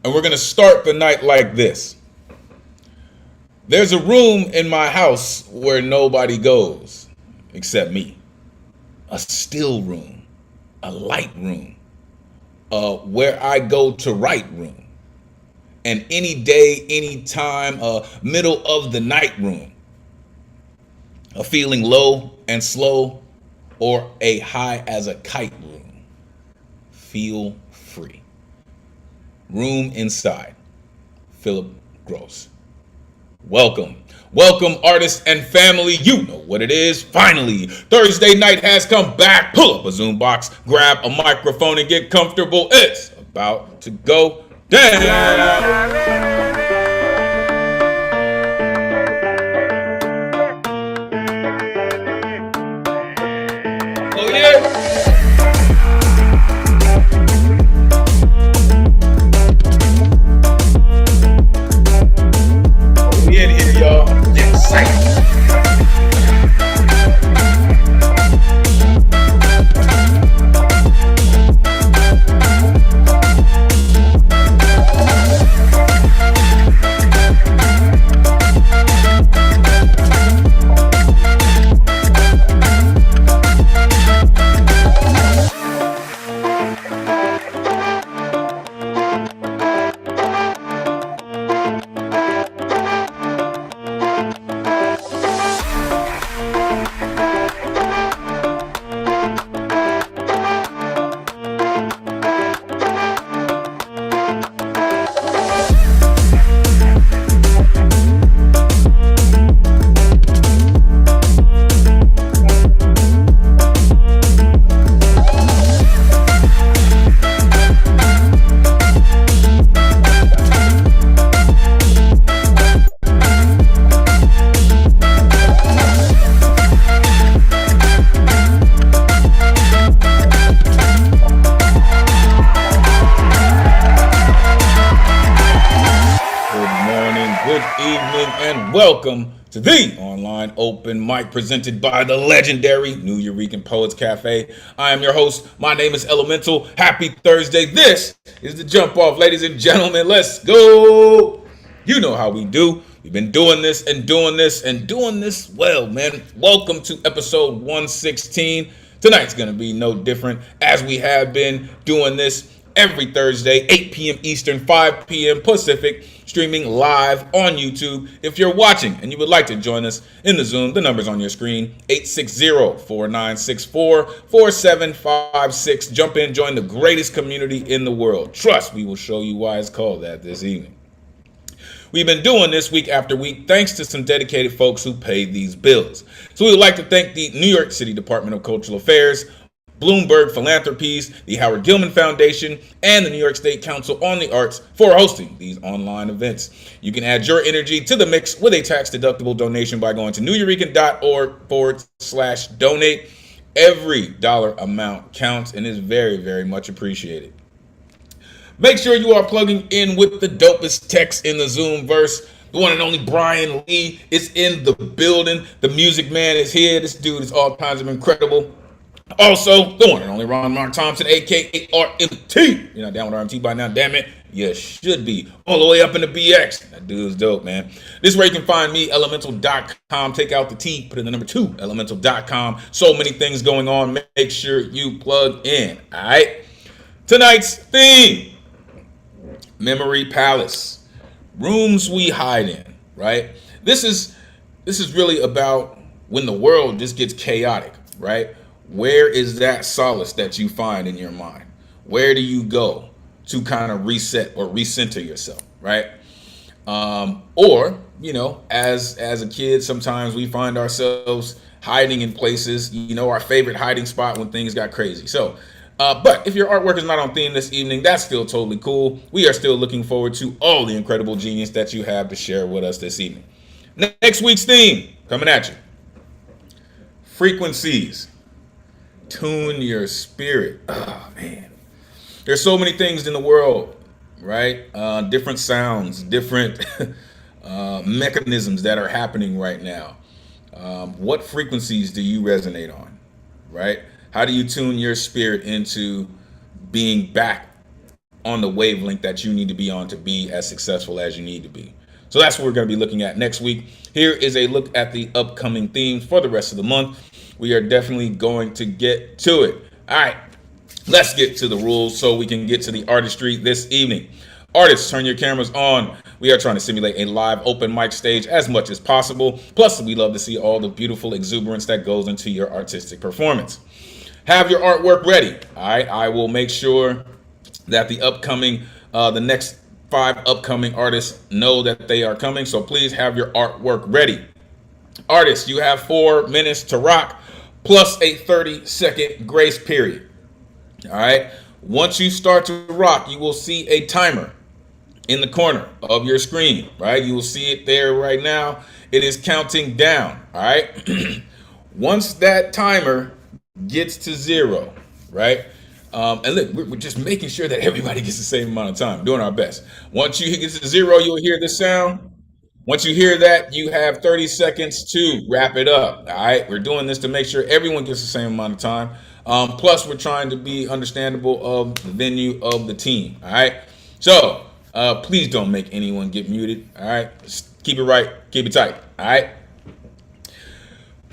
And we're going to start the night like this. There's a room in my house where nobody goes except me. A still room, a light room, where I go to write room. And any day, any time, middle of the night room. A feeling low and slow, or a high as a kite room. Feel free. Room inside. Philip Gross. Welcome. Welcome, artists and family. You know what it is. Finally, Thursday night has come back. Pull up a Zoom box, grab a microphone, and get comfortable. It's about to go down. Welcome to the online open mic presented by the legendary New Eurekan Poets Cafe. I am your host. My name is Elemen2al. Happy Thursday. This is the jump off, ladies and gentlemen. Let's go. You know how we do. We've been doing this and doing this and doing this well, man. Welcome to episode 116. Tonight's going to be no different, as we have been doing this every Thursday, 8 p.m. Eastern, 5 p.m. Pacific, streaming live on YouTube. If you're watching and you would like to join us in the Zoom, the number's on your screen, 860-4964-4756. Jump in, join the greatest community in the world. Trust, we will show you why it's called that this evening. We've been doing this week after week thanks to some dedicated folks who paid these bills. So we would like to thank the New York City Department of Cultural Affairs, Bloomberg Philanthropies, the Howard Gilman Foundation, and the New York State Council on the Arts for hosting these online events. You can add your energy to the mix with a tax-deductible donation by going to neweurekan.org/donate. Every dollar amount counts and is very, very much appreciated. Make sure you are plugging in with the dopest text in the Zoom verse. The one and only Brian Lee is in the building. The music man is here. This dude is all kinds of incredible. Also, the one and only Ron Mark Thompson, aka RMT. You're not down with RMT by now, damn it. You should be. All the way up in the BX. That dude's dope, man. This is where you can find me, Elemen2al.com. Take out the T, put in the number 2, Elemen2al.com. So many things going on. Make sure you plug in, all right? Tonight's theme, Memory Palace. Rooms we hide in, right? This is really about when the world just gets chaotic, right? Where is that solace that you find in your mind? Where do you go to kind of reset or recenter yourself, right? Or, you know, as a kid, sometimes we find ourselves hiding in places, you know, our favorite hiding spot when things got crazy. So, but if your artwork is not on theme this evening, that's still totally cool. We are still looking forward to all the incredible genius that you have to share with us this evening. Next week's theme, coming at you. Frequencies. Tune your spirit. Oh, man. There's so many things in the world, right? Different sounds, different mechanisms that are happening right now. What frequencies do you resonate on, right? How do you tune your spirit into being back on the wavelength that you need to be on to be as successful as you need to be. So that's what we're going to be looking at next week. Here is a look at the upcoming themes for the rest of the month. We are definitely going to get to it. All right, let's get to the rules so we can get to the artistry this evening. Artists, turn your cameras on. We are trying to simulate a live open mic stage as much as possible. Plus, we love to see all the beautiful exuberance that goes into your artistic performance. Have your artwork ready. All right, I will make sure that the next 5 upcoming artists know that they are coming. So please have your artwork ready. Artists, you have 4 minutes to rock plus a 30-second grace period. All right. Once you start to rock, you will see a timer in the corner of your screen, right? You will see it there right now. It is counting down, all right? Once that timer gets to 0, right? And look, we're just making sure that everybody gets the same amount of time, doing our best. Once you get to 0, you'll hear the sound. Once you hear that, you have 30 seconds to wrap it up, all right? We're doing this to make sure everyone gets the same amount of time. Plus, we're trying to be understandable of the venue of the team, all right? So, please don't make anyone get muted, all right? Just keep it right, keep it tight, all right?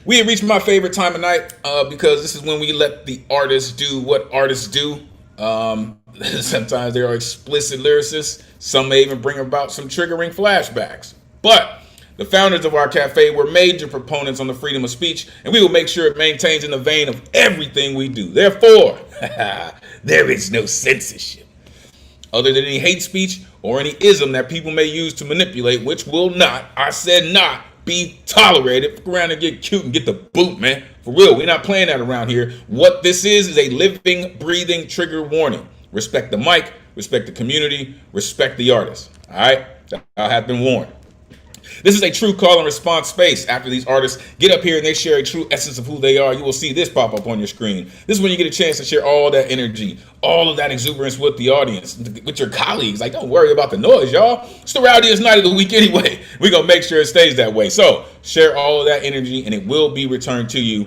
We have reached my favorite time of night because this is when we let the artists do what artists do. Sometimes there are explicit lyricists. Some may even bring about some triggering flashbacks. But the founders of our cafe were major proponents on the freedom of speech, and we will make sure it maintains in the vein of everything we do. Therefore, there is no censorship, other than any hate speech or any ism that people may use to manipulate, which will not, I said not, be tolerated. Fuck around and get cute and get the boot, man. For real, we're not playing that around here. What this is a living, breathing trigger warning. Respect the mic, respect the community, respect the artist. All right? I have been warned. This is a true call and response space. After these artists get up here and they share a true essence of who they are, you will see this pop up on your screen. This is when you get a chance to share all that energy, all of that exuberance with the audience, with your colleagues. Like, don't worry about the noise, y'all. It's the rowdiest night of the week anyway. We're going to make sure it stays that way. So share all of that energy and it will be returned to you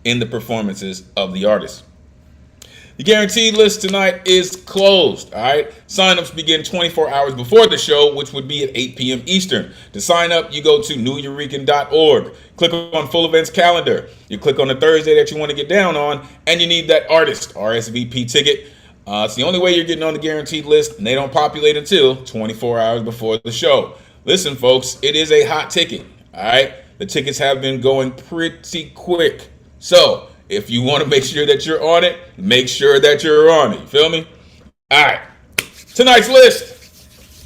in the performances of the artists. The guaranteed list tonight is closed, all right? Sign-ups begin 24 hours before the show, which would be at 8 p.m. Eastern. To sign up, you go to neweurekan.org. Click on full events calendar. You click on the Thursday that you want to get down on, and you need that artist RSVP ticket. It's the only way you're getting on the guaranteed list, and they don't populate until 24 hours before the show. Listen, folks, it is a hot ticket, all right? The tickets have been going pretty quick. So if you want to make sure that you're on it, make sure that you're on it. You feel me? All right. Tonight's list,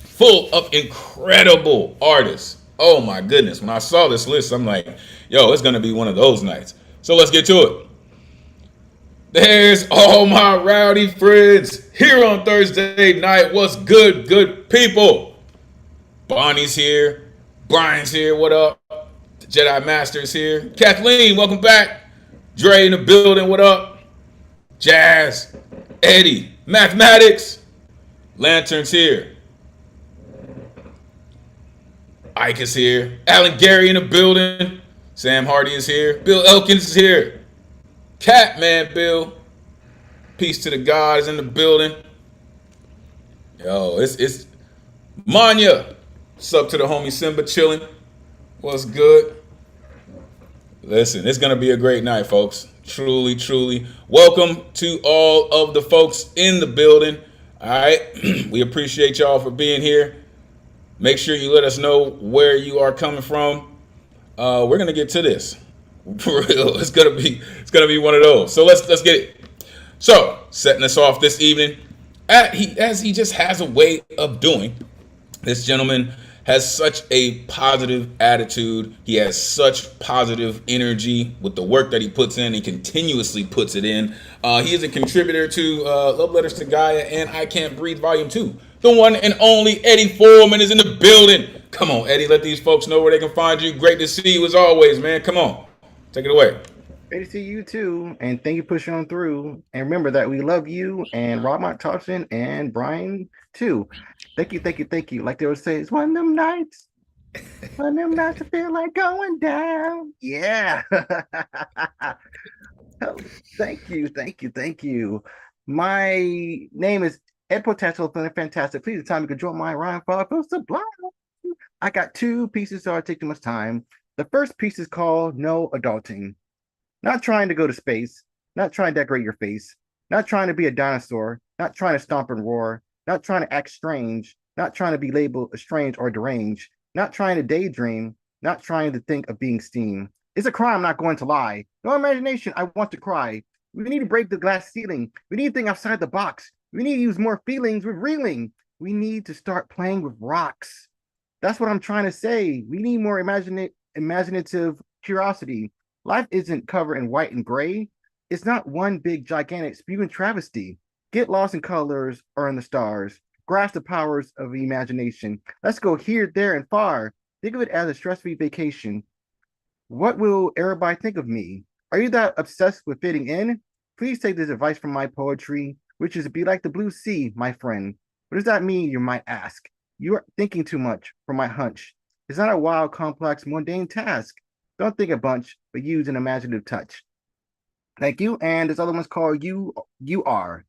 full of incredible artists. Oh, my goodness. When I saw this list, I'm like, yo, it's going to be one of those nights. So let's get to it. There's all my rowdy friends here on Thursday night. What's good, good people? Bonnie's here. Brian's here. What up? The Jedi Master's here. Kathleen, welcome back. Dre in the building, what up? Jazz, Eddie, Mathematics, Lantern's here. Ike is here. Alan Gary in the building. Sam Harty is here. Bill Elkins is here. Catman Bill. Peace to the gods in the building. Yo, it's Maanya. What's up to the homie Simba chilling? What's good? Listen, it's going to be a great night, folks. Truly, truly. Welcome to all of the folks in the building. All right. We appreciate y'all for being here. Make sure you let us know where you are coming from. We're going to get to this. For real. It's going to be one of those. So let's get it. So, setting us off this evening, as he just has a way of doing, this gentleman has such a positive attitude. He has such positive energy with the work that he puts in. He continuously puts it in. He is a contributor to Love Letters to Gaia and I Can't Breathe Volume 2. The one and only Eddie Foreman is in the building. Come on, Eddie, let these folks know where they can find you. Great to see you as always, man. Come on, take it away. Great to see you too, and thank you for pushing on through. And remember that we love you and Robert Thompson and Brian too. Thank you, thank you, thank you. Like they would say, it's one of them nights. One of them nights I feel like going down. Yeah. Oh, thank you, thank you, thank you. My name is Head potential, feeling fantastic. Please, the time you can join my rhyme for feels sublime. I got two pieces, so I take too much time. The first piece is called No Adulting. Not trying to go to space, not trying to decorate your face, not trying to be a dinosaur, not trying to stomp and roar, not trying to act strange, not trying to be labeled strange or deranged, not trying to daydream, not trying to think of being steam. It's a crime, not going to lie. No imagination, I want to cry. We need to break the glass ceiling. We need to think outside the box. We need to use more feelings with reeling. We need to start playing with rocks. That's what I'm trying to say. We need more imaginative curiosity. Life isn't covered in white and gray. It's not one big, gigantic, spewing travesty. Get lost in colors or in the stars. Grasp the powers of imagination. Let's go here, there, and far. Think of it as a stress-free vacation. What will everybody think of me? Are you that obsessed with fitting in? Please take this advice from my poetry, which is be like the blue sea, my friend. What does that mean, you might ask? You are thinking too much for my hunch. It's not a wild, complex, mundane task. Don't think a bunch, but use an imaginative touch. Thank you. And this other one's called You Are.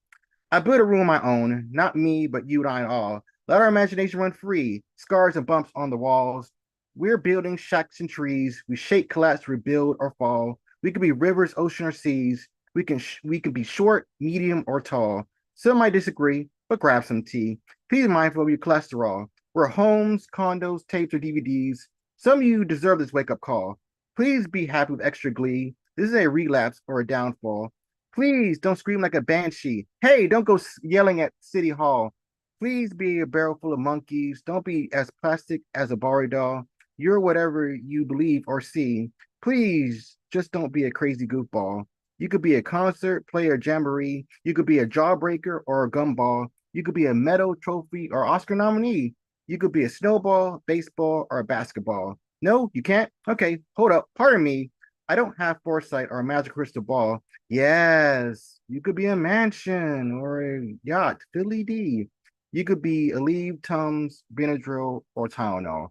I built a room of my own, not me, but you and I all. Let our imagination run free, scars and bumps on the walls. We're building shacks and trees. We shake, collapse, rebuild, or fall. We could be rivers, ocean, or seas. We can be short, medium, or tall. Some might disagree, but grab some tea. Please be mindful of your cholesterol. We're homes, condos, tapes, or DVDs. Some of you deserve this wake-up call. Please be happy with extra glee. This is a relapse or a downfall. Please don't scream like a banshee. Hey, don't go yelling at City Hall. Please be a barrel full of monkeys. Don't be as plastic as a Barbie doll. You're whatever you believe or see. Please just don't be a crazy goofball. You could be a concert, play a jamboree. You could be a jawbreaker or a gumball. You could be a medal, trophy, or Oscar nominee. You could be a snowball, baseball, or a basketball. No, you can't? Okay, hold up. Pardon me. I don't have foresight or a magic crystal ball. Yes, you could be a mansion or a yacht, Philly D. You could be a leave, Tums, Benadryl, or Tylenol.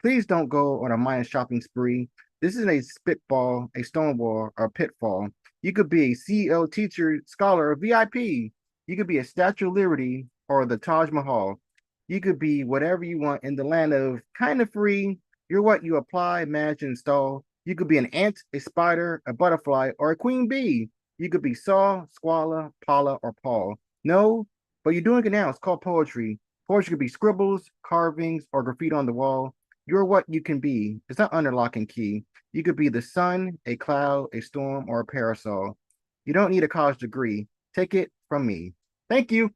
Please don't go on a mind shopping spree. This is a spitball, a stonewall, or a pitfall. You could be a CEO, teacher, scholar, or VIP. You could be a Statue of Liberty or the Taj Mahal. You could be whatever you want in the land of kind of free. You're what you apply, manage, and install. You could be an ant, a spider, a butterfly, or a queen bee. You could be Saw, Squala, Paula, or Paul. No, but you're doing it now. It's called poetry. Poetry could be scribbles, carvings, or graffiti on the wall. You're what you can be. It's not under lock and key. You could be the sun, a cloud, a storm, or a parasol. You don't need a college degree. Take it from me. Thank you.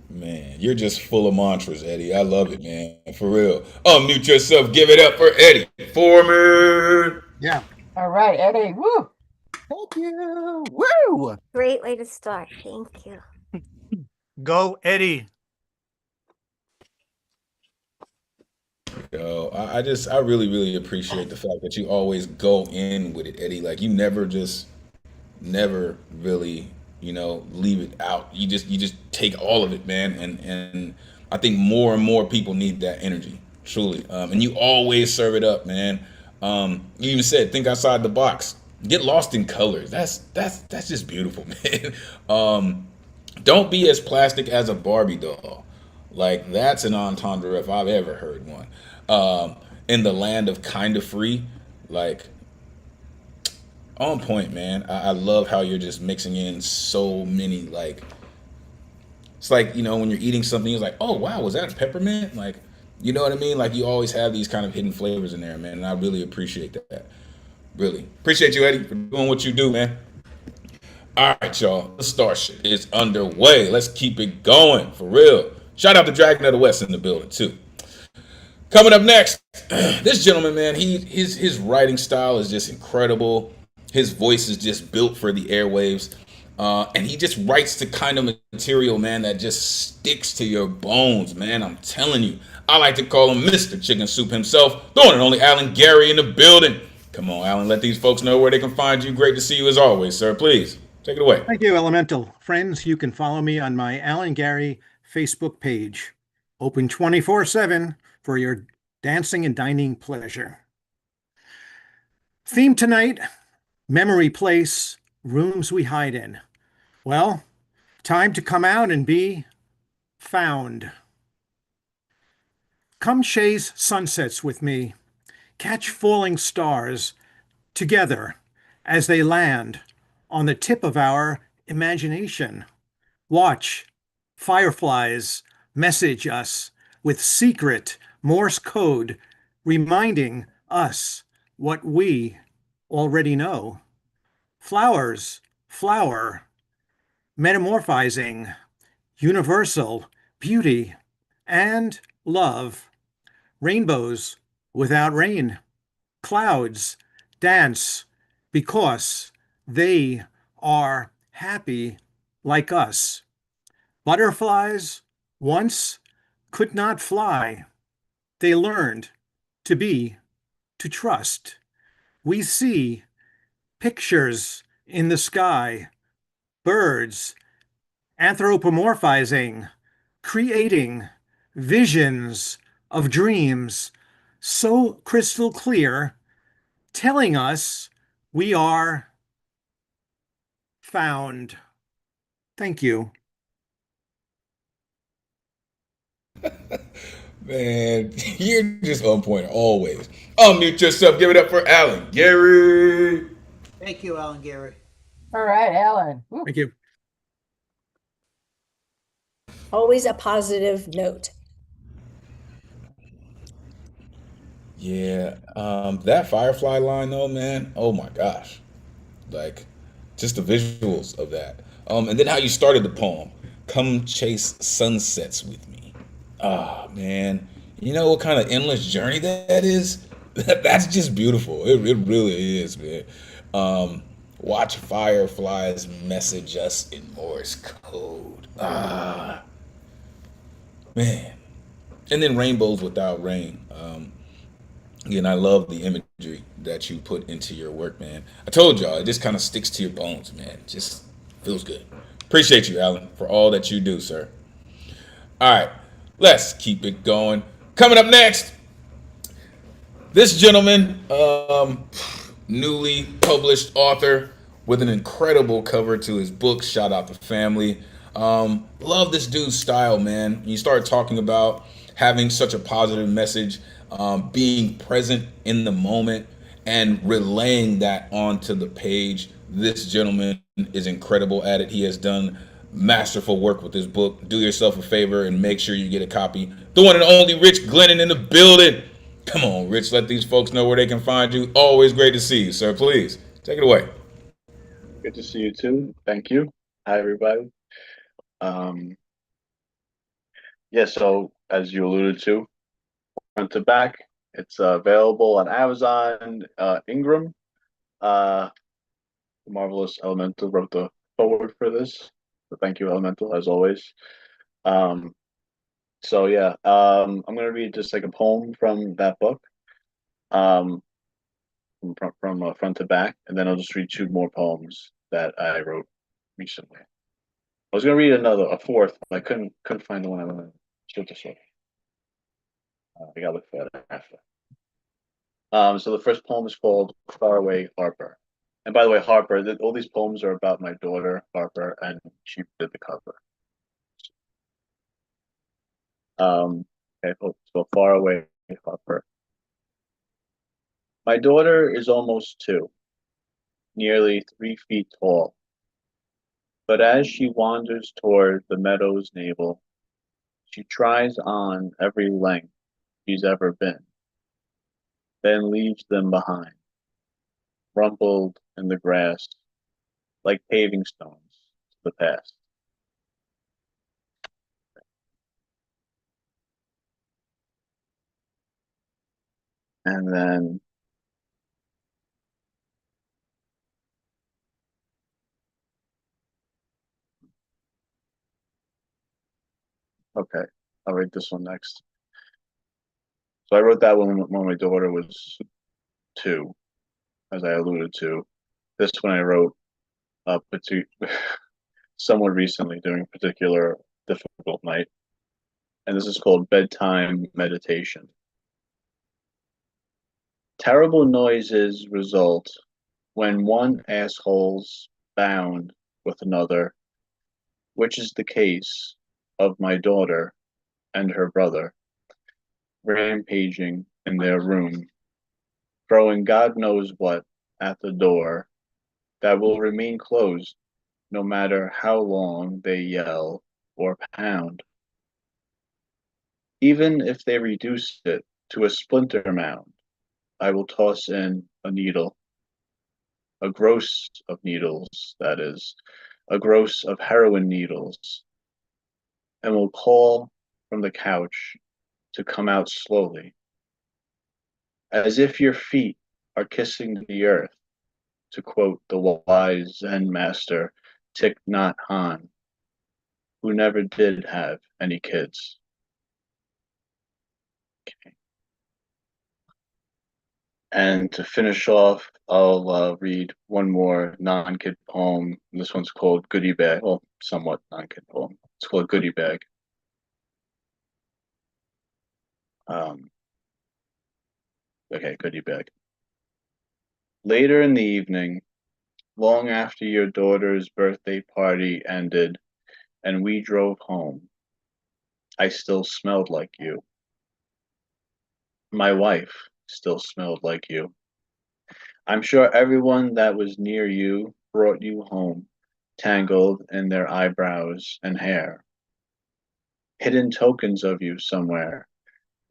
Man, you're just full of mantras, Eddie. I love it, man. For real. Unmute yourself. Give it up for Eddie Foreman. Yeah. All right, Eddie. Woo. Thank you. Woo. Great way to start. Thank you. Go, Eddie. Yo, I really, really appreciate the fact that you always go in with it, Eddie. Like you never really, leave it out. You just take all of it, man. And I think more and more people need that energy, truly. And you always serve it up, man. You even said, think outside the box. Get lost in colors. That's just beautiful, man. Don't be as plastic as a Barbie doll. Like that's an entendre if I've ever heard one. In the land of kind of free, like on point, man. I love how you're just mixing in so many like. It's like when you're eating something, it's like, oh wow, was that peppermint? Like, you know what I mean? Like you always have these kind of hidden flavors in there, man. And I really appreciate that. Really appreciate you, Eddie, for doing what you do, man. All right, y'all. The star shit is underway. Let's keep it going for real. Shout out to Dragon of the West in the building too. Coming up next, this gentleman, man, his writing style is just incredible. His voice is just built for the airwaves. And he just writes the kind of material, man, that just sticks to your bones, man. I'm telling you. I like to call him Mr. Chicken Soup himself. The one and only Alan Gary in the building. Come on, Alan, let these folks know where they can find you. Great to see you as always, sir. Please, take it away. Thank you, Elemental. Friends, you can follow me on my Alan Gary Facebook page. Open 24/7 for your dancing and dining pleasure. Theme tonight, memory place, rooms we hide in. Well, Time to come out and be found. Come chase sunsets with me. Catch falling stars together as they land on the tip of our imagination. Watch fireflies message us with secret Morse code, reminding us what we already know. Flowers flower, metamorphizing, universal beauty and love. Rainbows without rain. Clouds dance because they are happy like us. Butterflies once could not fly. They learned to be, to trust. We see pictures in the sky, birds anthropomorphizing, creating visions of dreams so crystal clear, telling us we are found. Thank you. Man, you're just on point always. Unmute yourself. Give it up for Alan Gary. Thank you, Alan Gary. All right, Alan. Woo. Thank you. Always a positive note. Yeah, that Firefly line though, man. Oh my gosh, like just the visuals of that. And then how you started the poem. Come chase sunsets with me. Ah, man. You know what kind of endless journey that is? That's just beautiful. It really is, man. Watch fireflies message us in Morse code. Ah, man. And then rainbows without rain. Again, I love the imagery that you put into your work, man. I told y'all, it just kind of sticks to your bones, man. Just feels good. Appreciate you, Alan, for all that you do, sir. All right, let's keep it going. Coming up next, this gentleman, newly published author with an incredible cover to his book. Shout out to family. Love this dude's style, man. You start talking about having such a positive message, being present in the moment and relaying that onto the page. This gentleman is incredible at it. He has done masterful work with this book. Do yourself a favor and make sure you get a copy. The one and only Rich Glinnen in the building. Come on, Rich, let these folks know where they can find you. Always great to see you, sir. Please, take it away. Good to see you too. Thank you. Hi, everybody. Yeah, so as you alluded to, front to back, it's available on Amazon. Ingram, the marvelous Elemen2al wrote the forward for this. So thank you, Elemen2al, as always. So yeah, I'm gonna read just like a poem from that book, from front to back, and then I'll just read two more poems that I wrote recently. I was gonna read a fourth, but I couldn't find the one I wanted to show. I gotta look for that after. So the first poem is called Faraway Harper. And by the way, Harper, all these poems are about my daughter, Harper, and she did the cover. Okay, so Faraway Harper. My daughter is almost 2, nearly 3 feet tall. But as she wanders toward the meadow's navel, she tries on every length she's ever been, then leaves them behind, rumpled in the grass, like paving stones to the past. And then okay, I'll read this one next. So I wrote that one when my daughter was 2, as I alluded to. This one I wrote up to somewhat recently during a particular difficult night. And this is called Bedtime Meditation. Terrible noises result when one asshole's bound with another, which is the case of my daughter and her brother, rampaging in their room, throwing God knows what at the door that will remain closed no matter how long they yell or pound. Even if they reduce it to a splinter mound, I will toss in a needle, a gross of needles, that is, a gross of heroin needles, and will call from the couch to come out slowly, as if your feet are kissing the earth, to quote the wise Zen master Thich Nhat Hanh, who never did have any kids. Okay. And to finish off, I'll read one more non-kid poem. This one's called Goodie Bag. Well, somewhat non-kid poem. It's called Goodie Bag. Okay, Goodie Bag. Later in the evening, long after your daughter's birthday party ended and we drove home, I still smelled like you. My wife still smelled like you. I'm sure everyone that was near you brought you home, tangled in their eyebrows and hair. Hidden tokens of you somewhere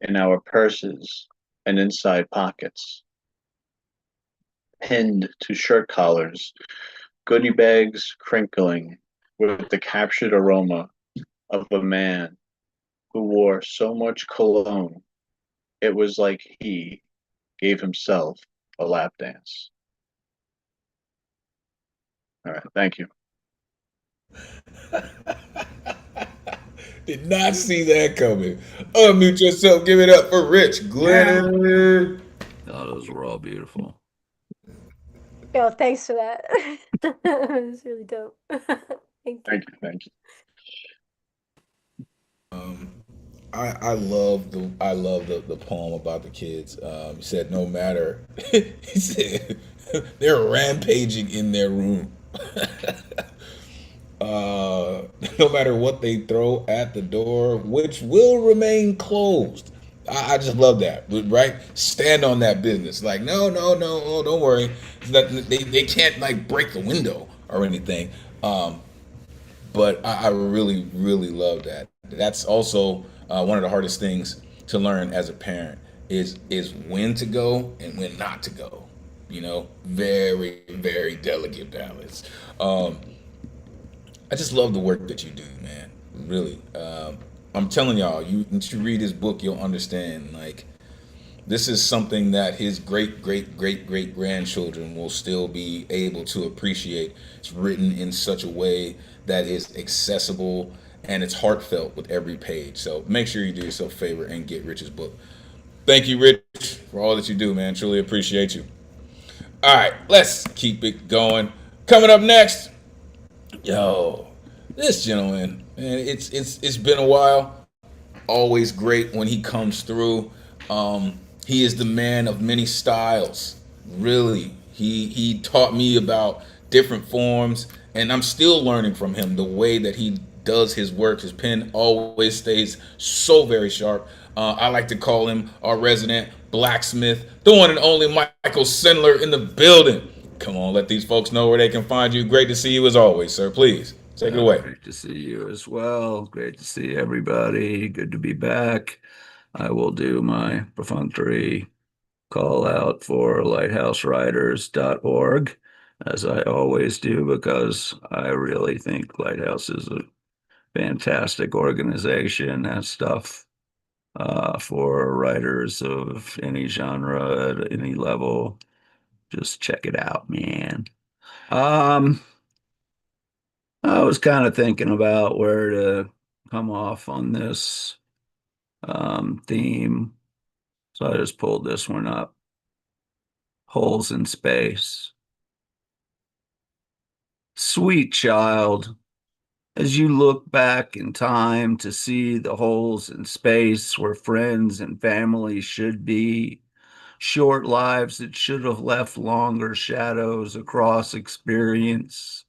in our purses and inside pockets. Pinned to shirt collars, goodie bags crinkling with the captured aroma of a man who wore so much cologne it was like he gave himself a lap dance. All right, thank you. Did not see that coming. Unmute yourself. Give it up for Rich Glinnen. Oh, those were all beautiful. Yo, thanks for that. It was really dope. Thank you. Thank you. I love the poem about the kids. He said no matter he said they're rampaging in their room. No matter what they throw at the door, which will remain closed. I just love that, right? Stand on that business. Like, no, oh, don't worry. They can't like break the window or anything. But I really, really love that. That's also one of the hardest things to learn as a parent is when to go and when not to go. You know, very, very delicate balance. I just love the work that you do, man. Really. I'm telling y'all, once you read his book, you'll understand. Like, this is something that his great grandchildren will still be able to appreciate. It's written in such a way that is accessible and it's heartfelt with every page. So make sure you do yourself a favor and get Rich's book. Thank you, Rich, for all that you do, man. Truly appreciate you. All right, let's keep it going. Coming up next, yo, this gentleman, man, it's been a while. Always great when he comes through. He is the man of many styles. Really, he taught me about different forms, and I'm still learning from him the way that he does his work. His pen always stays so very sharp. I like to call him our resident blacksmith, the one and only Michael Sindler in the building. Come on, let these folks know where they can find you. Great to see you as always, sir. Please take it away. Great to see you as well. Great to see everybody. Good to be back. I will do my perfunctory call out for lighthousewriters.org, as I always do, because I really think Lighthouse is a fantastic organization and stuff for writers of any genre at any level. Just check it out, man. I was kind of thinking about where to come off on this theme, so I just pulled this one up. Holes in space. Sweet child, as you look back in time to see the holes in space where friends and family should be, short lives that should have left longer shadows across experience,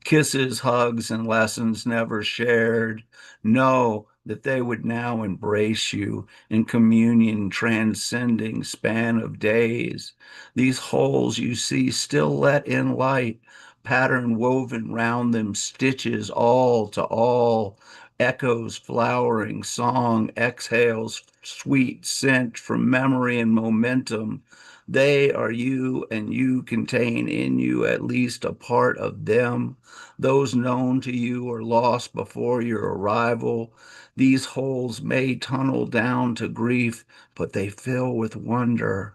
Kisses, hugs, and lessons never shared. Know that they would now embrace you in communion transcending span of days. These holes you see still let in light, pattern woven round them, stitches all to all, echoes flowering, song exhales, sweet scent from memory and momentum. They are you, and you contain in you at least a part of them. Those known to you are lost before your arrival. These holes may tunnel down to grief, but they fill with wonder.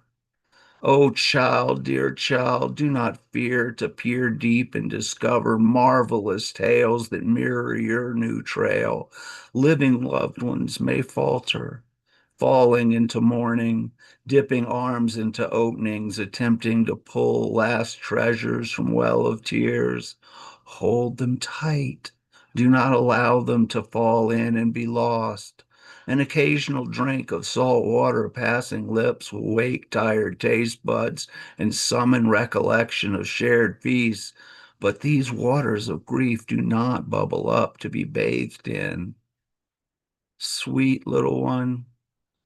Oh, child, dear child, do not fear to peer deep and discover marvelous tales that mirror your new trail. Living loved ones may falter, falling into mourning, dipping arms into openings, attempting to pull last treasures from well of tears. Hold them tight. Do not allow them to fall in and be lost. An occasional drink of salt water passing lips will wake tired taste buds and summon recollection of shared feasts. But these waters of grief do not bubble up to be bathed in. Sweet little one,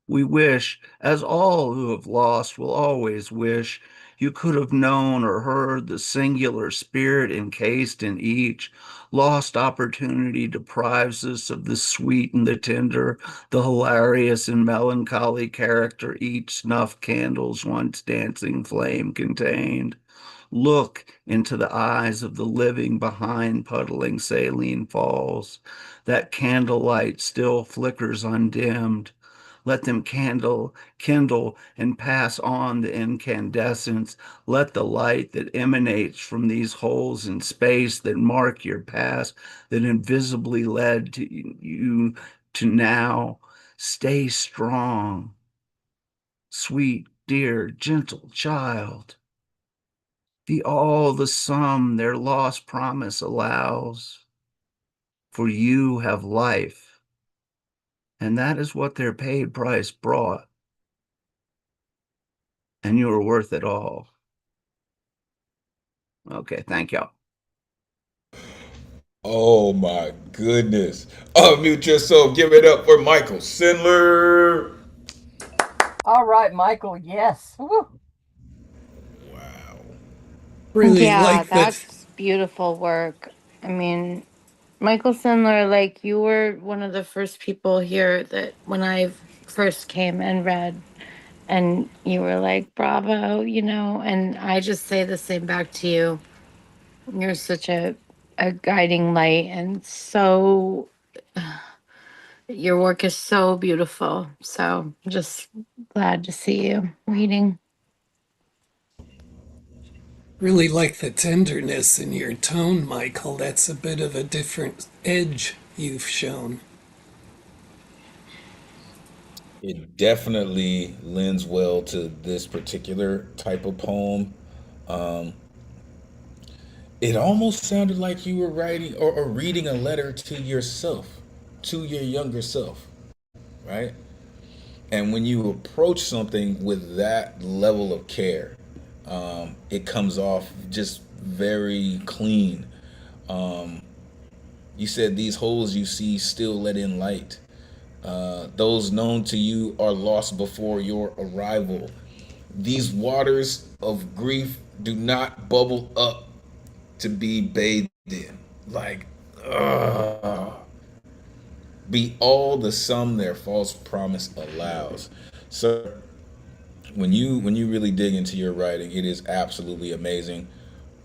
we wish, as all who have lost will always wish, you could have known or heard the singular spirit encased in each. Lost opportunity deprives us of the sweet and the tender, the hilarious and melancholy character each snuff candle's once dancing flame contained. Look into the eyes of the living behind puddling saline falls. That candlelight still flickers undimmed. Let them kindle, and pass on the incandescence. Let the light that emanates from these holes in space that mark your past, that invisibly led to you to now, stay strong. Sweet, dear, gentle child. The all the sum their lost promise allows. For you have life. And that is what their paid price brought. And you are worth it all. Okay, thank y'all. Oh my goodness. Unmute yourself. Give it up for Michael Sindler. All right, Michael. Yes. Woo. Wow. Really Yeah, like that. that's beautiful work. I mean, Michael Sindler, like you were one of the first people here that when I first came and read, and you were like, bravo, and I just say the same back to you. You're such a guiding light, and so your work is so beautiful. So I'm just glad to see you reading. Really like the tenderness in your tone, Michael. That's a bit of a different edge you've shown. It definitely lends well to this particular type of poem. It almost sounded like you were writing or reading a letter to yourself, to your younger self, right? And when you approach something with that level of care, it comes off just very clean. You said these holes you see still let in light. Those known to you are lost before your arrival. These waters of grief do not bubble up to be bathed in. Like, be all the sum their false promise allows. So when you really dig into your writing, it is absolutely amazing.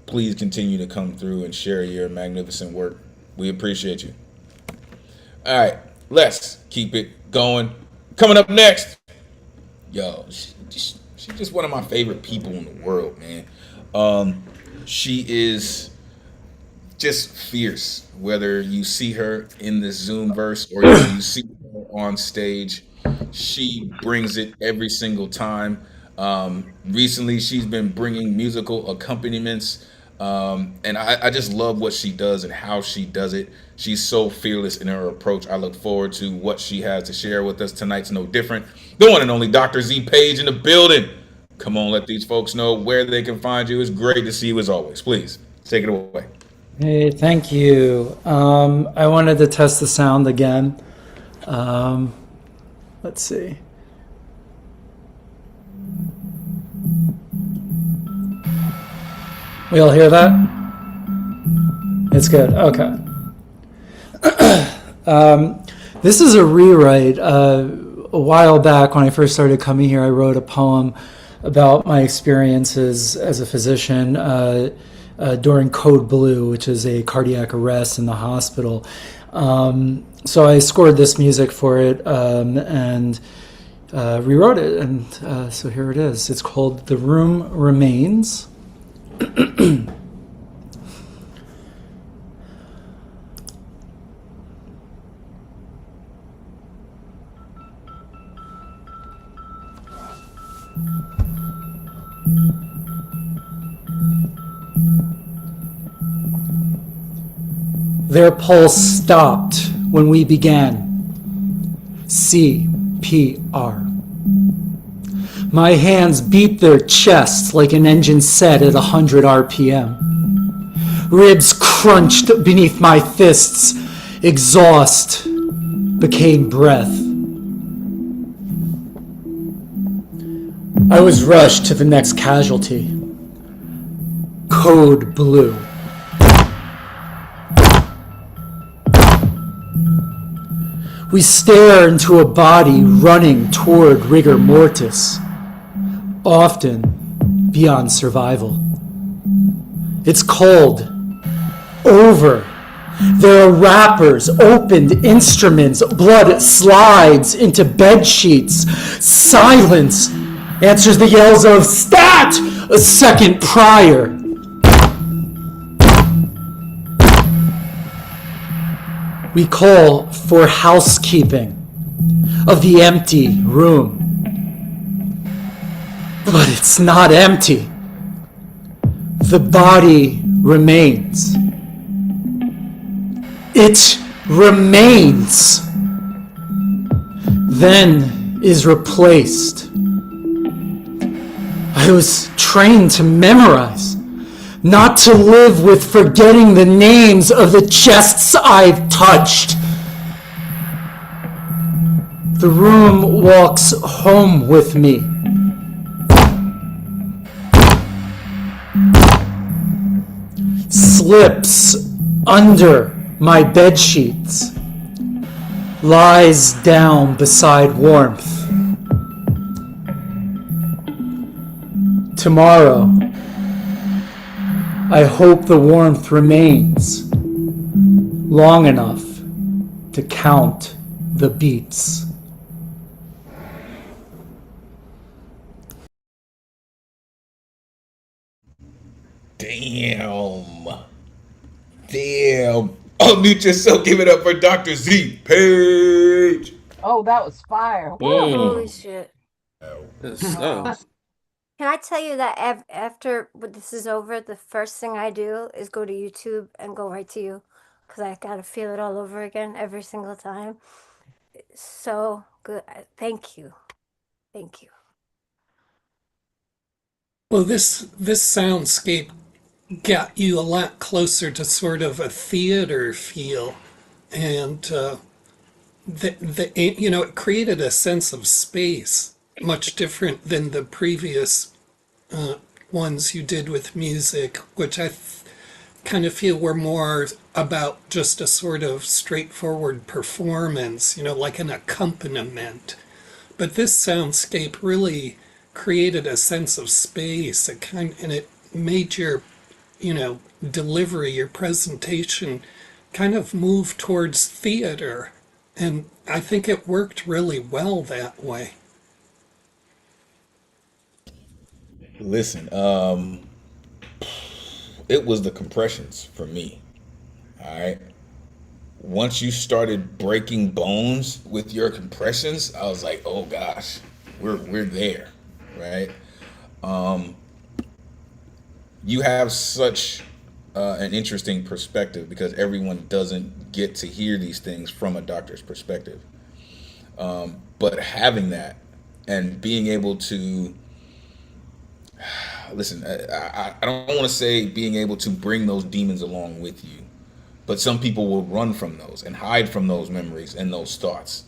Please continue to come through and share your magnificent work. We appreciate you. All right, let's keep it going. Coming up next, yo, she's just one of my favorite people in the world, man. She is just fierce. Whether you see her in this Zoom verse or you see her on stage, she brings it every single time. Recently, she's been bringing musical accompaniments, and I just love what she does and how she does it. She's so fearless in her approach. I look forward to what she has to share with us. Tonight's no different. The one and only Dr. Z Paige in the building. Come on, let these folks know where they can find you. It's great to see you as always. Please take it away. Hey, thank you. I wanted to test the sound again. Let's see. We all hear that? It's good. Okay. This is a rewrite. A while back when I first started coming here, I wrote a poem about my experiences as a physician during Code Blue, which is a cardiac arrest in the hospital. So I scored this music for it and rewrote it. And so here it is. It's called The Room Remains. Their pulse stopped when we began. CPR. My hands beat their chests like an engine set at 100 RPM. Ribs crunched beneath my fists. Exhaust became breath. I was rushed to the next casualty. Code Blue. We stare into a body running toward rigor mortis, often beyond survival. It's cold. Over. There are wrappers, opened instruments, blood slides into bed sheets. Silence answers the yells of "Stat!" a second prior. We call for housekeeping of the empty room. But it's not empty. The body remains. It remains. Then is replaced. I was trained to memorize, not to live with forgetting the names of the chests I've touched. The room walks home with me. Slips under my bed sheets. Lies down beside warmth. Tomorrow, I hope the warmth remains long enough to count the beats. Damn. Unmute yourself. Give it up for Dr. Z. Paige. Oh, that was fire. Holy shit. Wow. Can I tell you that after this is over, the first thing I do is go to YouTube and go right to you because I got to feel it all over again every single time. It's so good. Thank you. Thank you. Well, this soundscape got you a lot closer to sort of a theater feel, and it created a sense of space, much different than the previous ones you did with music, which I kind of feel were more about just a sort of straightforward performance, like an accompaniment. But this soundscape really created a sense of space, and it made your, delivery, your presentation kind of move towards theater. And I think it worked really well that way. Listen, it was the compressions for me. All right. Once you started breaking bones with your compressions, I was like, oh gosh, we're there, right? You have such an interesting perspective because everyone doesn't get to hear these things from a doctor's perspective. But having that and being able to listen, I don't want to say being able to bring those demons along with you, but some people will run from those and hide from those memories and those thoughts,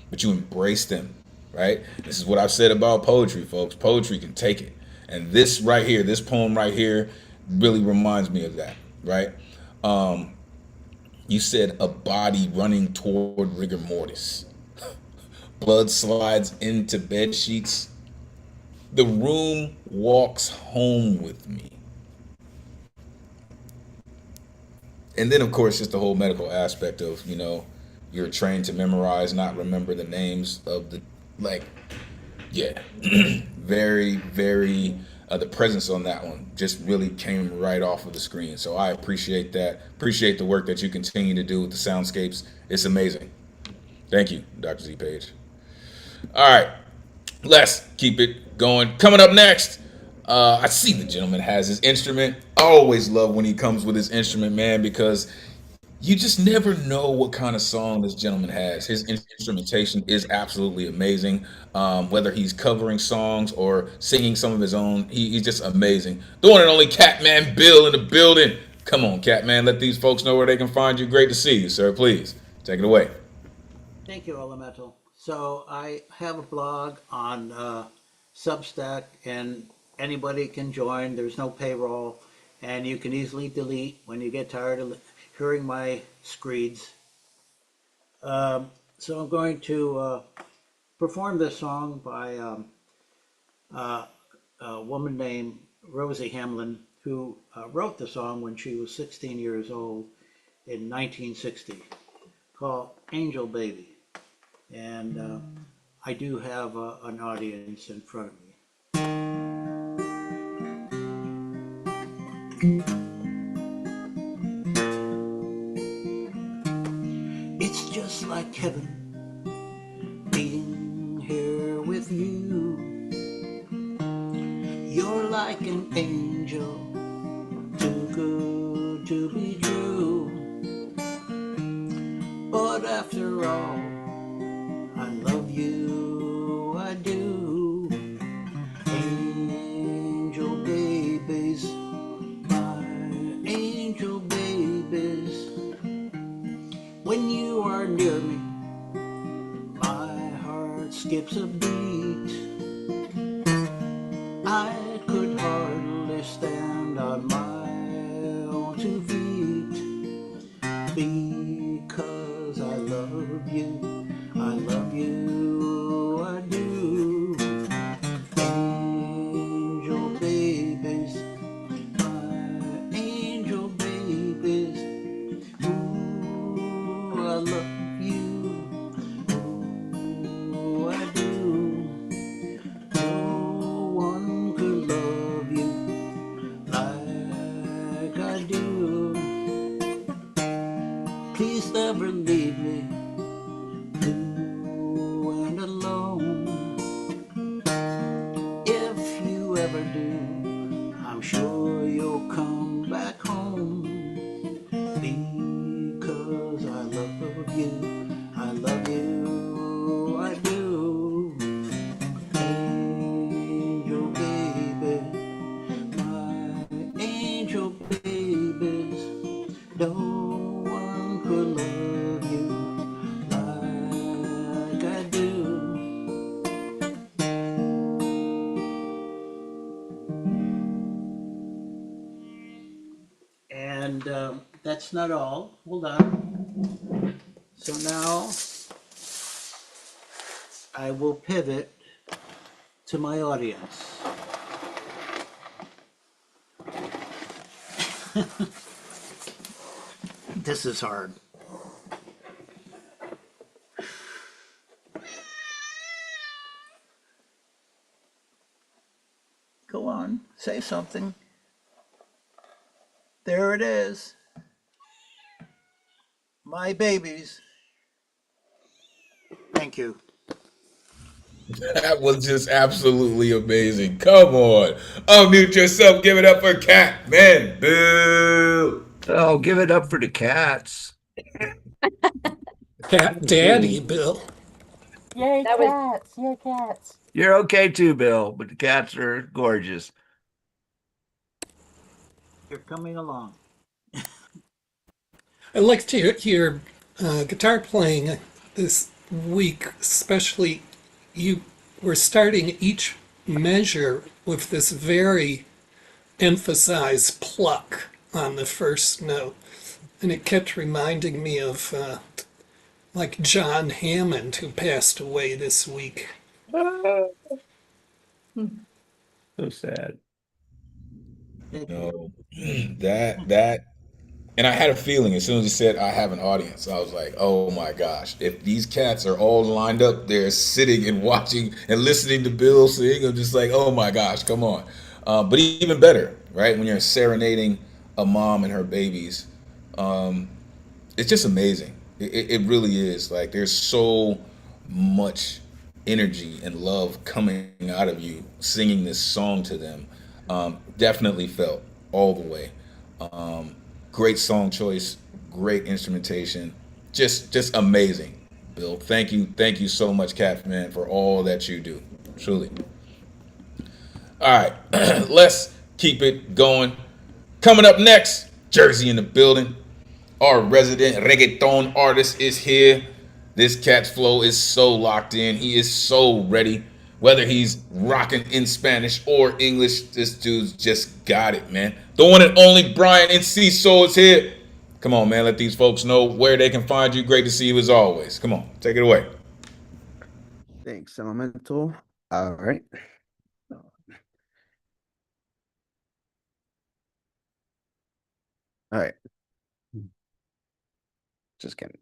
but you embrace them, right? This is what I've said about poetry, folks. Poetry can take it. And this right here, this poem right here really reminds me of that, right? You said a body running toward rigor mortis. Blood slides into bed sheets. The room walks home with me. And then, of course, just the whole medical aspect of, you're trained to memorize, not remember the names of the, yeah, very, very, the presence on that one just really came right off of the screen. So I appreciate that. Appreciate the work that you continue to do with the soundscapes. It's amazing. Thank you, Dr. Z Paige. All right, let's keep it going. Coming up next, I see the gentleman has his instrument. I always love when he comes with his instrument, man, because you just never know what kind of song this gentleman has. His instrumentation is absolutely amazing. Whether he's covering songs or singing some of his own, he's just amazing. The one and only Catman Bill in the building. Come on, Catman, let these folks know where they can find you. Great to see you, sir. Please, take it away. Thank you, Elemen2al. So I have a blog on Substack, and anybody can join. There's no payroll, and you can easily delete when you get tired of hearing my screeds. So I'm going to perform this song by a woman named Rosie Hamlin, who wrote the song when she was 16 years old in 1960, called Angel Baby. And I do have an audience in front of me. It's just like heaven being here with you. You're like an angel, too good to be true. But after all, I love you, I do. Angel babies, my angel babies. When you are near me, my heart skips a beat. I could hardly stand on my own 2 feet, because I love you, I love you, I do. Angel babies, my angel babies. Ooh, I love you, ooh, I do. No one could love you like I do. Please never leave me blue and alone. If you ever do, I'm sure you'll come back home. Because I love you, I love you, I do. Angel baby, my angel babies. No one could love you like I do. And that's not all. Hold on. So now I will pivot to my audience. This is hard. Go on, say something. There it is. My babies. Thank you. That was just absolutely amazing. Come on. Unmute yourself. Give it up for Catman Bill. Oh, give it up for the cats. Cat Daddy Bill. Yay, That was- cats! Yay, cats! You're okay too, Bill, but the cats are gorgeous. You're coming along. I like to hear guitar playing this week, especially you were starting each measure with this very emphasized pluck on the first note. And it kept reminding me of like John Hammond, who passed away this week. So sad. No, that, and I had a feeling as soon as he said I have an audience, I was like, oh my gosh, if these cats are all lined up there sitting and watching and listening to Bill sing, I'm just like, oh my gosh, come on. But even better, right? When you're serenading a mom and her babies, it's just amazing. It really is. Like there's so much energy and love coming out of you singing this song to them. Definitely felt all the way. Great song choice, great instrumentation, just amazing. Bill, thank you so much, Catman, for all that you do. Truly. All right, let's keep it going. Coming up next, Jersey in the building. Our resident reggaeton artist is here. This cat's flow is so locked in. He is so ready. Whether he's rocking in Spanish or English, this dude's just got it, man. The one and only Brian Enciso is here. Come on, man. Let these folks know where they can find you. Great to see you as always. Come on, take it away. Thanks, Elemen2al. All right. All right. Just kidding.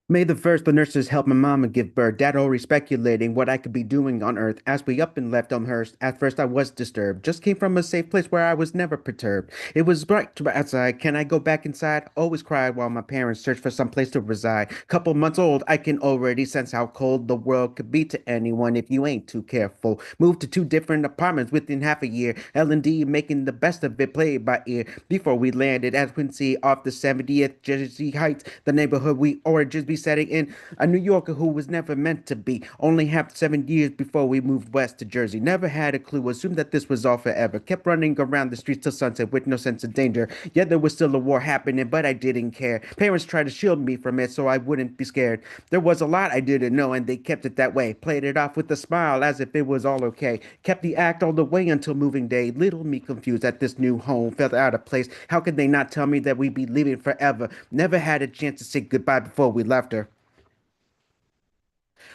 May the 1st, the nurses helped my mama give birth. Dad already speculating what I could be doing on earth. As we up and left Elmhurst, at first I was disturbed. Just came from a safe place where I was never perturbed. It was bright outside. Can I go back inside? Always cried while my parents searched for some place to reside. Couple months old, I can already sense how cold the world could be to anyone if you ain't too careful. Moved to 2 different apartments within half a year. L&D making the best of it, played by ear. Before we landed at Quincy off the 70th Jersey Heights, the neighborhood we oranges be setting in. A New Yorker who was never meant to be. Only have 7 years before we moved west to Jersey. Never had a clue. Assumed that this was all forever. Kept running around the streets till sunset with no sense of danger. Yet there was still a war happening, but I didn't care. Parents tried to shield me from it so I wouldn't be scared. There was a lot I didn't know, and they kept it that way. Played it off with a smile as if it was all okay. Kept the act all the way until moving day. Little me confused at this new home. Felt out of place. How could they not tell me that we'd be leaving forever? Never had a chance to say goodbye before we left her.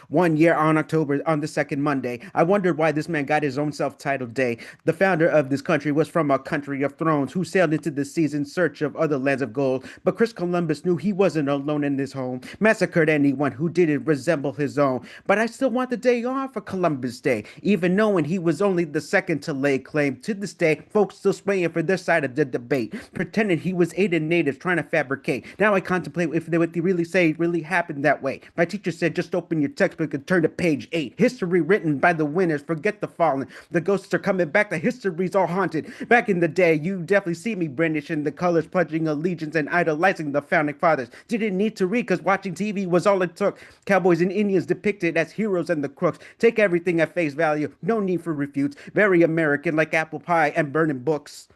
1 year on October on the second Monday. I wondered why this man got his own self-titled day. The founder of this country was from a country of thrones who sailed into the seas in search of other lands of gold. But Chris Columbus knew he wasn't alone in his home. Massacred anyone who didn't resemble his own. But I still want the day off for Columbus Day, even knowing he was only the second to lay claim. To this day, folks still swaying for their side of the debate, pretending he was aiding natives trying to fabricate. Now I contemplate if what they really say really happened that way. My teacher said just open your textbook and turn to page 8. History written by the winners, forget the fallen. The ghosts are coming back, the history's all haunted. Back in the day, you definitely see me brandishing the colors, pledging allegiance and idolizing the founding fathers. Didn't need to read because watching TV was all it took. Cowboys and Indians depicted as heroes and the crooks. Take everything at face value, no need for refutes. Very American like apple pie and burning books.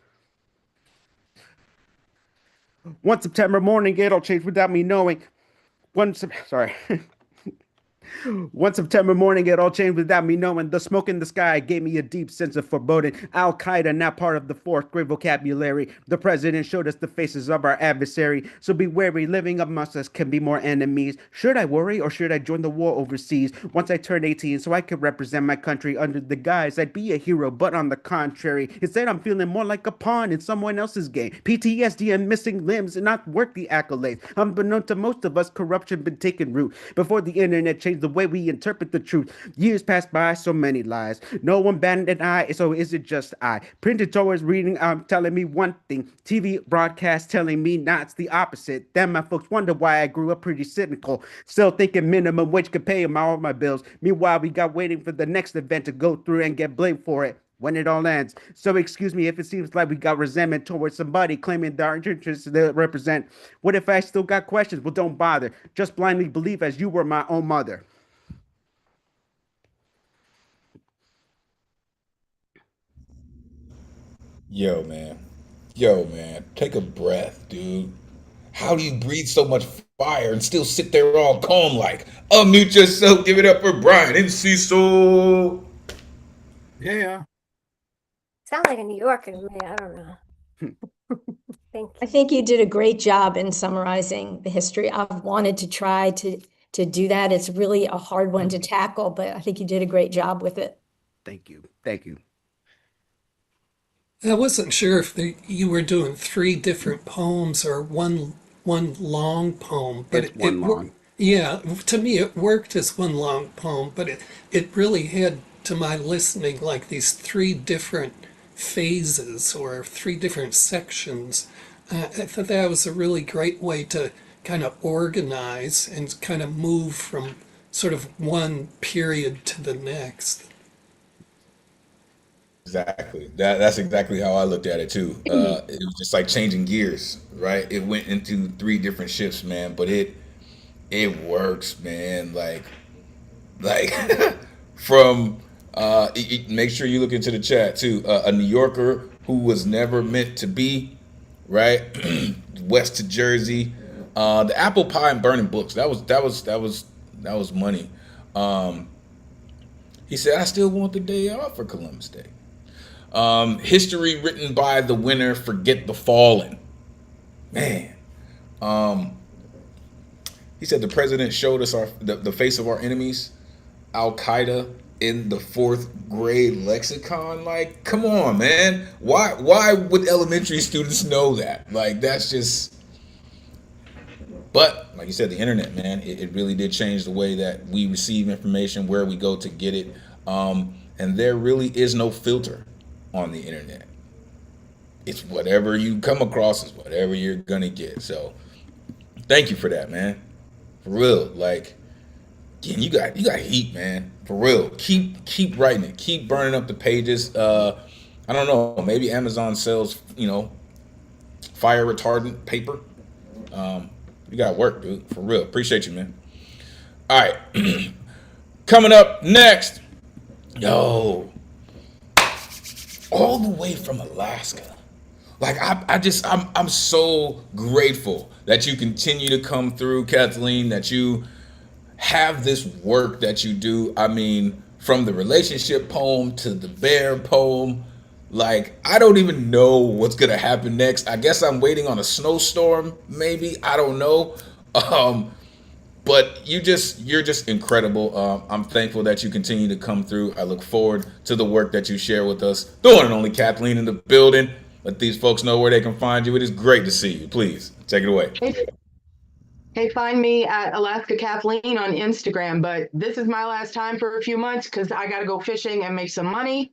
One September morning, it all changed without me knowing. Sorry. One September morning, it all changed without me knowing. The smoke in the sky gave me a deep sense of foreboding. Al Qaeda, now part of the fourth grade vocabulary. The president showed us the faces of our adversary. So be wary, living amongst us can be more enemies. Should I worry or should I join the war overseas? Once I turn 18, so I could represent my country under the guise I'd be a hero, but on the contrary, instead I'm feeling more like a pawn in someone else's game. PTSD and missing limbs and not worth the accolades. Unbeknown to most of us, corruption been taking root. Before the internet changed the way we interpret the truth. Years passed by, so many lies. No one batted an eye, so is it just I? Printed towards reading, telling me one thing. TV broadcast telling me not, it's the opposite. Then my folks wonder why I grew up pretty cynical. Still thinking minimum wage could pay all my bills. Meanwhile, we got waiting for the next event to go through and get blamed for it when it all ends. So excuse me if it seems like we got resentment towards somebody claiming their interests they represent. What if I still got questions? Well, don't bother. Just blindly believe as you were my own mother. Yo, man. Yo, man. Take a breath, dude. How do you breathe so much fire and still sit there all calm like? Unmute yourself. Give it up for Brian Enciso. Yeah. Sound like a New Yorker to me. I don't know. Thank I you. think you did a great job in summarizing the history. I've wanted to try to do that. It's really a hard one to tackle, but I think you did a great job with it. Thank you. Thank you. I wasn't sure if you were doing three different poems or one long poem, but It's one long. yeah, to me it worked as one long poem, but it really had to my listening like these three different phases or three different sections. I thought that was a really great way to kind of organize and kind of move from sort of one period to the next. Exactly. That's exactly how I looked at it too. It was just like changing gears, right? It went into three different shifts, man. But it works, man. Like from make sure you look into the chat too. A New Yorker who was never meant to be, right? West to Jersey. The apple pie and burning books. That was money. He said, I still want the day off for Columbus Day. History written by the winner, forget the fallen. Man. He said the president showed us the face of our enemies. Al Qaeda in the fourth grade lexicon. Like, come on, man. Why would elementary students know that? Like, that's just. But like you said, the internet, man, it really did change the way that we receive information, where we go to get it. And there really is no filter on the internet. It's whatever you come across is whatever you're gonna get. So thank you for that, man. For real. Like, you got heat, man. For real. Keep writing it. Keep burning up the pages. I don't know. Maybe Amazon sells, fire retardant paper. You got work, dude. For real. Appreciate you, man. All right. Coming up next. Yo. All the way from Alaska. Like, I'm so grateful that you continue to come through, Kathleen, that you have this work that you do. I mean, from the relationship poem to the bear poem, like, I don't even know what's gonna happen next. I guess I'm waiting on a snowstorm, maybe. I don't know. But you're just incredible. I'm thankful that you continue to come through. I look forward to the work that you share with us. The one and only Kathleen in the building. Let these folks know where they can find you. It is great to see you. Please take it away. Hey, find me at Alaska Kathleen on Instagram, but this is my last time for a few months because I got to go fishing and make some money.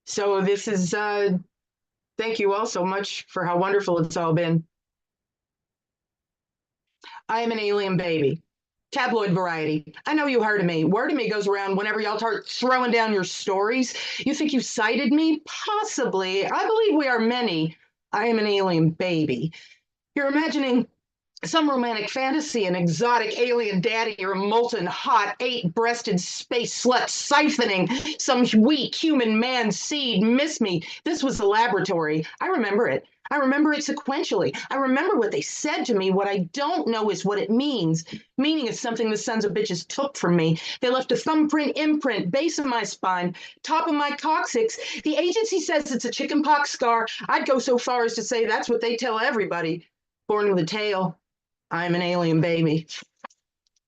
So this is, thank you all so much for how wonderful it's all been. I am an alien baby. Tabloid variety. I know you heard of me. Word of me goes around whenever y'all start throwing down your stories. You think you cited me? Possibly. I believe we are many. I am an alien baby. You're imagining some romantic fantasy, an exotic alien daddy, or a molten hot 8-breasted space slut siphoning some weak human man seed. Miss me. This was the laboratory. I remember it. I remember it sequentially. I remember what they said to me. What I don't know is what it means. Meaning is something the sons of bitches took from me. They left a thumbprint imprint, base of my spine, top of my coccyx. The agency says it's a chickenpox scar. I'd go so far as to say that's what they tell everybody. Born with a tail. I'm an alien baby.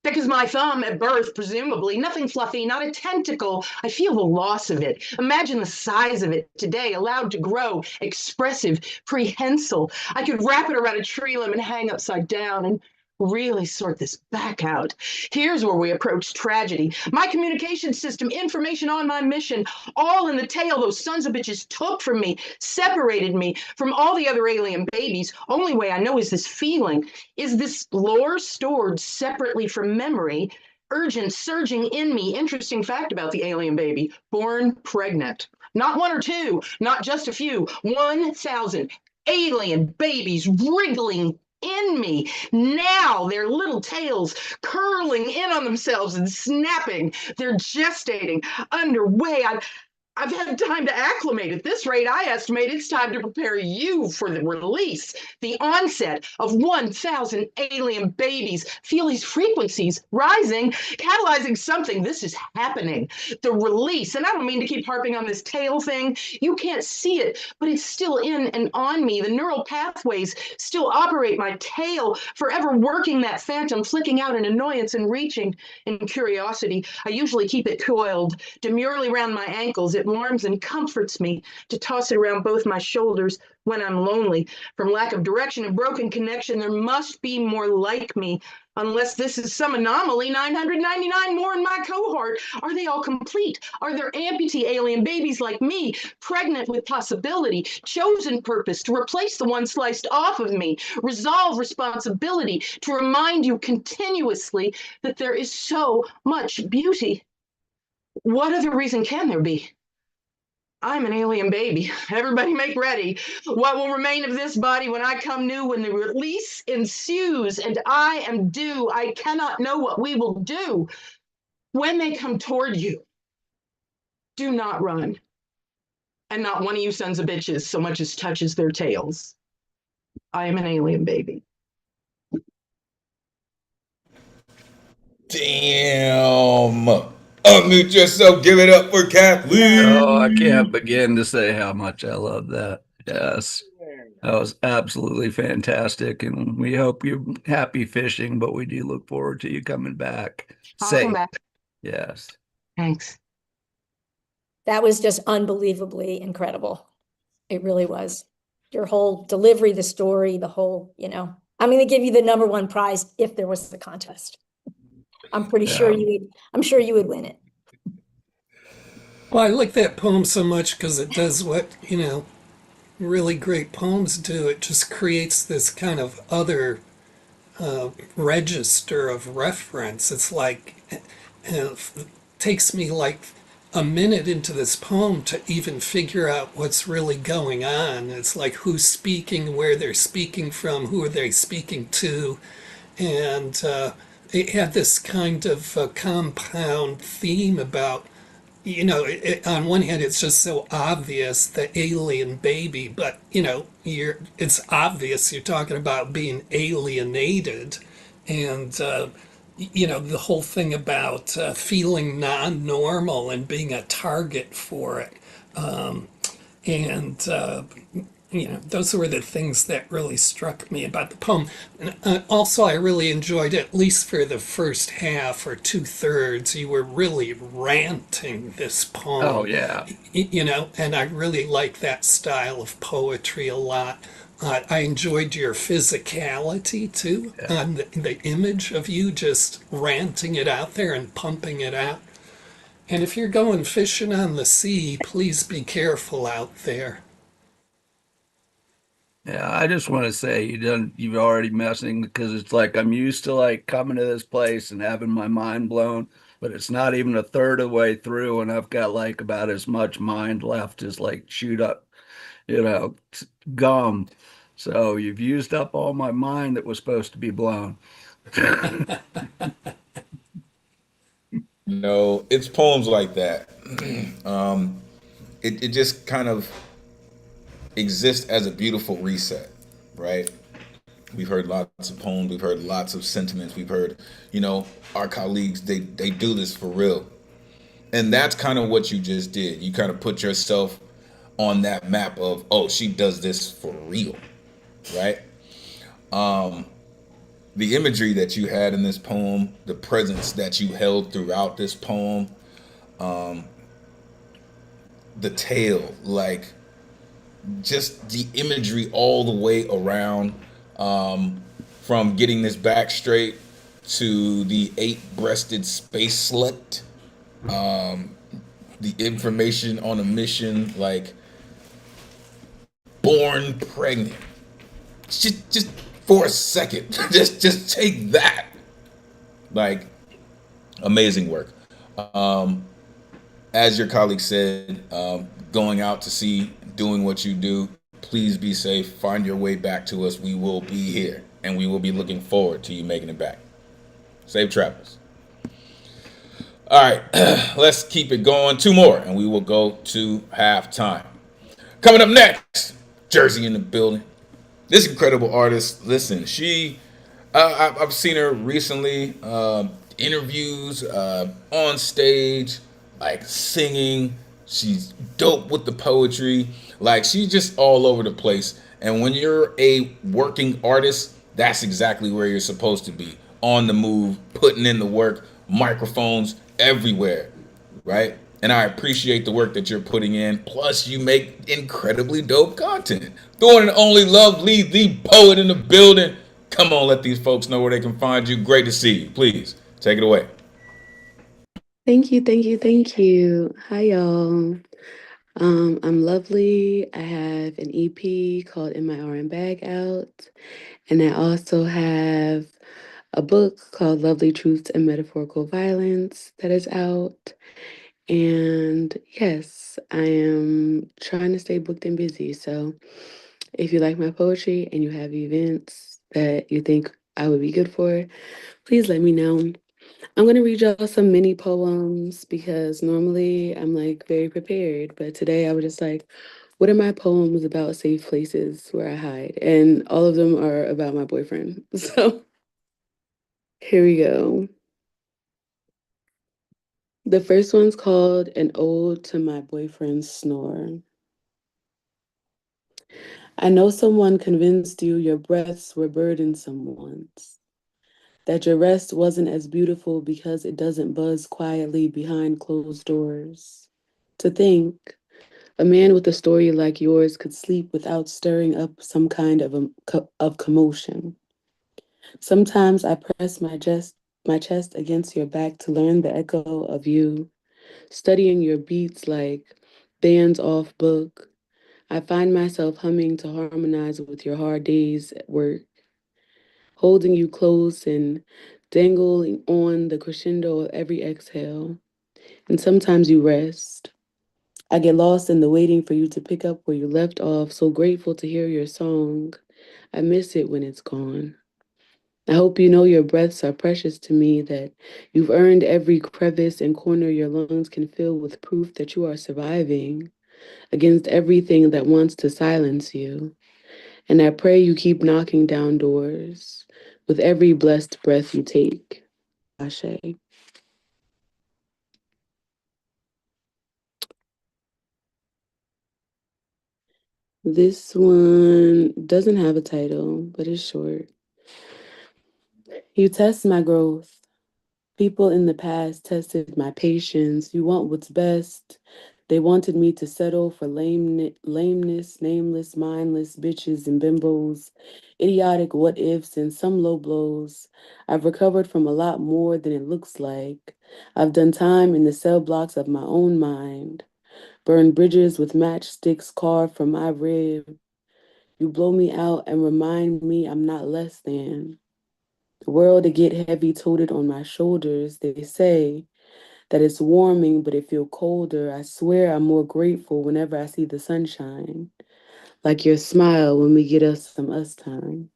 Thick as my thumb at birth, presumably. Nothing fluffy, not a tentacle. I feel the loss of it. Imagine the size of it today, allowed to grow, expressive, prehensile. I could wrap it around a tree limb and hang upside down and really sort this back out. Here's where we approach tragedy. My communication system, information on my mission, all in the tail those sons of bitches took from me, separated me from all the other alien babies. Only way I know is this feeling, is this lore stored separately from memory, urgent, surging in me. Interesting fact about the alien baby, born pregnant. Not one or two, not just a few, 1,000 alien babies wriggling in me. Now their little tails curling in on themselves and snapping. They're gestating, underway. I've had time to acclimate. At this rate, I estimate it's time to prepare you for the release, the onset of 1,000 alien babies. Feel these frequencies rising, catalyzing something. This is happening. The release. And I don't mean to keep harping on this tail thing. You can't see it, but it's still in and on me. The neural pathways still operate my tail, forever working that phantom, flicking out an annoyance and reaching in curiosity. I usually keep it coiled demurely around my ankles. It warms and comforts me to toss it around both my shoulders when I'm lonely. From lack of direction and broken connection, there must be more like me. Unless this is some anomaly, 999 more in my cohort. Are they all complete? Are there amputee alien babies like me, pregnant with possibility, chosen purpose to replace the one sliced off of me, resolve responsibility, to remind you continuously that there is so much beauty? What other reason can there be? I'm an alien baby. Everybody make ready. What will remain of this body when I come new, when the release ensues and I am due? I cannot know what we will do. When they come toward you, do not run. And not one of you sons of bitches so much as touches their tails. I am an alien baby. Damn. Unmute yourself. Give it up for Kathleen. Oh, I can't begin to say how much I love that. Yes. That was absolutely fantastic. And we hope you're happy fishing, but we do look forward to you coming back. I'll Safe. come back. Yes. Thanks. That was just unbelievably incredible. It really was. Your whole delivery, the story, the whole, I'm going to give you the #1 prize if there was the contest. I'm pretty sure I'm sure you would win it. Well, I like that poem so much because it does what, really great poems do. It just creates this kind of other register of reference. It's like, it takes me like a minute into this poem to even figure out what's really going on. It's like who's speaking, where they're speaking from, who are they speaking to. And it had this kind of compound theme about, on one hand, it's just so obvious, the alien baby, but, it's obvious you're talking about being alienated. And, the whole thing about feeling non-normal and being a target for it. Those were the things that really struck me about the poem. And also, I really enjoyed, at least for the first half or 2/3, you were really ranting this poem. Oh, yeah. And I really like that style of poetry a lot. I enjoyed your physicality too, on the image of you just ranting it out there and pumping it out. And if you're going fishing on the sea, please be careful out there. Yeah, I just want to say you're already messing, because it's like I'm used to like coming to this place and having my mind blown, but it's not even a third of the way through, and I've got like about as much mind left as like chewed up, gum. So you've used up all my mind that was supposed to be blown. It's poems like that. It just kind of exists as a beautiful reset, right? We've heard lots of poems, we've heard lots of sentiments, we've heard, our colleagues, they do this for real. And that's kind of what you just did. You kind of put yourself on that map of, oh, she does this for real, right? The imagery that you had in this poem, the presence that you held throughout this poem, the tale, like just the imagery all the way around, from getting this back straight to the 8-breasted space slut, the information on a mission, like born pregnant. Just for a second, just take that. Like, amazing work. As your colleague said, going out to sea, doing what you do, please be safe. Find your way back to us. We will be here, and we will be looking forward to you making it back. Safe travels. All right, let's keep it going. Two more, and we will go to halftime. Coming up next, Jersey in the building. This incredible artist, listen, I've seen her recently, interviews, on stage, like singing. She's dope with the poetry. Like, she's just all over the place. And when you're a working artist, that's exactly where you're supposed to be. On the move, putting in the work, microphones everywhere, right? And I appreciate the work that you're putting in. Plus, you make incredibly dope content. The one and only Lovely, the poet in the building. Come on, let these folks know where they can find you. Great to see you. Please, take it away. Thank you, thank you, thank you. Hi, y'all. I'm Lovely. I have an EP called In My RM Bag out, and I also have a book called Lovely Truths and Metaphorical Violence that is out. And yes, I am trying to stay booked and busy. So if you like my poetry and you have events that you think I would be good for, please let me know. I'm going to read y'all some mini poems because normally I'm like very prepared, but today I was just like, what are my poems about safe places where I hide? And all of them are about my boyfriend. So here we go. The first one's called An Ode to My Boyfriend's Snore. I know someone convinced you your breaths were burdensome once, that your rest wasn't as beautiful because it doesn't buzz quietly behind closed doors. To think a man with a story like yours could sleep without stirring up some kind of commotion. Sometimes I press my chest against your back to learn the echo of you, studying your beats like bands off book. I find myself humming to harmonize with your hard days at work, holding you close and dangling on the crescendo of every exhale. And sometimes you rest. I get lost in the waiting for you to pick up where you left off, so grateful to hear your song. I miss it when it's gone. I hope you know your breaths are precious to me, that you've earned every crevice and corner your lungs can fill with proof that you are surviving against everything that wants to silence you. And I pray you keep knocking down doors with every blessed breath you take. Ashe. This one doesn't have a title, but it's short. You test my growth. People in the past tested my patience. You want what's best. They wanted me to settle for lameness, nameless, mindless bitches and bimbos, idiotic what ifs, and some low blows. I've recovered from a lot more than it looks like. I've done time in the cell blocks of my own mind, burned bridges with matchsticks carved from my rib. You blow me out and remind me I'm not less than. The world to get heavy-toted on my shoulders. They say that it's warming, but it feel colder. I swear I'm more grateful whenever I see the sunshine, like your smile when we get us some us time.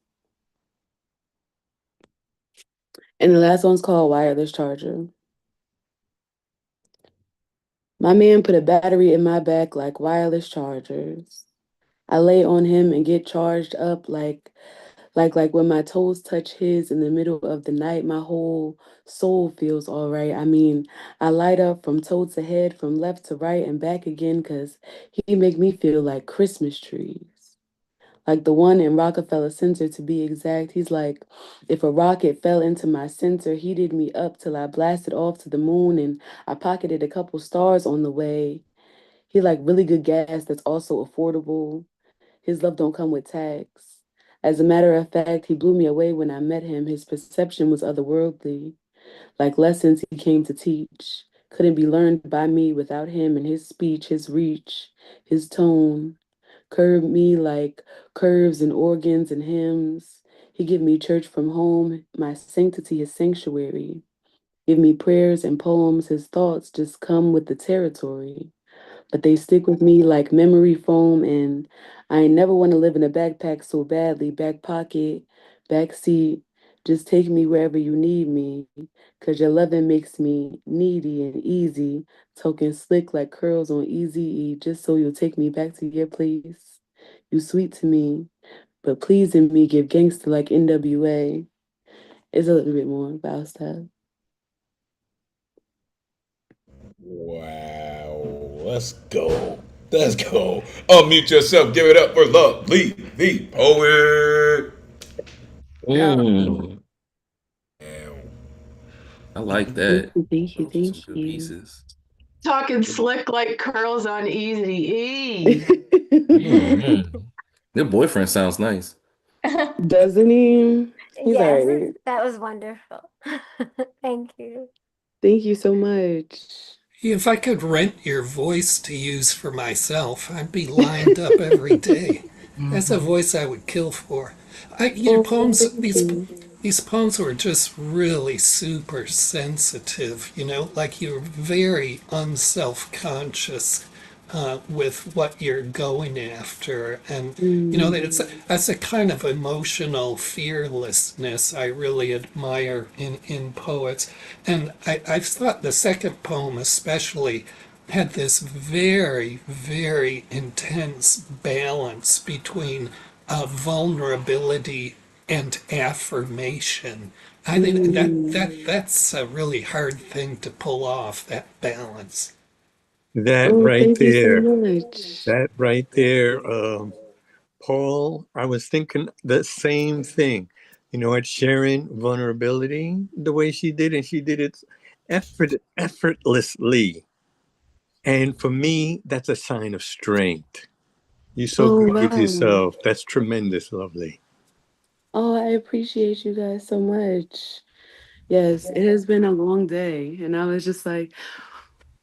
And the last one's called Wireless Charger. My man put a battery in my back like wireless chargers. I lay on him and get charged up like when my toes touch his in the middle of the night, my whole soul feels all right. I mean, I light up from toe to head, from left to right and back again, because he make me feel like Christmas trees. Like the one in Rockefeller Center, to be exact. He's like, if a rocket fell into my center, heated me up till I blasted off to the moon and I pocketed a couple stars on the way. He like really good gas that's also affordable. His love don't come with tax. As a matter of fact, he blew me away when I met him. His perception was otherworldly, like lessons he came to teach. Couldn't be learned by me without him and his speech, his reach, his tone. Curved me like curves and organs and hymns. He give me church from home, my sanctity, his sanctuary. Give me prayers and poems, his thoughts just come with the territory, but they stick with me like memory foam. And I ain't never want to live in a backpack so badly. Back pocket, back seat, Just take me wherever you need me, 'cause your loving makes me needy and easy, talking slick like curls on Easy E, just so you'll take me back to your place. You sweet to me, but pleasing me give gangster like NWA. It's a little bit more about stuff. Wow. Let's go. Let's go. Unmute yourself. Give it up for Lovely the Poet. Mm, I like that. Thank you, Those were some thank good you. pieces. Talking slick like curls on Easy E. Mm-hmm. Your boyfriend sounds nice. Doesn't he? He's Yes, alright. that was wonderful. Thank you. Thank you so much. If I could rent your voice to use for myself, I'd be lined up every day. That's a voice I would kill for. Your poems, Thank you. these poems were just really super sensitive. Like you're very unself-conscious with what you're going after, and that's a kind of emotional fearlessness I really admire in poets. And I thought the second poem especially had this very, very intense balance between vulnerability and affirmation. I think that's a really hard thing to pull off, that balance. That Oh, right thank you so there, much. that right there, Paul, I was thinking the same thing. At sharing vulnerability the way she did, and she did it effortlessly. And for me, that's a sign of strength. You're so Oh, good with wow. yourself. That's tremendous, lovely. Oh, I appreciate you guys so much. Yes, it has been a long day, and I was just like,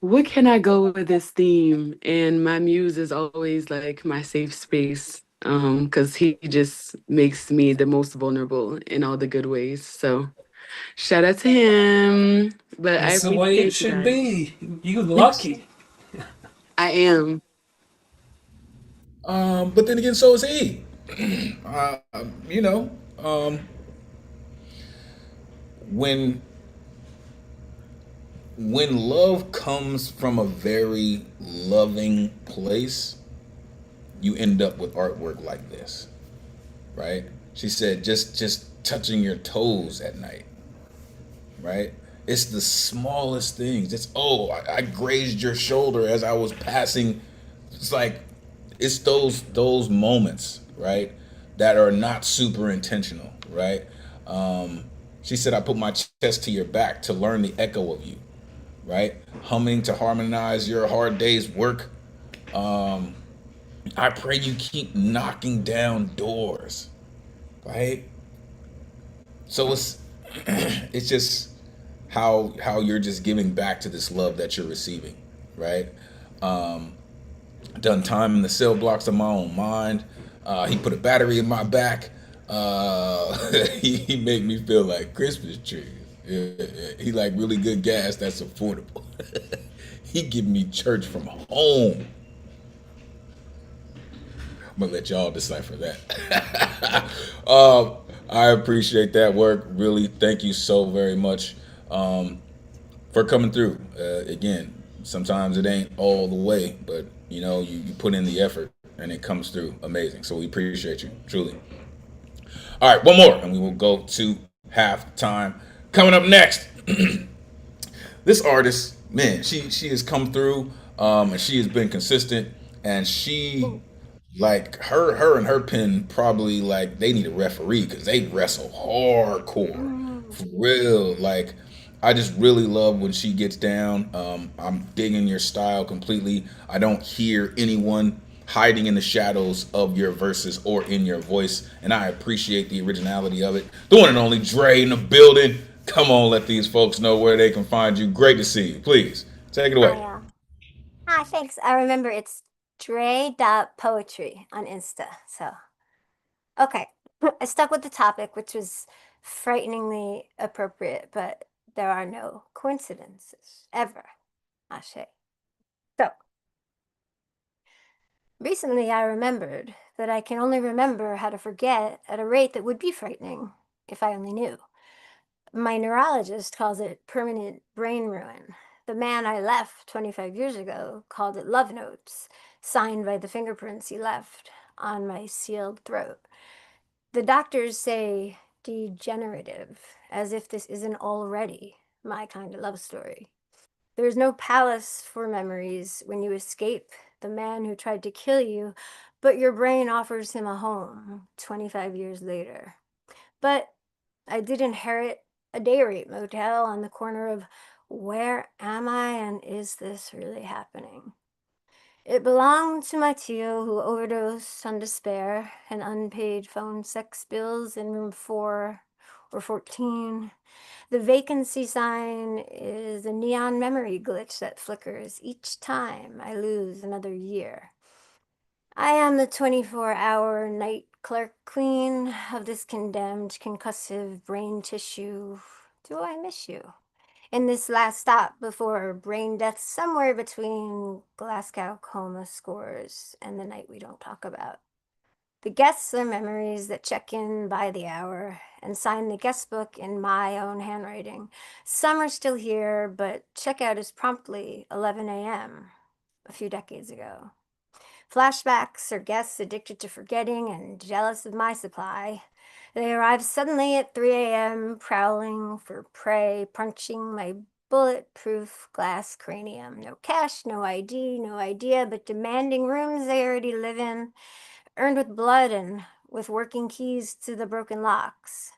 what can I go with this theme? And my muse is always like my safe space, because he just makes me the most vulnerable in all the good ways. So shout out to him. But I That's the way it appreciate you should guys. be. You lucky. I am. But then again, so is he. uh, you know, when love comes from a very loving place, you end up with artwork like this, right? She said, just touching your toes at night, right? It's the smallest things. It's I grazed your shoulder as I was passing. It's like it's those moments, right, that are not super intentional, right? She said, I put my chest to your back to learn the echo of you, right? Humming to harmonize your hard day's work. I pray you keep knocking down doors, right? So it's just how you're just giving back to this love that you're receiving, right? Done time in the cell blocks of my own mind. He put a battery in my back. He made me feel like Christmas trees. He like really good gas that's affordable. He give me church from home. I'm gonna let y'all decipher that. I appreciate that work. Really, thank you so very much for coming through. Again, sometimes it ain't all the way, but you put in the effort and it comes through amazing. So we appreciate you, truly. All right, one more, and we will go to halftime. Coming up next, this artist, man, she has come through, and she has been consistent, and she like her and her pen probably like they need a referee because they wrestle hardcore for real. Like I just really love when she gets down. I'm digging your style completely. I don't hear anyone hiding in the shadows of your verses or in your voice, and I appreciate the originality of it. The one and only Dre in the building. Come on, let these folks know where they can find you. Great to see you. Please take it away. Hi, thanks. I remember it's Dre.poetry on Insta. So, okay. I stuck with the topic, which was frighteningly appropriate, but there are no coincidences ever. Ashe. So, recently I remembered that I can only remember how to forget at a rate that would be frightening if I only knew. My neurologist calls it permanent brain ruin. The man I left 25 years ago called it love notes, signed by the fingerprints he left on my sealed throat. The doctors say degenerative, as if this isn't already my kind of love story. There is no palace for memories when you escape the man who tried to kill you, but your brain offers him a home 25 years later. But I did inherit a day rate motel on the corner of where am I and is this really happening? It belonged to my tio who overdosed on despair and unpaid phone sex bills in room 4 or 14. The vacancy sign is a neon memory glitch that flickers each time I lose another year. I am the 24-hour night clerk queen of this condemned concussive brain tissue. Do I miss you? In this last stop before brain death, somewhere between Glasgow coma scores and the night we don't talk about. The guests are memories that check in by the hour and sign the guest book in my own handwriting. Some are still here, but checkout is promptly 11 a.m. a few decades ago. Flashbacks are guests addicted to forgetting and jealous of my supply. They arrive suddenly at 3 a.m., prowling for prey, punching my bulletproof glass cranium. No cash, no ID, no idea, but demanding rooms they already live in, earned with blood and with working keys to the broken locks.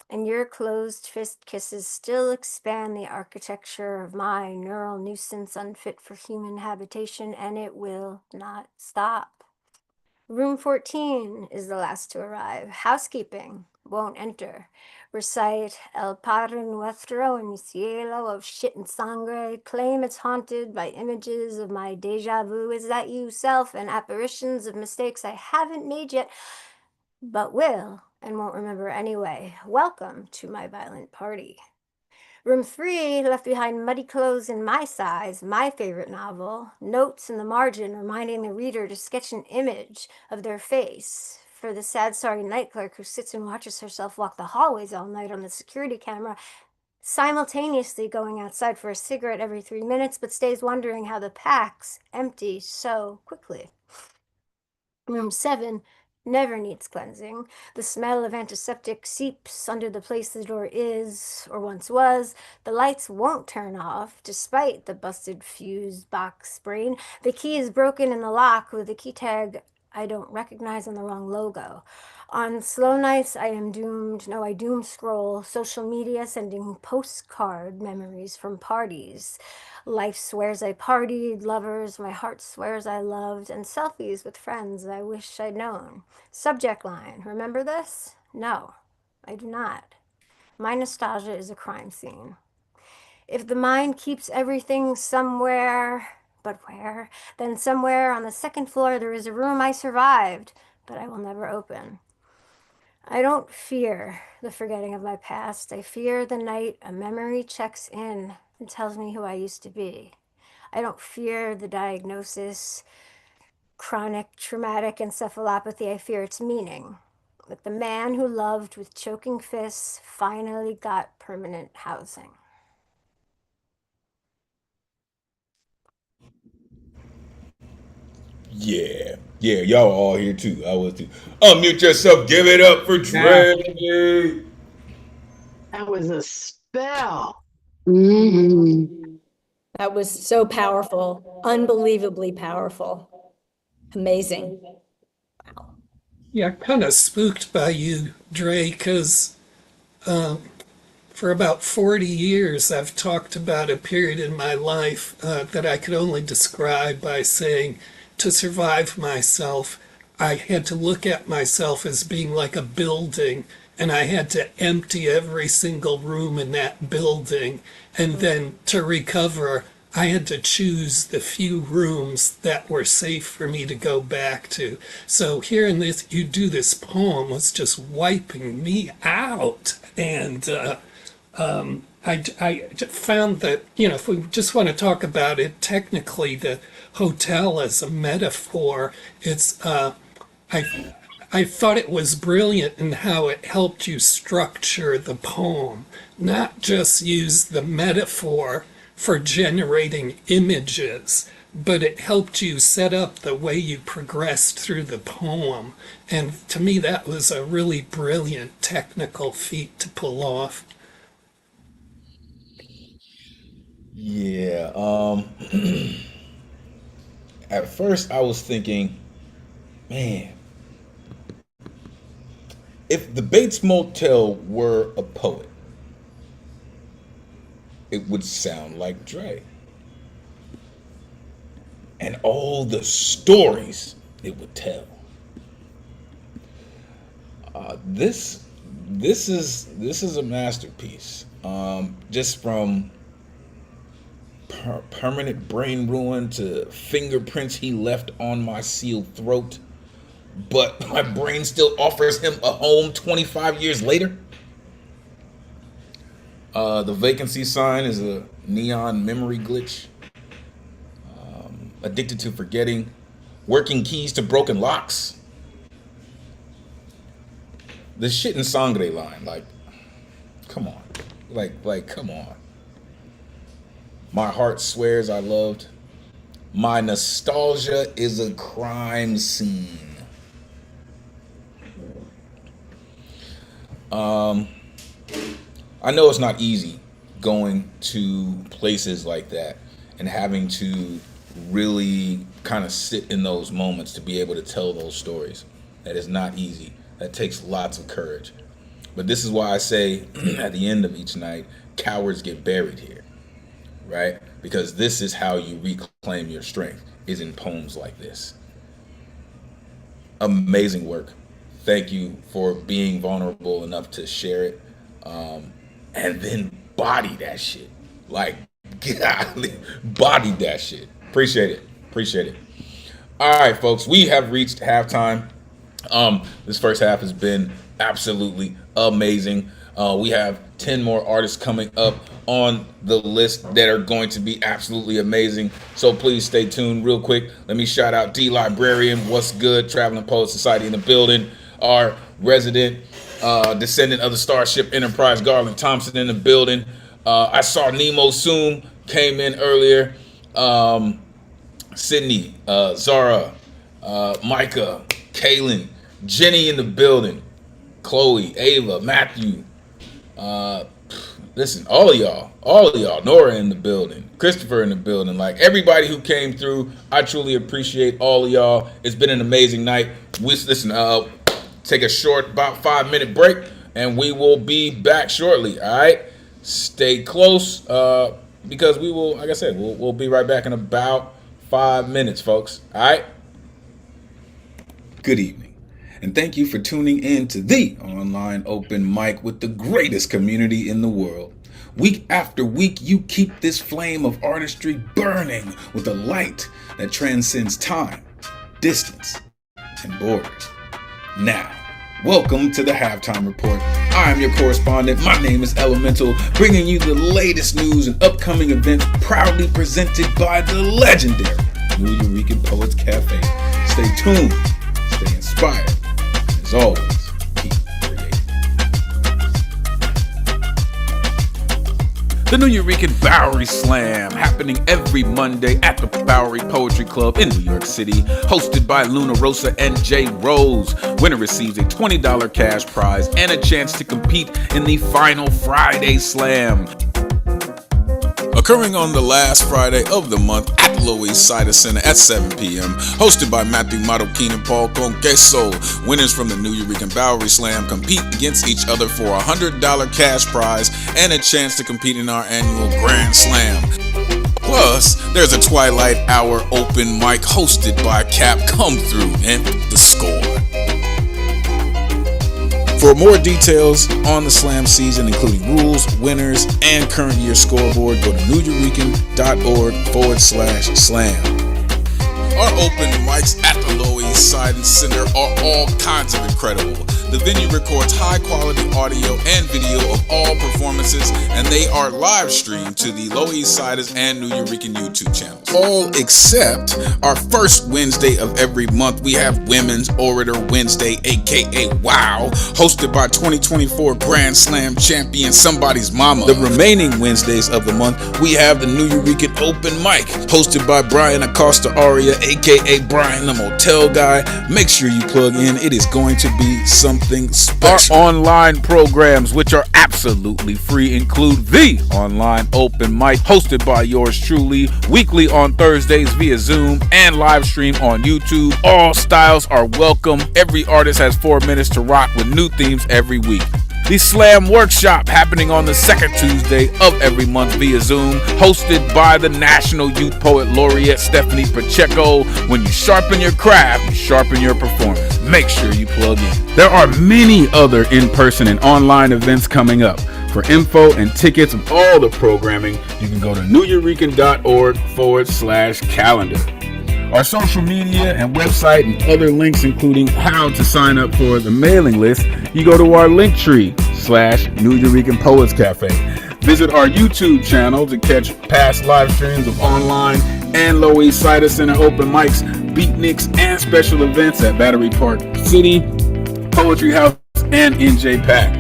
And your closed fist kisses still expand the architecture of my neural nuisance unfit for human habitation, and it will not stop. Room 14 is the last to arrive. Housekeeping won't enter. Recite El Padre Nuestro in cielo of shit and sangre. Claim it's haunted by images of my deja vu. Is that you, self, and apparitions of mistakes I haven't made yet, but will and won't remember anyway. Welcome to my violent party. Room 3 left behind muddy clothes in my size, my favorite novel, notes in the margin reminding the reader to sketch an image of their face. For the sad, sorry night clerk who sits and watches herself walk the hallways all night on the security camera, simultaneously going outside for a cigarette every 3 minutes, but stays wondering how the packs empty so quickly. Room 7 never needs cleansing. The smell of antiseptic seeps under the place the door is, or once was. The lights won't turn off, despite the busted fuse box brain. The key is broken in the lock with a key tag I don't recognize on the wrong logo. On slow nights, I am doomed. No, I doom scroll social media, sending postcard memories from parties. Life swears I partied, lovers my heart swears I loved, and selfies with friends I wish I'd known. Subject line, remember this? No, I do not. My nostalgia is a crime scene. If the mind keeps everything somewhere, but where? Then somewhere on the second floor there is a room I survived, but I will never open. I don't fear the forgetting of my past. I fear the night a memory checks in and tells me who I used to be. I don't fear the diagnosis, chronic traumatic encephalopathy. I fear its meaning. That the man who loved with choking fists finally got permanent housing. Yeah. Yeah, y'all were all here too. I was too. Unmute yourself. Give it up for Dre. That was a spell. That was so powerful, unbelievably powerful, amazing. Yeah, kind of spooked by you, Dre, because for about 40 years I've talked about a period in my life that I could only describe by saying, to survive myself, I had to look at myself as being like a building, and I had to empty every single room in that building. And then to recover, I had to choose the few rooms that were safe for me to go back to. So hearing this, you do this poem was just wiping me out. And I found that, if we just want to talk about it technically, the hotel as a metaphor, it's, I thought it was brilliant in how it helped you structure the poem, not just use the metaphor for generating images, but it helped you set up the way you progressed through the poem. And to me, that was a really brilliant technical feat to pull off. Yeah. At first, I was thinking, man, if the Bates Motel were a poet, it would sound like Dre. And all the stories it would tell. This is a masterpiece. Just from permanent brain ruin to fingerprints he left on my sealed throat, but my brain still offers him a home 25 years later. The vacancy sign is a neon memory glitch. Addicted to forgetting. Working keys to broken locks. The shit in Sangre line, like, come on. Like, come on. My heart swears I loved. My nostalgia is a crime scene. I know it's not easy going to places like that and having to really kind of sit in those moments to be able to tell those stories. That is not easy. That takes lots of courage. But this is why I say at the end of each night, cowards get buried here, right? Because this is how you reclaim your strength, is in poems like this. Amazing work. Thank you for being vulnerable enough to share it. And then body that shit. Like, golly, body that shit. Appreciate it. All right, folks, we have reached halftime. This first half has been absolutely amazing. We have 10 more artists coming up on the list that are going to be absolutely amazing. So please stay tuned real quick. Let me shout out Dee Librarianne. What's good? Traveling Poet Society in the building. Our resident descendant of the Starship Enterprise, Garland Thompson, in the building. I saw Nemo Soom came in earlier. Sydney, Zara, Micah, Kaylin, Jenny in the building, Chloe, Ava, Matthew. Listen, all of y'all, Nora in the building, Christopher in the building, like everybody who came through. I truly appreciate all of y'all. It's been an amazing night. Take a short, about 5-minute break, and we will be back shortly. All right, stay close, because we will, like I said, we'll be right back in about 5 minutes, folks. All right. Good evening, and thank you for tuning in to the online open mic with the greatest community in the world. Week after week, you keep this flame of artistry burning with a light that transcends time, distance, and borders. Now, welcome to the Halftime Report. I am your correspondent. My name is Elemen2al, bringing you the latest news and upcoming events, proudly presented by the legendary New Eurekan Poets Cafe. Stay tuned, stay inspired, and as always, keep creating. The New Eurekan Bowery Slam, happening every Monday at the Bowery Poetry Club in New York City, hosted by Luna Rosa and Jay Rose. Winner receives a $20 cash prize and a chance to compete in the final Friday Slam, occurring on the last Friday of the month at the Lower East Side Center at 7 p.m. Hosted by Matthew Madokin and Paul Conqueso. Winners from the New Eurekan Bowery Slam compete against each other for a $100 cash prize and a chance to compete in our annual Grand Slam. Plus, there's a Twilight Hour open mic hosted by Cap Come Through and The Score. For more details on the Slam season, including rules, winners, and current year scoreboard, go to neweurekan.org/slam. Our open mics at the Lower East Side and Sindler are all kinds of incredible. The venue records high quality audio and video of all performances, and they are live streamed to the Lower East Siders and New Eurekan YouTube channels. All except our first Wednesday of every month, we have Women's Orator Wednesday, aka WOW, hosted by 2024 Grand Slam champion Somebody's Mama. The remaining Wednesdays of the month, we have the New Eurekan Open Mic, hosted by Brian Acosta Aria, aka Brian the Motel Guy. Make sure you plug in, it is going to be something special. Our online programs, which are absolutely free, include the online open mic hosted by yours truly, weekly on Thursdays via Zoom and live stream on YouTube. All styles are welcome. Every artist has 4 minutes to rock with new themes every week. The Slam Workshop, happening on the second Tuesday of every month via Zoom, hosted by the National Youth Poet Laureate Stephanie Pacheco. When you sharpen your craft, you sharpen your performance. Make sure you plug in. There are many other in-person and online events coming up. For info and tickets of all the programming, you can go to newyourekan.org/calendar. Our social media and website and other links, including how to sign up for the mailing list, you go to our Linktree/New Eurekan Poets Cafe. Visit our YouTube channel to catch past live streams of online and Lower East Side Center open mics, beatniks, and special events at Battery Park City, Poetry House, and NJ Pack.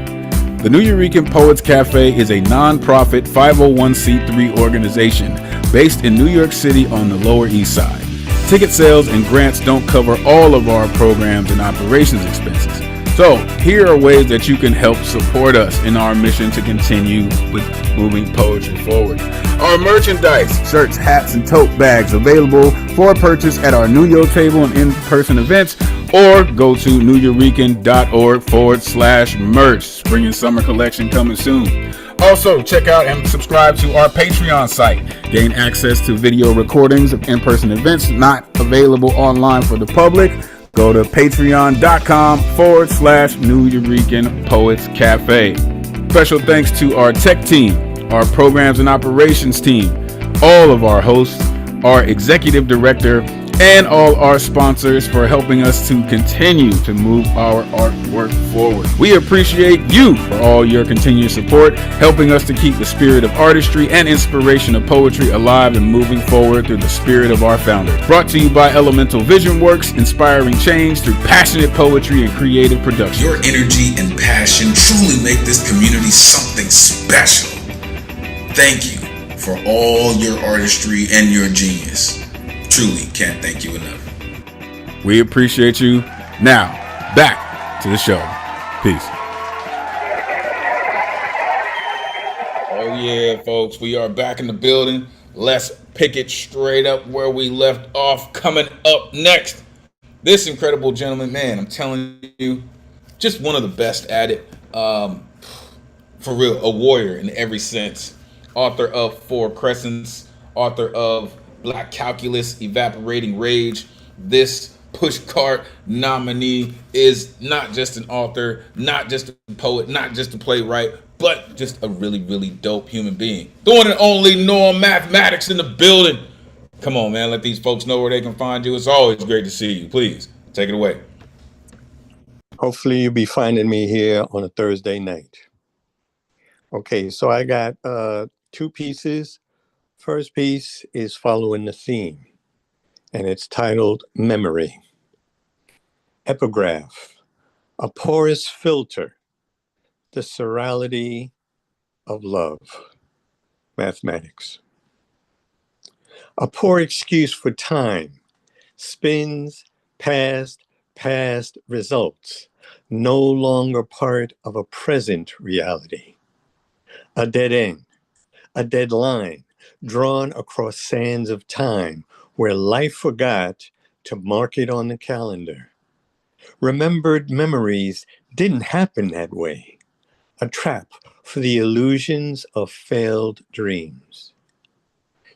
The New Eurekan Poets Cafe is a non-profit 501c3 organization based in New York City on the Lower East Side. Ticket sales and grants don't cover all of our programs and operations expenses. So here are ways that you can help support us in our mission to continue with moving poetry forward. Our merchandise, shirts, hats, and tote bags available for purchase at our New Yo table and in-person events, or go to newyourekan.org/merch. Spring and summer collection coming soon. Also, check out and subscribe to our Patreon site. Gain access to video recordings of in-person events not available online for the public. Go to patreon.com/New Eurekan Poets Cafe. Special thanks to our tech team, our programs and operations team, all of our hosts, our executive director, and all our sponsors for helping us to continue to move our artwork forward. We appreciate you for all your continued support, helping us to keep the spirit of artistry and inspiration of poetry alive and moving forward through the spirit of our founder. Brought to you by Elemen2al Vision Works, inspiring change through passionate poetry and creative production. Your energy and passion truly make this community something special. Thank you for all your artistry and your genius. Truly can't thank you enough. We appreciate you. Now, back to the show. Peace. Oh yeah, folks, we are back in the building. Let's pick it straight up where we left off. Coming up next, this incredible gentleman, man, I'm telling you, just one of the best at it. For real, a warrior in every sense. Author of Four Crescents, author of Black Calculus, Evaporating Rage. This pushcart nominee is not just an author, not just a poet, not just a playwright, but just a really, really dope human being. The one and only Noah Mathematics in the building. Come on, man, let these folks know where they can find you. It's always great to see you. Please, take it away. Hopefully you'll be finding me here on a Thursday night. Okay, so I got 2 pieces. First piece is following the theme, and it's titled Memory. Epigraph, a porous filter, the surreality of love. Mathematics. A poor excuse for time, spins past results, no longer part of a present reality. A dead end, a dead line, drawn across sands of time where life forgot to mark it on the calendar. Remembered memories didn't happen that way. A trap for the illusions of failed dreams.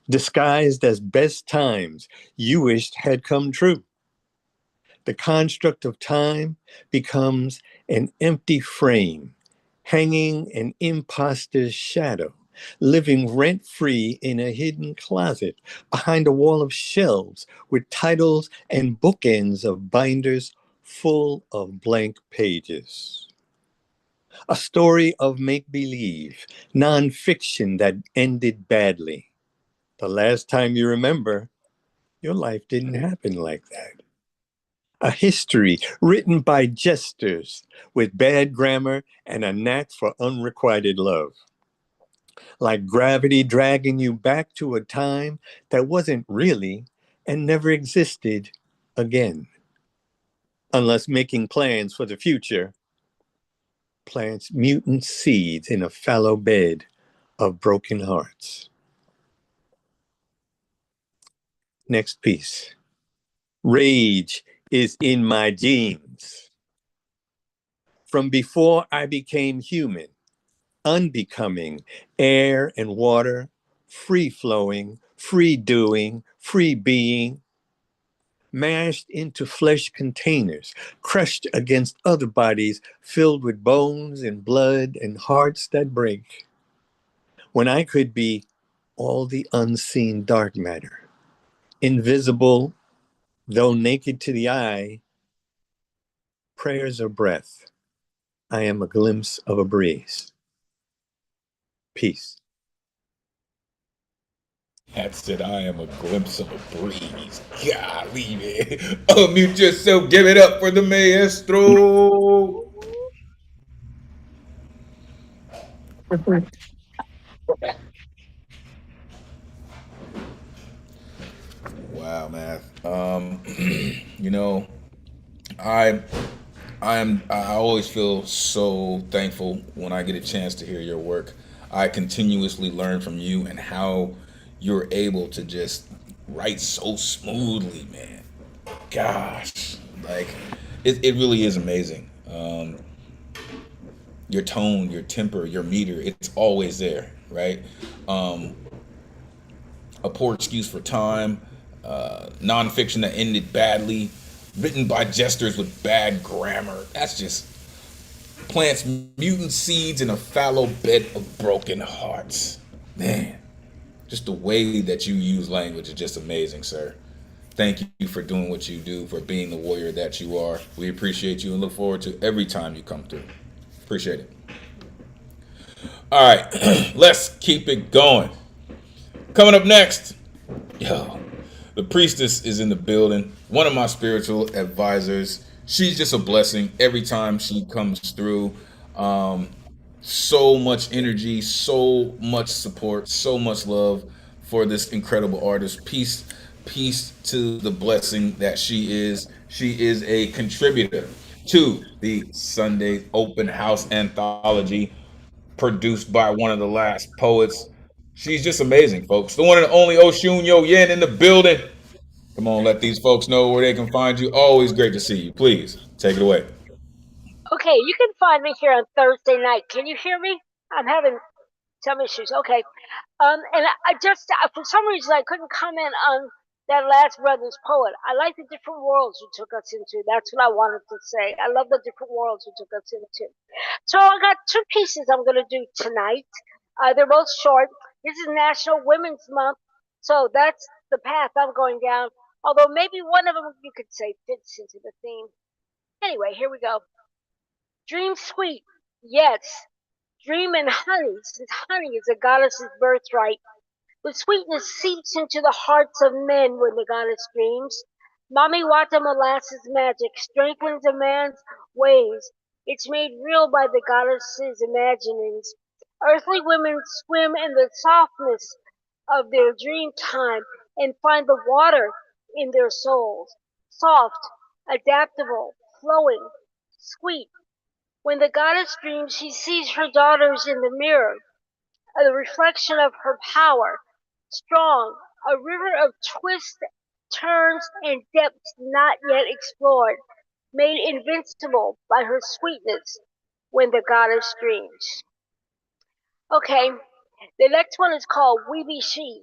Disguised as best times you wished had come true. The construct of time becomes an empty frame, hanging an imposter's shadow living rent-free in a hidden closet behind a wall of shelves with titles and bookends of binders full of blank pages. A story of make-believe, nonfiction that ended badly. The last time you remember, your life didn't happen like that. A history written by jesters with bad grammar and a knack for unrequited love. Like gravity dragging you back to a time that wasn't really and never existed again. Unless making plans for the future plants mutant seeds in a fallow bed of broken hearts. Next piece. Rage is in my genes. From before I became human, unbecoming, air and water, free flowing, free doing, free being, mashed into flesh containers, crushed against other bodies filled with bones and blood and hearts that break. When I could be all the unseen dark matter, invisible, though naked to the eye, prayers are breath. I am a glimpse of a breeze. Peace. That's it. I am a glimpse of a breeze. Golly, man. Unmute yourself. Give it up for the maestro. Wow, man. You know, I I always feel so thankful when I get a chance to hear your work. I continuously learn from you and how you're able to just write so smoothly, man. Gosh, like it really is amazing. Your tone, your temper, your meter, it's always there, right? Um, a poor excuse for time, nonfiction that ended badly, written by jesters with bad grammar. That's just plants mutant seeds in a fallow bed of broken hearts. Man, just the way that you use language is just amazing, sir. Thank you for doing what you do, for being the warrior that you are. We appreciate you and look forward to every time you come through. Appreciate it. All right, let's keep it going. Coming up next, yo, the priestess is in the building. One of my spiritual advisors. She's just a blessing every time she comes through. So much energy, so much support, so much love for this incredible artist. Peace to the blessing that she is. She is a contributor to the Sunday Open House Anthology, produced by one of the last poets. She's just amazing, folks. The one and only Osunyoyin in the building. Come on, let these folks know where they can find you. Always great to see you. Please take it away. Okay, you can find me here on Thursday night. Can you hear me? I'm having some issues. Okay. And I just, for some reason, I couldn't comment on that last brother's poet. I like the different worlds you took us into. That's what I wanted to say. I love the different worlds you took us into. So I got two pieces I'm going to do tonight. They're both short. This is National Women's Month, so that's the path I'm going down. Although maybe one of them you could say fits into the theme. Anyway, here we go. Dream sweet, yes. Dream and honey, since honey is a goddess's birthright. The sweetness seeps into the hearts of men when the goddess dreams. Mami Wata molasses magic strengthens a man's ways. It's made real by the goddess's imaginings. Earthly women swim in the softness of their dream time and find the water in their souls. Soft, adaptable, flowing, sweet. When the goddess dreams, she sees her daughters in the mirror, the reflection of her power, strong, a river of twists, turns, and depths not yet explored, made invincible by her sweetness when the goddess dreams. Okay, the next one is called We Be She.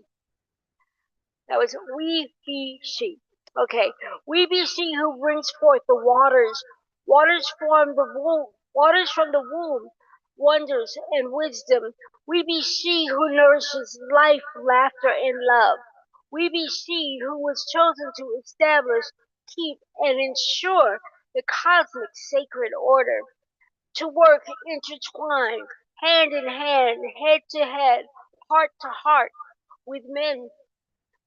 That was We Be She. Okay, We Be She who brings forth the waters. Waters from the womb. wonders, and wisdom. We be she who nourishes life, laughter, and love. We be she who was chosen to establish, keep, and ensure the cosmic sacred order. To work intertwined, hand in hand, head to head, heart to heart with men.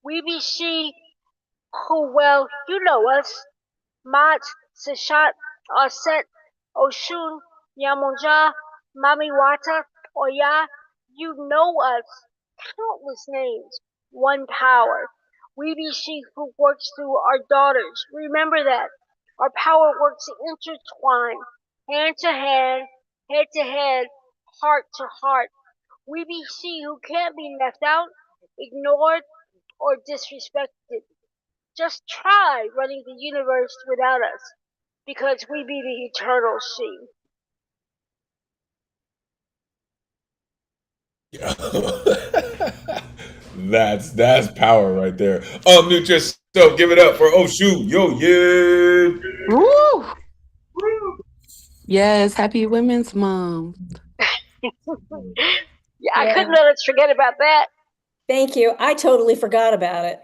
We be she who, well, you know us, Mat, Seshat, Aset, Oshun, Yamunja, Mamiwata, Oya, you know us, countless names, one power. We be she who works through our daughters. Remember that. Our power works intertwined, hand to hand, head to head, heart to heart. We be she who can't be left out, ignored, or disrespected. Just try running the universe without us, because we be the eternal she. That's power right there. Unmute yourself. Give it up for Osunyoyin. Woo! Yes, happy Women's Month. Yeah, I couldn't let us forget about that. Thank you. I totally forgot about it,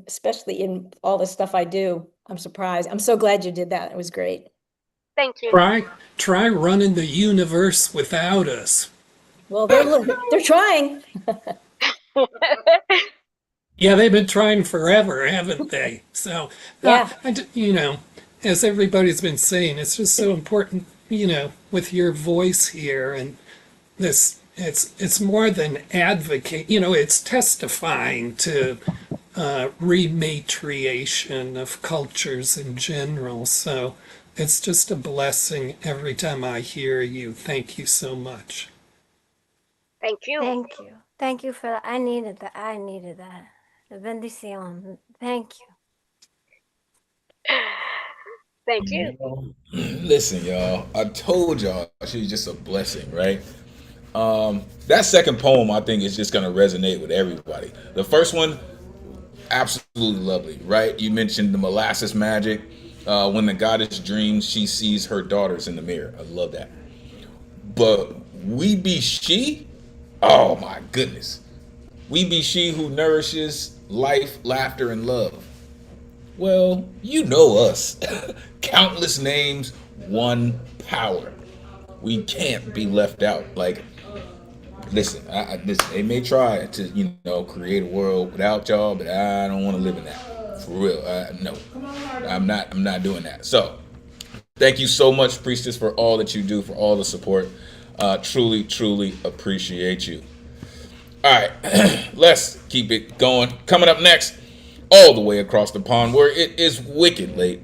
especially in all the stuff I do. I'm surprised. I'm so glad you did that. It was great. Thank you. Try running the universe without us. Well, they're trying. Yeah, they've been trying forever, haven't they? So, yeah, as everybody's been saying, it's just so important, with your voice here and this. It's more than advocate. It's testifying to rematriation of cultures in general. So it's just a blessing every time I hear you. Thank you so much. Thank you. Thank you. Thank you for that. I needed that. Bendición. Thank you. Thank you. Listen, y'all. I told y'all she was just a blessing, right? That second poem, I think, is just gonna resonate with everybody. The first one, absolutely lovely, right? You mentioned the molasses magic. When the goddess dreams, she sees her daughters in the mirror. I love that. But we be she? Oh my goodness. We be she who nourishes life, laughter, and love. Well, you know us. Countless names, one power. We can't be left out. Like, listen, listen, they may try to, create a world without y'all, but I don't want to live in that. For real. No. I'm not doing that. So, thank you so much, Priestess, for all that you do, for all the support. Truly, truly appreciate you. All right, let's keep it going. Coming up next, all the way across the pond, where it is wicked late,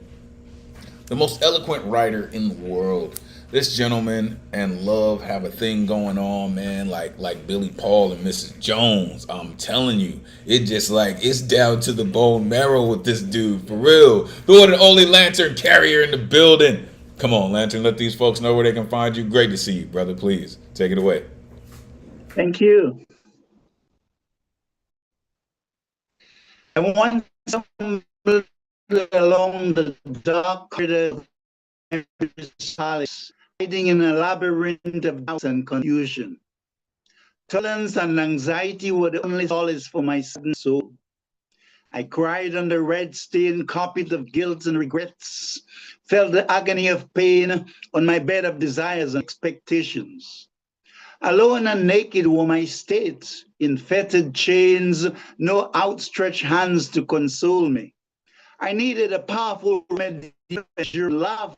the most eloquent writer in the world. This gentleman and Love have a thing going on, man, like Billy Paul and Mrs. Jones. I'm telling you, it's down to the bone marrow with this dude, for real. The one and only Lantern Carrier in the building. Come on, Lantern, let these folks know where they can find you. Great to see you, brother. Please, take it away. Thank you. I want some along the dark corridor of solace, hiding in a labyrinth of doubts and confusion. Tolerance and anxiety were the only solace for my saddened soul. I cried on the red-stained carpet of guilt and regrets, felt the agony of pain on my bed of desires and expectations. Alone and naked were my state, in fettered chains, no outstretched hands to console me. I needed a powerful remedy, love,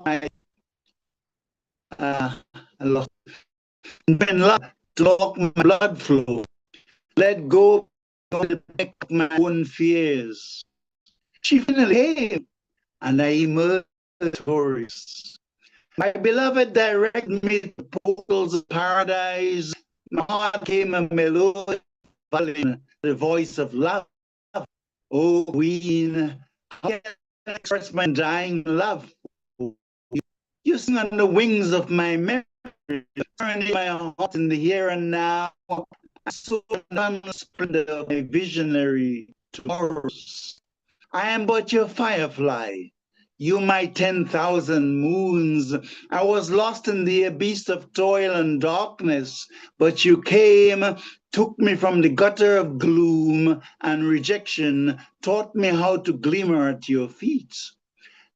my lost. When love to lock my blood flow, let go of my own fears. She finally came, and I emerged victorious. My beloved directed me to portals of paradise. My heart came a melody, following the voice of love. Oh, Queen, how can I express my dying love? You sing on the wings of my memory, turning my heart in the here and now. I saw the splendor of my visionary tomorrows. I am but your firefly, You my 10,000 moons. I was lost in the abyss of toil and darkness, but you came, took me from the gutter of gloom and rejection, taught me how to glimmer at your feet.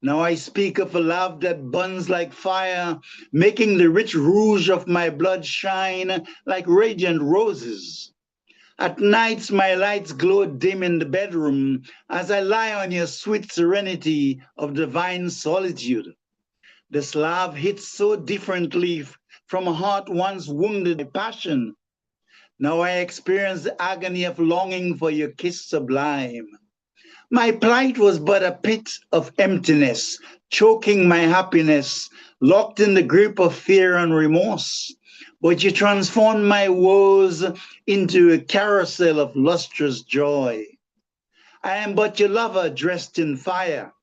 Now I speak of a love that burns like fire, making the rich rouge of my blood shine like radiant roses. At nights my lights glow dim in the bedroom as I lie on your sweet serenity of divine solitude. This love hits so differently from a heart once wounded by passion. Now I experience the agony of longing for your kiss sublime. My plight was but a pit of emptiness, choking my happiness, locked in the grip of fear and remorse. But you transformed my woes into a carousel of lustrous joy. I am but your lover dressed in fire.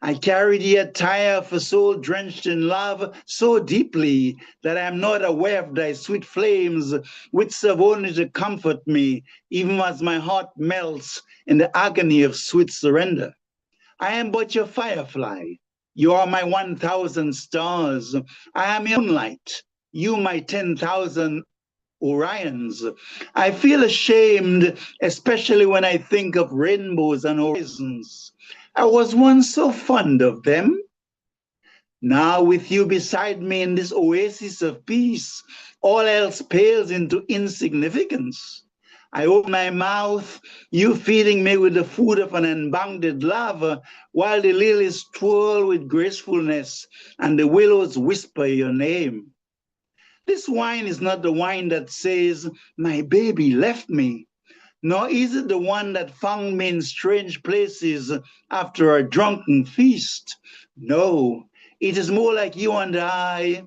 I carry the attire of a soul drenched in love so deeply that I am not aware of thy sweet flames, which serve only to comfort me, even as my heart melts in the agony of sweet surrender. I am but your firefly. You are my 1,000 stars. I am your moonlight. You my 10,000 Orions. I feel ashamed, especially when I think of rainbows and horizons. I was once so fond of them. Now with you beside me in this oasis of peace, all else pales into insignificance. I open my mouth, you feeding me with the food of an unbounded love, while the lilies twirl with gracefulness and the willows whisper your name. This wine is not the wine that says, my baby left me, nor is it the one that found me in strange places after a drunken feast. No, it is more like you and I,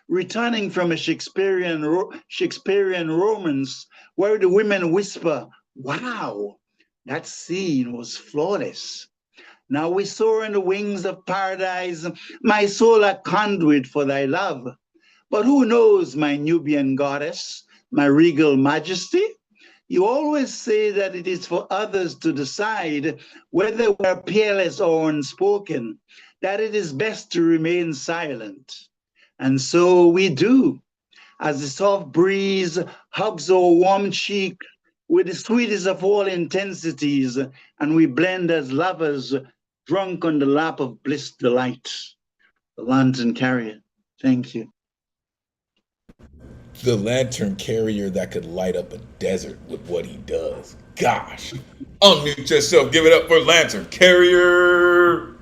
returning from a Shakespearean romance where the women whisper, wow, that scene was flawless. Now we soar in the wings of paradise, my soul a conduit for thy love. But who knows, my Nubian goddess, my regal majesty? You always say that it is for others to decide whether we're peerless or unspoken, that it is best to remain silent. And so we do, as the soft breeze hugs our warm cheek with the sweetest of all intensities, and we blend as lovers drunk on the lap of bliss delight. The Lantern Carrier. Thank you. The lantern carrier that could light up a desert with what he does. Gosh. Unmute yourself. Give it up for Lantern Carrier.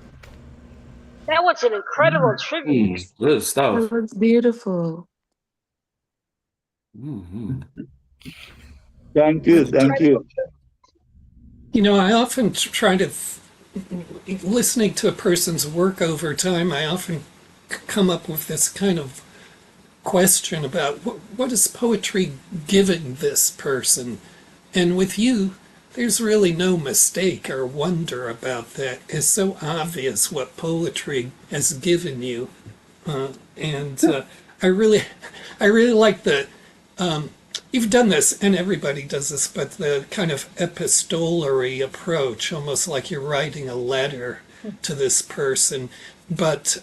That was an incredible tribute. Good stuff. That was beautiful. Thank you. Thank you. You know, I often try to, listening to a person's work over time, I often come up with this kind of question about what is poetry giving this person? And with you, there's really no mistake or wonder about that. It's so obvious what poetry has given you. I really like the, you've done this, and everybody does this, but the kind of epistolary approach, almost like you're writing a letter to this person, but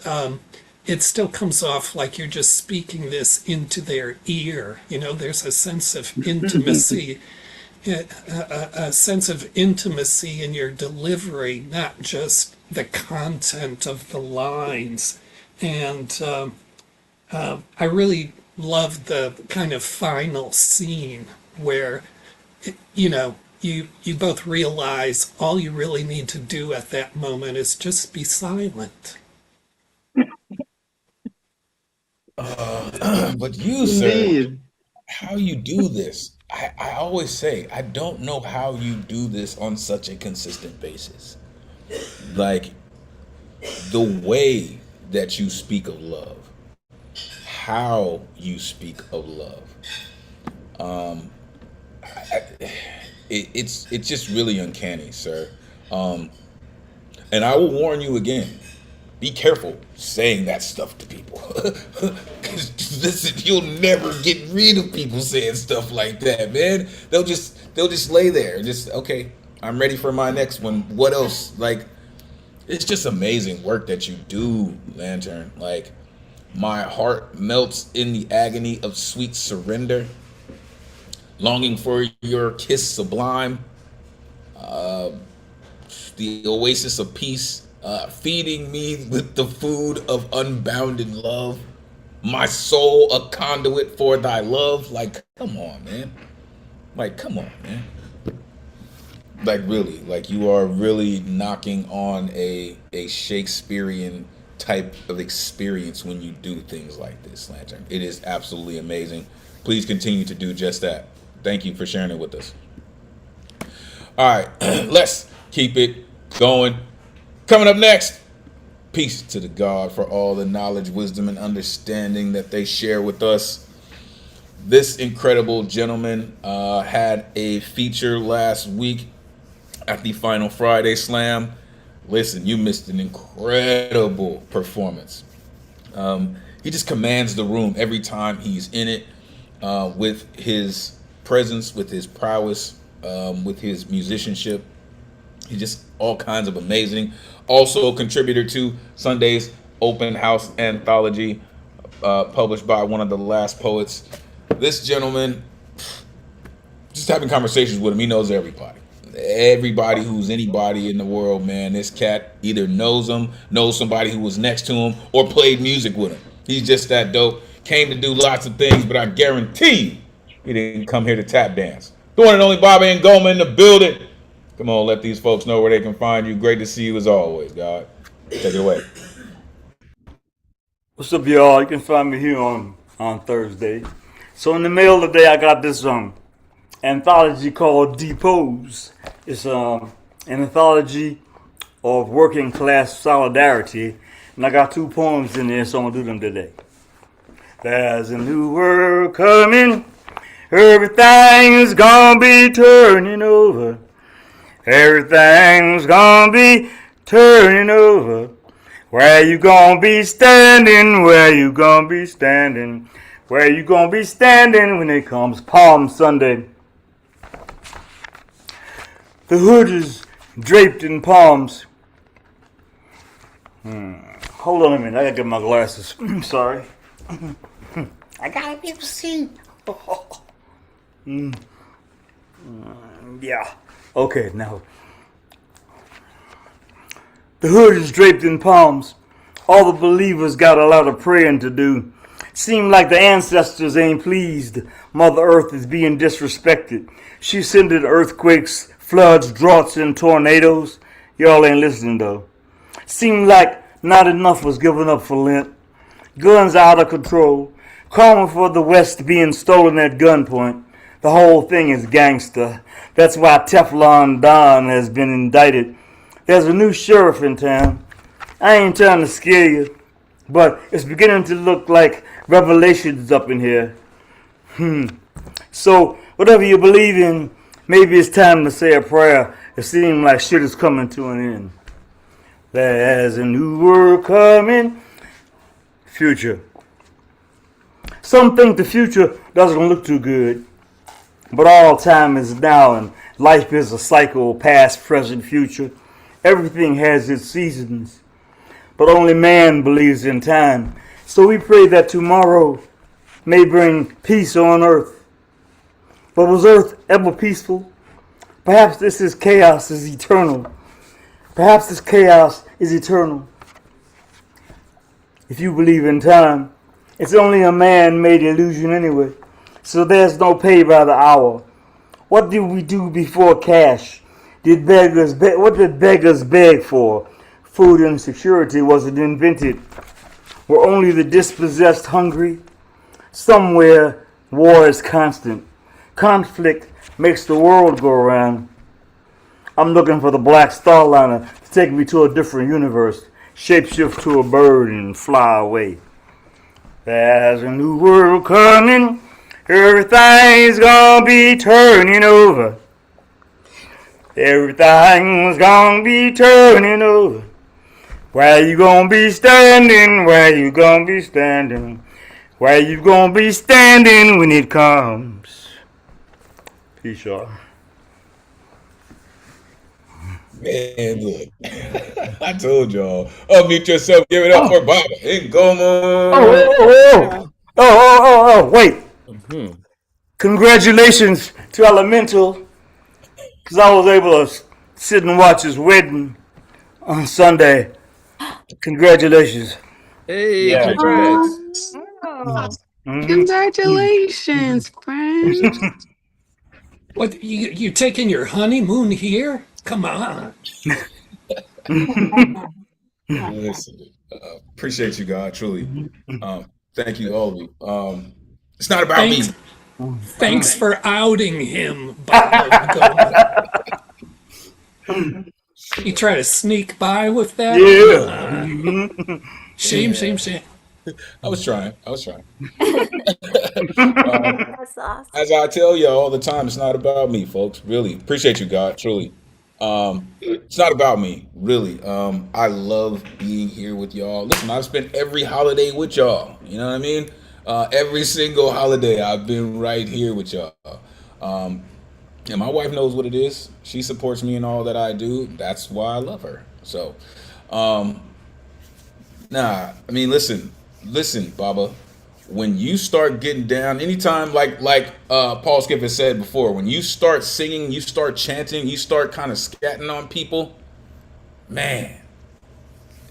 it still comes off like you're just speaking this into their ear. You know, there's a sense of intimacy, a sense of intimacy in your delivery, not just the content of the lines. And I really love the kind of final scene where, you know, you both realize all you really need to do at that moment is just be silent. But you, sir, how you do this, I always say, I don't know how you do this on such a consistent basis. Like, the way that you speak of love, how you speak of love, it's just really uncanny, sir. And I will warn you again, be careful saying that stuff to people. Listen, you'll never get rid of people saying stuff like that, man. They'll just lay there. Just, okay, I'm ready for my next one. What else? Like, it's just amazing work that you do, Lantern. Like, my heart melts in the agony of sweet surrender, longing for your kiss sublime, the oasis of peace, feeding me with the food of unbounded love, my soul a conduit for thy love. Like, come on, man. Like, come on, man. Like, really, like, you are really knocking on a Shakespearean type of experience when you do things like this, Lantern. It is absolutely amazing. Please continue to do just that. Thank you for sharing it with us. All right, let's keep it going. Coming up next, peace to the God for all the knowledge, wisdom, and understanding that they share with us. This incredible gentleman had a feature last week at the Final Friday Slam. Listen, you missed an incredible performance. He just commands the room every time he's in it, with his presence, with his prowess, with his musicianship. He's just all kinds of amazing. Also a contributor to Sunday's Open House Anthology, published by one of the last poets. This gentleman, just having conversations with him, he knows everybody. Everybody who's anybody in the world, man. This cat either knows him, knows somebody who was next to him, or played music with him. He's just that dope. Came to do lots of things, but I guarantee he didn't come here to tap dance. The one and only Bobby and Ngoma in the building. Come on, let these folks know where they can find you. Great to see you as always, God. Take it away. What's up, y'all? You can find me here on Thursday. So in the mail today, I got this anthology called Depose. It's an anthology of working class solidarity, and I got 2 poems in there, so I'm gonna do them today. There's a new world coming, everything's gonna be turning over. Everything's gonna be turning over. Where you gonna be standing? Where you gonna be standing? Where you gonna be standing when it comes Palm Sunday? The hood is draped in palms. Hold on a minute, I gotta get my glasses. Sorry. I gotta be able to see. Yeah. Okay, now. The hood is draped in palms. All the believers got a lot of praying to do. Seem like the ancestors ain't pleased. Mother Earth is being disrespected. She sending earthquakes, floods, droughts, and tornadoes. Y'all ain't listening though. Seem like not enough was given up for Lent. Guns out of control. Karma for the West being stolen at gunpoint. The whole thing is gangster. That's why Teflon Don has been indicted. There's a new sheriff in town. I ain't trying to scare you, but it's beginning to look like Revelations up in here. So, whatever you believe in, maybe it's time to say a prayer. It seems like shit is coming to an end. There's a new world coming. Future. Some think the future doesn't look too good, but all time is now and life is a cycle, past, present, future. Everything has its seasons, but only man believes in time. So we pray that tomorrow may bring peace on earth. But was earth ever peaceful? Perhaps this chaos is eternal. Perhaps this chaos is eternal. If you believe in time, it's only a man-made illusion anyway. So there's no pay by the hour. What did we do before cash? What did beggars beg for? Food insecurity wasn't invented. Were only the dispossessed hungry? Somewhere war is constant. Conflict makes the world go around. I'm looking for the black starliner to take me to a different universe, shapeshift to a bird and fly away. There's a new world coming. Everything's gonna be turning over. Everything's gonna be turning over. Where you gonna be standing? Where you gonna be standing? Where you gonna be standing when it comes? Peace, y'all. Man, look. I told y'all. Unmute yourself. Give it up for Baba Ngoma. Wait. Mhm. Congratulations to Elemen2al, because I was able to sit and watch his wedding on Sunday. Congratulations. Hey, Yeah. congrats. Oh. Congratulations, friend. What, you taking your honeymoon here? Come on. Listen, appreciate you, God, truly. Thank you, all of you. It's not about Thanks, me. thanks for outing him, Baba Ngoma. You try to sneak by with that? Yeah. Nah. Shame, shame, shame. I was trying. That's awesome. As I tell you all the time, it's not about me, folks. Really. Appreciate you, God, truly. It's not about me, really. I love being here with y'all. Listen, I've spent every holiday with y'all. You know what I mean? Every single holiday, I've been right here with y'all. Um, and my wife knows what it is. She supports me in all that I do. That's why I love her. So, um, nah, I mean, listen, Baba. When you start getting down, anytime like Paul Skiff has said before, when you start singing, you start chanting, you start kind of scatting on people, man,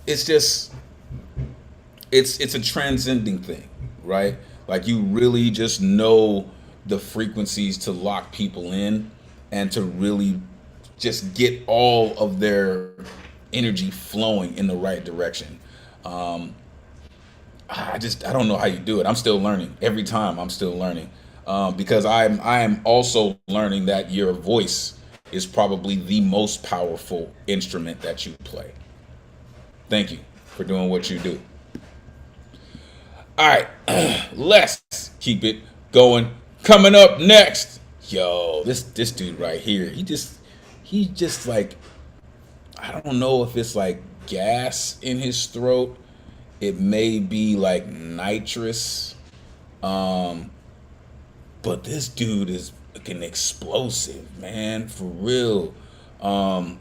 it's just it's a transcending thing, right? Like you really just know the frequencies to lock people in and to really just get all of their energy flowing in the right direction. Um, I don't know how you do it. I'm still learning every time. I'm still learning because I am also learning that your voice is probably the most powerful instrument that you play. Thank you for doing what you do. All right, let's keep it going. Coming up next, yo, this dude right here. He just like I don't know if it's like gas in his throat. It may be like nitrous. Um, but this dude is fucking explosive, man, for real. Um,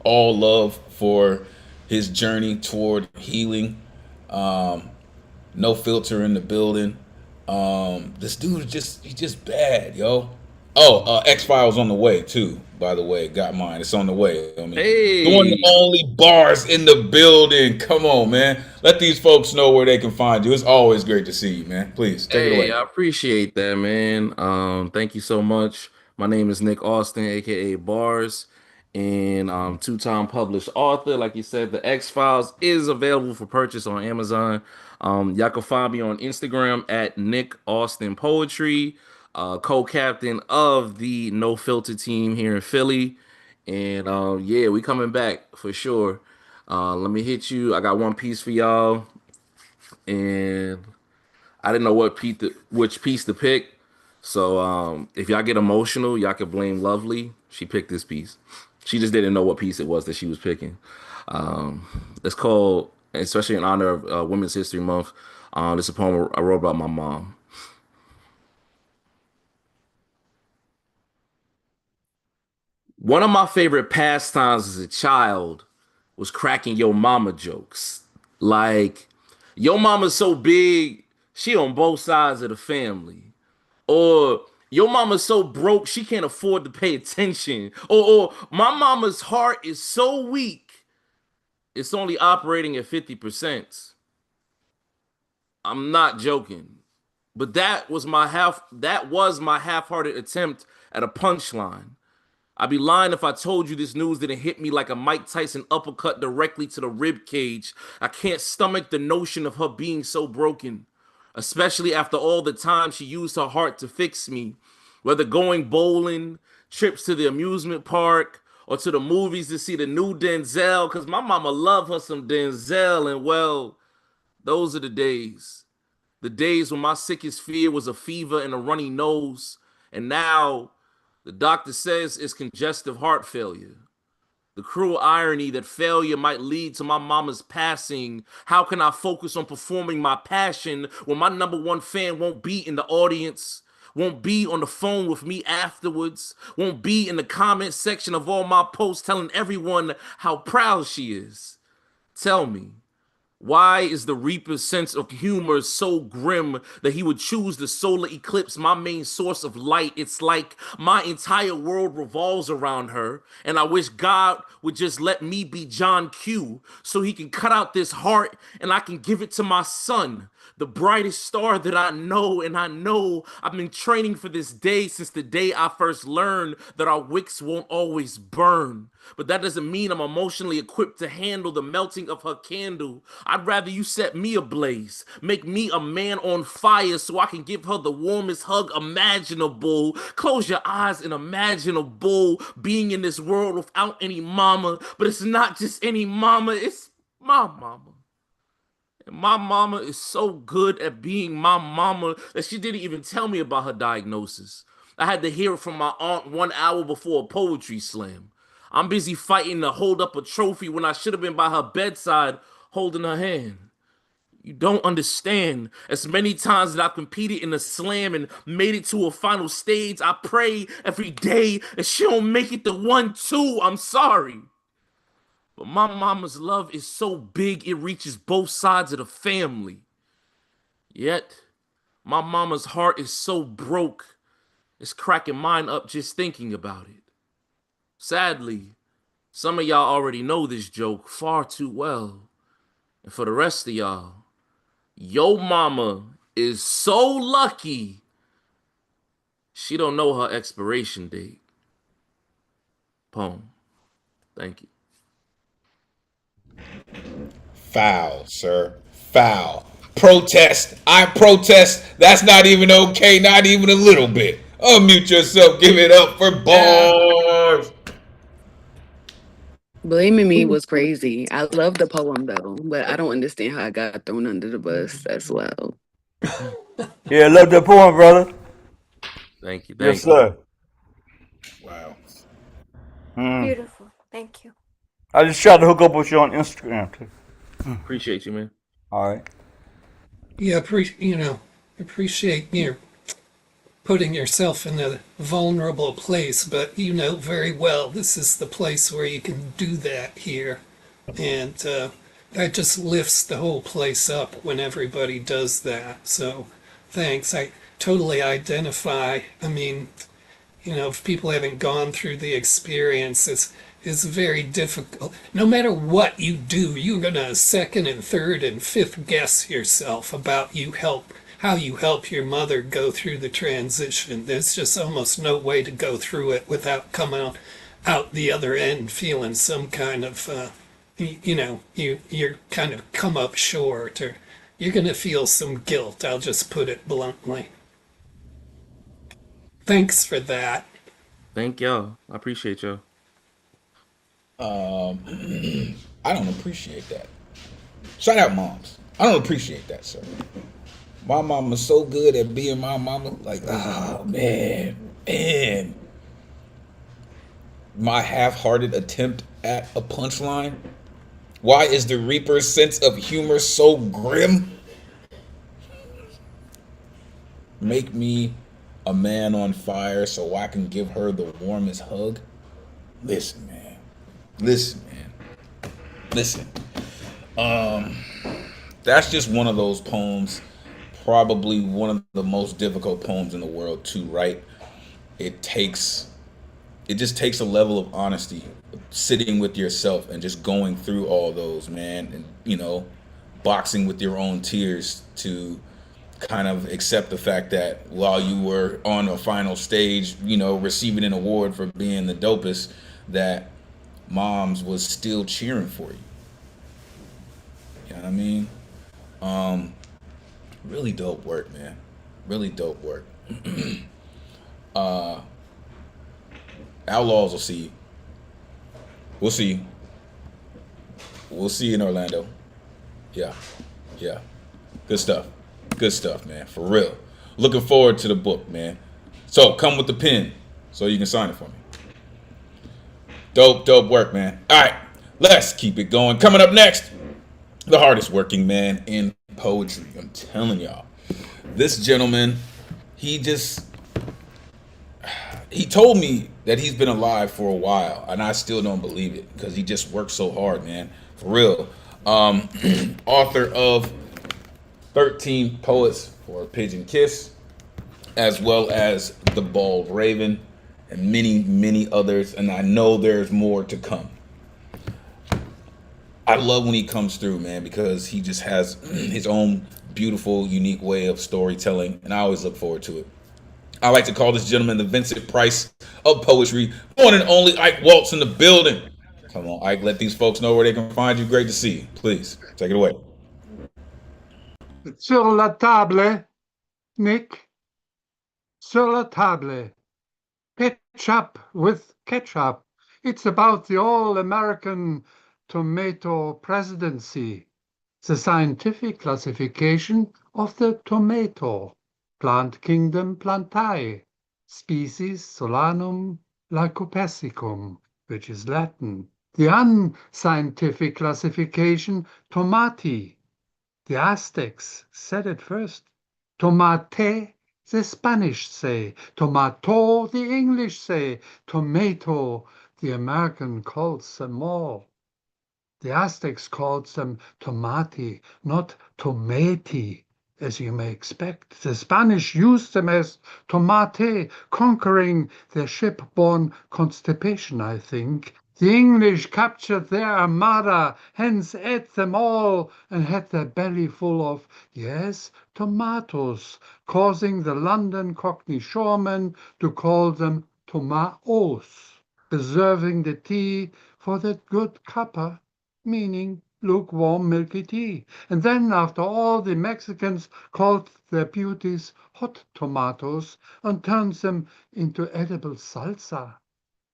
all love for his journey toward healing. Um, no filter in the building. This dude is he's just bad, yo. Oh, X-Files on the way too. By the way, got mine. It's on the way. I mean, the one and Hey. only bars in the building. Come on, man. Let these folks know where they can find you. It's always great to see you, man. Please take it Hey, away. I appreciate that, man. Thank you so much. My name is Nick Austin, aka Bars, and two-time published author. Like you said, the X-Files is available for purchase on Amazon. Y'all can find me on Instagram at Nick Austin Poetry, co-captain of the No Filter team here in Philly. And yeah, we coming back for sure. Let me hit you. I got one piece for y'all, and I didn't know which piece to pick. So if y'all get emotional, y'all can blame Lovely. She picked this piece. She just didn't know what piece it was that she was picking. It's called, especially in honor of Women's History Month. This is a poem I wrote about my mom. One of my favorite pastimes as a child was cracking yo mama jokes. Like, yo mama's so big, she on both sides of the family. Or your mama's so broke she can't afford to pay attention. Or my mama's heart is so weak, it's only operating at 50%. I'm not joking. But that was my half-hearted attempt at a punchline. I'd be lying if I told you this news didn't hit me like a Mike Tyson uppercut directly to the rib cage. I can't stomach the notion of her being so broken, especially after all the time she used her heart to fix me. Whether going bowling, trips to the amusement park, or to the movies to see the new Denzel, because my mama loved her some Denzel, and well, those are the days. The days when my sickest fear was a fever and a runny nose, and now the doctor says it's congestive heart failure. The cruel irony that failure might lead to my mama's passing. How can I focus on performing my passion when my number one fan won't be in the audience? won't be on the phone with me afterwards, won't be in the comment section of all my posts telling everyone how proud she is. Tell me, why is the Reaper's sense of humor so grim that he would choose the solar eclipse, my main source of light? It's like my entire world revolves around her, and I wish God would just let me be John Q so he can cut out this heart and I can give it to my son, the brightest star that I know. And I know I've been training for this day since the day I first learned that our wicks won't always burn. But that doesn't mean I'm emotionally equipped to handle the melting of her candle. I'd rather you set me ablaze, make me a man on fire so I can give her the warmest hug imaginable. Close your eyes and imagine a bull being in this world without any mama. But it's not just any mama, it's my mama. And my mama is so good at being my mama that she didn't even tell me about her diagnosis. I had to hear it from my aunt 1 hour before a poetry slam. I'm busy fighting to hold up a trophy when I should have been by her bedside holding her hand. You don't understand. As many times that I've competed in a slam and made it to a final stage, I pray every day that she don't make it to 1-2. I'm sorry. But my mama's love is so big it reaches both sides of the family. Yet, my mama's heart is so broke, it's cracking mine up just thinking about it. Sadly, some of y'all already know this joke far too well. And for the rest of y'all, yo mama is so lucky she don't know her expiration date. Poem. Thank you. Foul, sir. Foul. Protest. I protest. That's not even okay. Not even a little bit. Unmute yourself. Give it up for bars. Blaming me was crazy. I love the poem though, but I don't understand how I got thrown under the bus as well. Yeah, love that poem, brother. Thank you. Yes, sir. Wow. Beautiful. Thank you. I just tried to hook up with you on Instagram too. Appreciate you, man. All right. Yeah, appreciate you putting yourself in a vulnerable place, but you know very well this is the place where you can do that here. And that just lifts the whole place up when everybody does that. So thanks. I totally identify. I mean, if people haven't gone through the experience, it's very difficult. No matter what you do, you're gonna second and third and fifth guess yourself about how you help your mother go through the transition. There's just almost no way to go through it without coming out the other end feeling some kind of, you're kind of come up short, or you're gonna feel some guilt. I'll just put it bluntly. Thanks for that. Thank y'all. I appreciate y'all. I don't appreciate that. Shout out moms. I don't appreciate that, sir. My mama's so good at being my mama. Like, oh man. My half-hearted attempt at a punchline. Why is the Reaper's sense of humor so grim? Make me a man on fire so I can give her the warmest hug. Listen, man. Listen. That's just one of those poems, probably one of the most difficult poems in the world to write. It just takes a level of honesty, sitting with yourself and just going through all those, man, and boxing with your own tears to kind of accept the fact that while you were on a final stage, receiving an award for being the dopest, that moms was still cheering for you. You know what I mean? Really dope work, man. Really dope work. Outlaws will see you. We'll see you. We'll see you in Orlando. Yeah. Good stuff, man. For real. Looking forward to the book, man. So come with the pen so you can sign it for me. Dope work, man. All right, let's keep it going. Coming up next, the hardest working man in poetry. I'm telling y'all. This gentleman, he just he told me that he's been alive for a while, and I still don't believe it because he just works so hard, man, for real. Author of 13 Poets for a Pigeon Kiss, as well as The Bald Raven, and many, many others, and I know there's more to come. I love when he comes through, man, because he just has his own beautiful, unique way of storytelling, and I always look forward to it. I like to call this gentleman the Vincent Price of poetry. One and only Ike Waltz in the building. Come on, Ike, let these folks know where they can find you. Great to see you. Please, take it away. Sur la table, Nick. Sur la table. Ketchup with ketchup. It's about the all-American tomato presidency. The scientific classification of the tomato. Plant kingdom plantae. Species Solanum lycopersicum, which is Latin. The unscientific classification tomati. The Aztecs said it first. Tomate, the Spanish say. Tomato, the English say. Tomato, the American calls them all. The Aztecs called them tomati, not tomati, as you may expect. The Spanish used them as tomate, conquering their ship-borne constipation, I think. The English captured their armada, hence ate them all, and had their belly full of, yes, tomatoes, causing the London Cockney shoremen to call them tomaos, preserving the tea for that good cuppa, meaning lukewarm milky tea. And then, after all, the Mexicans called their beauties hot tomatoes and turned them into edible salsa.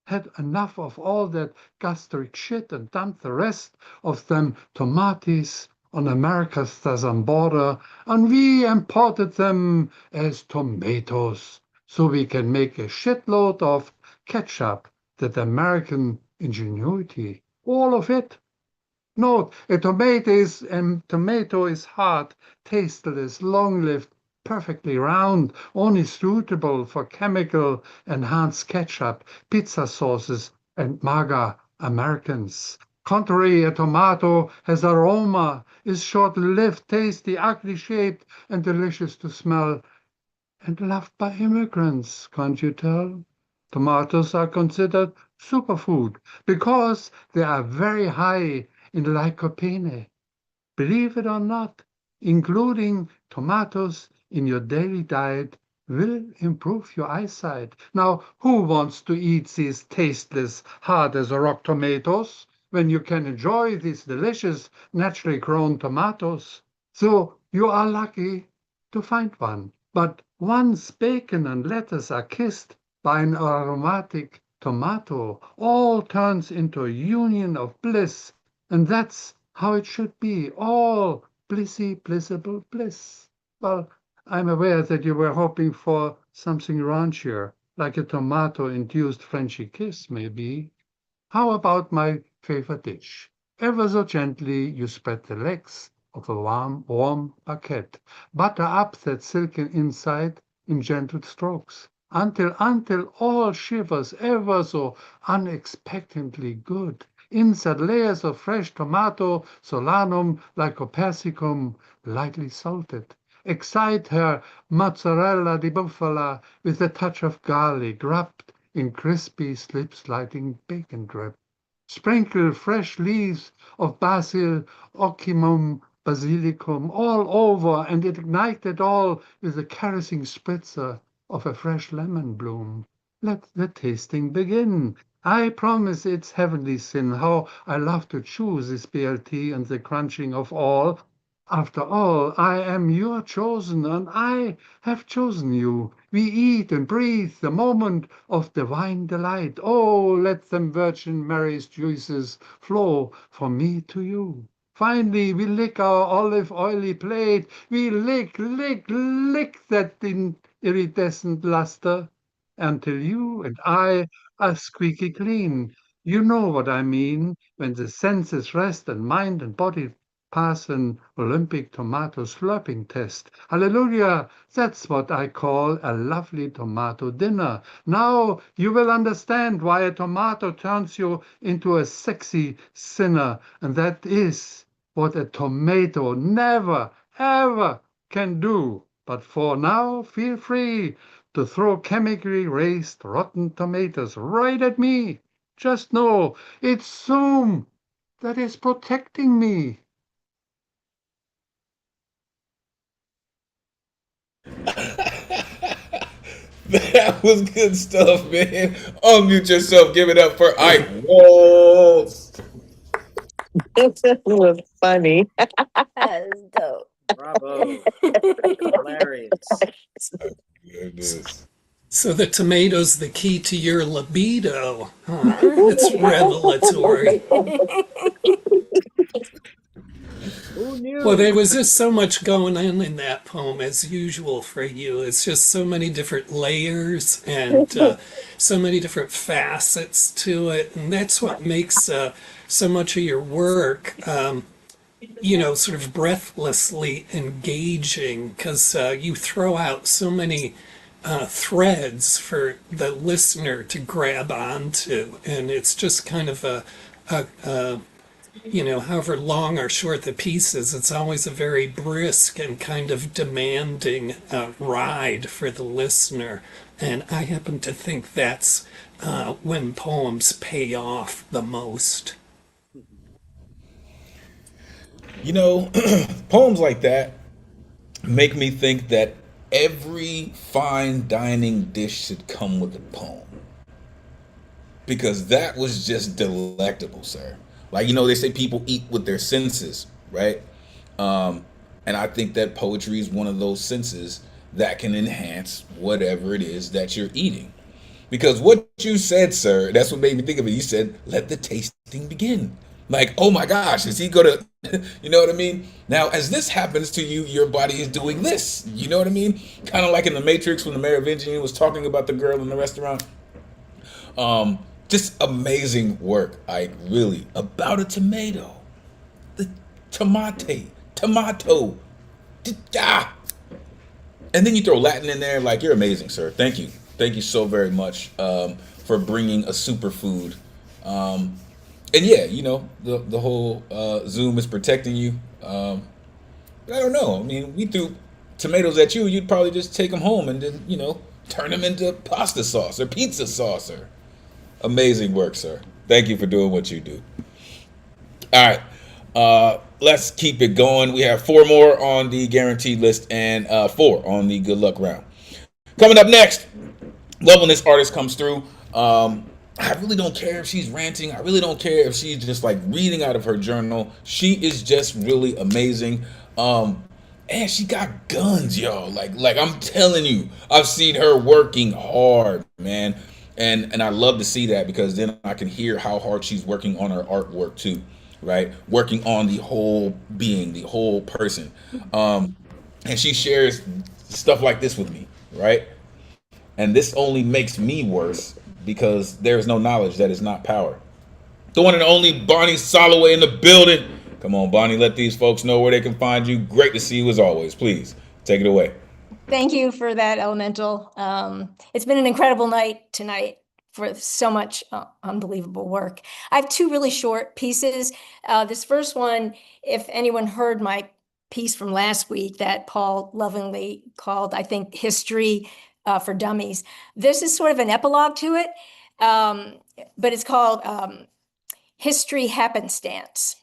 Had enough of all that gastric shit and dumped the rest of them tomates on America's southern border, and we imported them as tomatoes, so we can make a shitload of ketchup, that American ingenuity, all of it. Note, a tomato is hard, tasteless, long-lived, perfectly round, only suitable for chemical enhanced ketchup, pizza sauces, and MAGA Americans. Contrary, a tomato has aroma, is short-lived, tasty, ugly shaped, and delicious to smell, and loved by immigrants, can't you tell? Tomatoes are considered superfood because they are very high in lycopene. Believe it or not, including tomatoes in your daily diet will improve your eyesight. Now, who wants to eat these tasteless, hard as a rock tomatoes when you can enjoy these delicious, naturally grown tomatoes? So you are lucky to find one. But once bacon and lettuce are kissed by an aromatic tomato, all turns into a union of bliss, and that's how it should be, all blissy, blissable bliss. Well, I'm aware that you were hoping for something raunchier, like a tomato-induced Frenchy kiss, maybe. How about my favorite dish? Ever so gently you spread the legs of a warm baguette. Butter up that silken inside in gentle strokes, until all shivers ever so unexpectedly good. Inside layers of fresh tomato, solanum lycopersicum, lightly salted. Excite her mozzarella di bufala with a touch of garlic, wrapped in crispy slip-sliding bacon drip. Sprinkle fresh leaves of basil, ocimum, basilicum all over, and ignite it all with a caressing spritzer of a fresh lemon bloom. Let the tasting begin. I promise it's heavenly sin. How I love to chew this BLT and the crunching of all. After all, I am your chosen, and I have chosen you. We eat and breathe the moment of divine delight. Oh, let them Virgin Mary's juices flow from me to you. Finally, we lick our olive oily plate. We lick that iridescent luster until you and I are squeaky clean. You know what I mean when the senses rest and mind and body pass an Olympic tomato slurping test. Hallelujah! That's what I call a lovely tomato dinner. Now you will understand why a tomato turns you into a sexy sinner, and that is what a tomato never, ever can do. But for now, feel free to throw chemically raised rotten tomatoes right at me. Just know it's Zoom that is protecting me. That was good stuff, man. Unmute yourself. Give it up for Ike Waltz. It was funny. That is dope. Bravo. Hilarious. Goodness. So the tomato's the key to your libido. Huh? It's revelatory. Who knew? Well, there was just so much going on in that poem, as usual for you. It's just so many different layers and so many different facets to it. And that's what makes so much of your work, sort of breathlessly engaging, because you throw out so many threads for the listener to grab onto. And it's just kind of however long or short the piece is, it's always a very brisk and kind of demanding ride for the listener. And I happen to think that's when poems pay off the most. Poems like that make me think that every fine dining dish should come with a poem. Because that was just delectable, sir. Like, they say people eat with their senses, right? And I think that poetry is one of those senses that can enhance whatever it is that you're eating. Because what you said, sir, that's what made me think of it. You said, let the tasting begin. Like, oh my gosh, is he gonna, you know what I mean? Now, as this happens to you, your body is doing this. You know what I mean? Kind of like in The Matrix when the Merovingian was talking about the girl in the restaurant. Just amazing work, really. About a tomato. The tomato. And then you throw Latin in there. Like, you're amazing, sir. Thank you. Thank you so very much for bringing a superfood. And yeah, the whole Zoom is protecting you. I don't know. I mean, we threw tomatoes at you. You'd probably just take them home and then, turn them into pasta sauce or pizza sauce or... Amazing work, sir. Thank you for doing what you do. All right. Let's keep it going. We have 4 more on the guaranteed list and 4 on the good luck round. Coming up next, love when this artist comes through. I really don't care if she's ranting. I really don't care if she's just like reading out of her journal. She is just really amazing. And she got guns, y'all. Like I'm telling you, I've seen her working hard, man. And I love to see that because then I can hear how hard she's working on her artwork too, right? Working on the whole being, the whole person. And she shares stuff like this with me, right? And this only makes me worse because there's no knowledge that is not power. The one and only Bonnie Solloway in the building. Come on, Bonnie, let these folks know where they can find you. Great to see you as always. Please, take it away. Thank you for that, Elemental. It's been an incredible night tonight for so much unbelievable work. I have 2 really short pieces. This first one, if anyone heard my piece from last week that Paul lovingly called, I think, History for Dummies. This is sort of an epilogue to it, but it's called History Happenstance.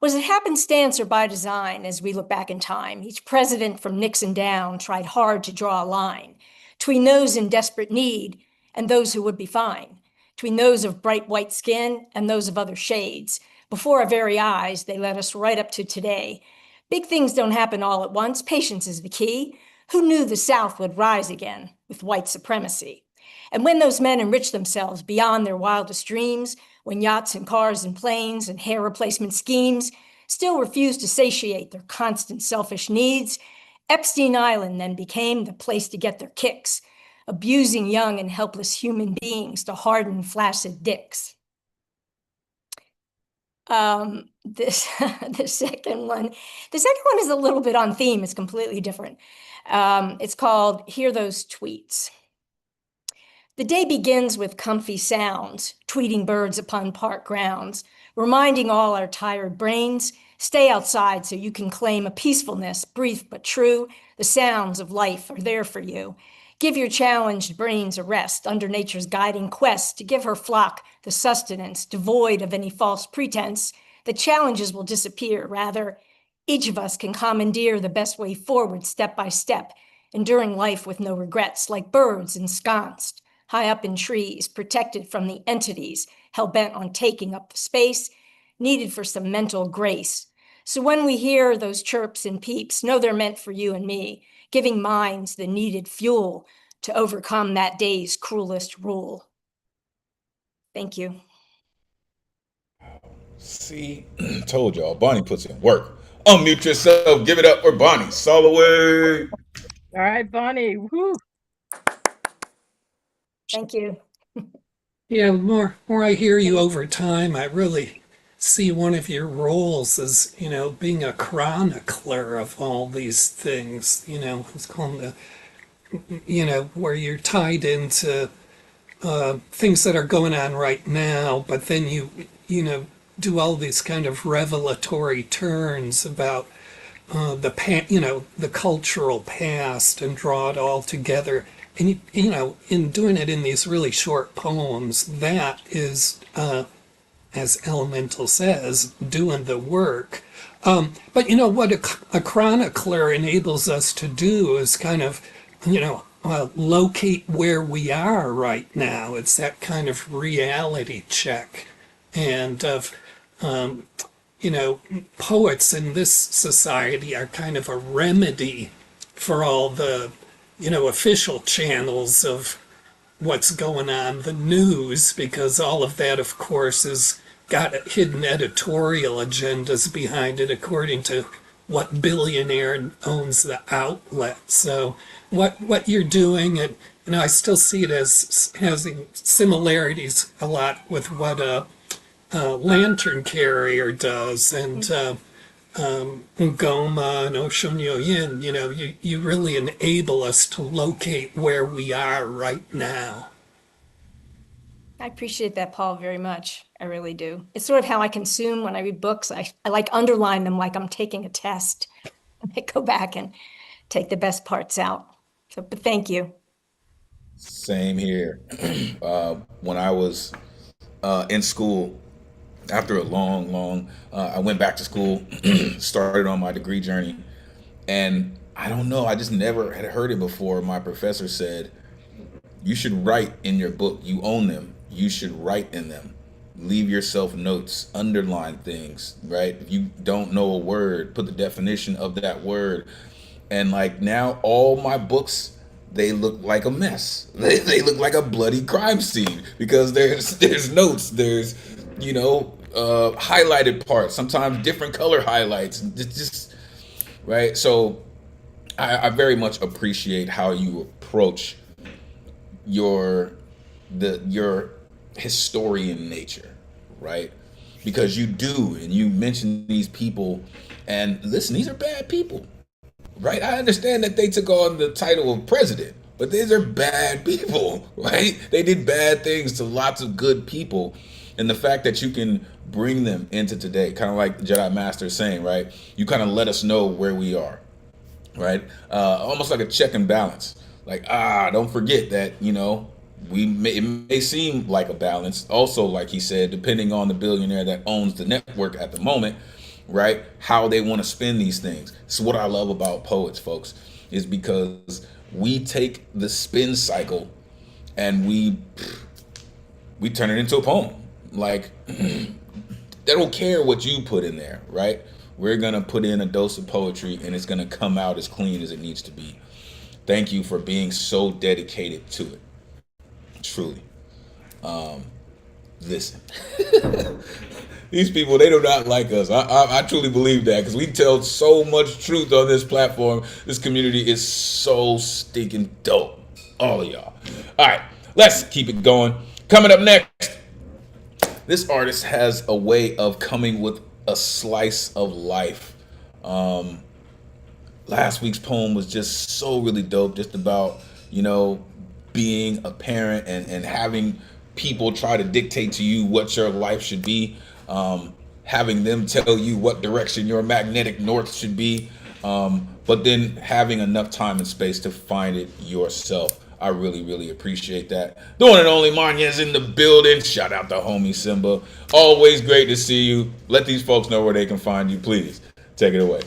Was it happenstance or by design as we look back in time? Each president from Nixon down tried hard to draw a line between those in desperate need and those who would be fine, between those of bright white skin and those of other shades. Before our very eyes, they led us right up to today. Big things don't happen all at once. Patience is the key. Who knew the South would rise again with white supremacy? And when those men enriched themselves beyond their wildest dreams, when yachts and cars and planes and hair replacement schemes still refused to satiate their constant selfish needs, Epstein Island then became the place to get their kicks, abusing young and helpless human beings to harden flaccid dicks. this the second one is a little bit on theme. It's completely different. It's called Hear Those Tweets. The day begins with comfy sounds, tweeting birds upon park grounds, reminding all our tired brains, stay outside so you can claim a peacefulness, brief but true. The sounds of life are there for you. Give your challenged brains a rest under nature's guiding quest to give her flock the sustenance, devoid of any false pretense. The challenges will disappear. Rather, each of us can commandeer the best way forward step by step, enduring life with no regrets, like birds ensconced high up in trees, protected from the entities hell-bent on taking up the space needed for some mental grace. So when we hear those chirps and peeps, know they're meant for you and me, giving minds the needed fuel to overcome that day's cruelest rule. Thank you. See, told y'all, Bonnie puts in work. Unmute yourself, give it up for Bonnie. Solloway. All right, Bonnie. Woo. Thank you. Yeah, the more I hear you over time, I really see one of your roles as, being a chronicler of all these things. It's called where you're tied into things that are going on right now, but then you do all these kind of revelatory turns about the cultural past and draw it all together. And in doing it in these really short poems, that is, as Elemen2al says, doing the work. But what a chronicler enables us to do is kind of, locate where we are right now. It's that kind of reality check. And of, poets in this society are kind of a remedy for all the, official channels of what's going on, the news, because all of that, of course, has got hidden editorial agendas behind it, according to what billionaire owns the outlet. So what you're doing, and I still see it as having similarities a lot with what a lantern carrier does, and Ngoma and Osunyoyin. You really enable us to locate where we are right now. I appreciate that, Paul, very much. I really do. It's sort of how I consume when I read books. I like underline them like I'm taking a test. I go back and take the best parts out. So, but thank you. Same here. When I was in school, after a long, I went back to school, started on my degree journey, and I don't know, I just never had heard it before. My professor said, you should write in your book. You own them. You should write in them. Leave yourself notes, underline things, right? If you don't know a word, put the definition of that word. And like now, all my books, they look like a mess. They look like a bloody crime scene because there's notes, there's highlighted parts, sometimes different color highlights, just right. So I very much appreciate how you approach your historian nature, right? Because you do, and you mention these people, and listen, these are bad people, right? I understand that they took on the title of president, but these are bad people, right? They did bad things to lots of good people. And the fact that you can bring them into today, kind of like the Jedi Master is saying, right? You kind of let us know where we are, right? Almost like a check and balance. Like, don't forget that, it may seem like a balance. Also, like he said, depending on the billionaire that owns the network at the moment, right? How they want to spend these things. It's what I love about poets, folks, is because we take the spin cycle and we turn it into a poem. Like, they don't care what you put in there, right? We're going to put in a dose of poetry and it's going to come out as clean as it needs to be. Thank you for being so dedicated to it. Truly. Listen. These people, they do not like us. I truly believe that because we tell so much truth on this platform. This community is so stinking dope. All of y'all. All right, let's keep it going. Coming up next, this artist has a way of coming with a slice of life. Last week's poem was just so really dope, just about, being a parent and having people try to dictate to you what your life should be, having them tell you what direction your magnetic north should be, but then having enough time and space to find it yourself. I really, really appreciate that. The one and only Maanya's in the building. Shout out to homie Simba. Always great to see you. Let these folks know where they can find you, please. Take it away.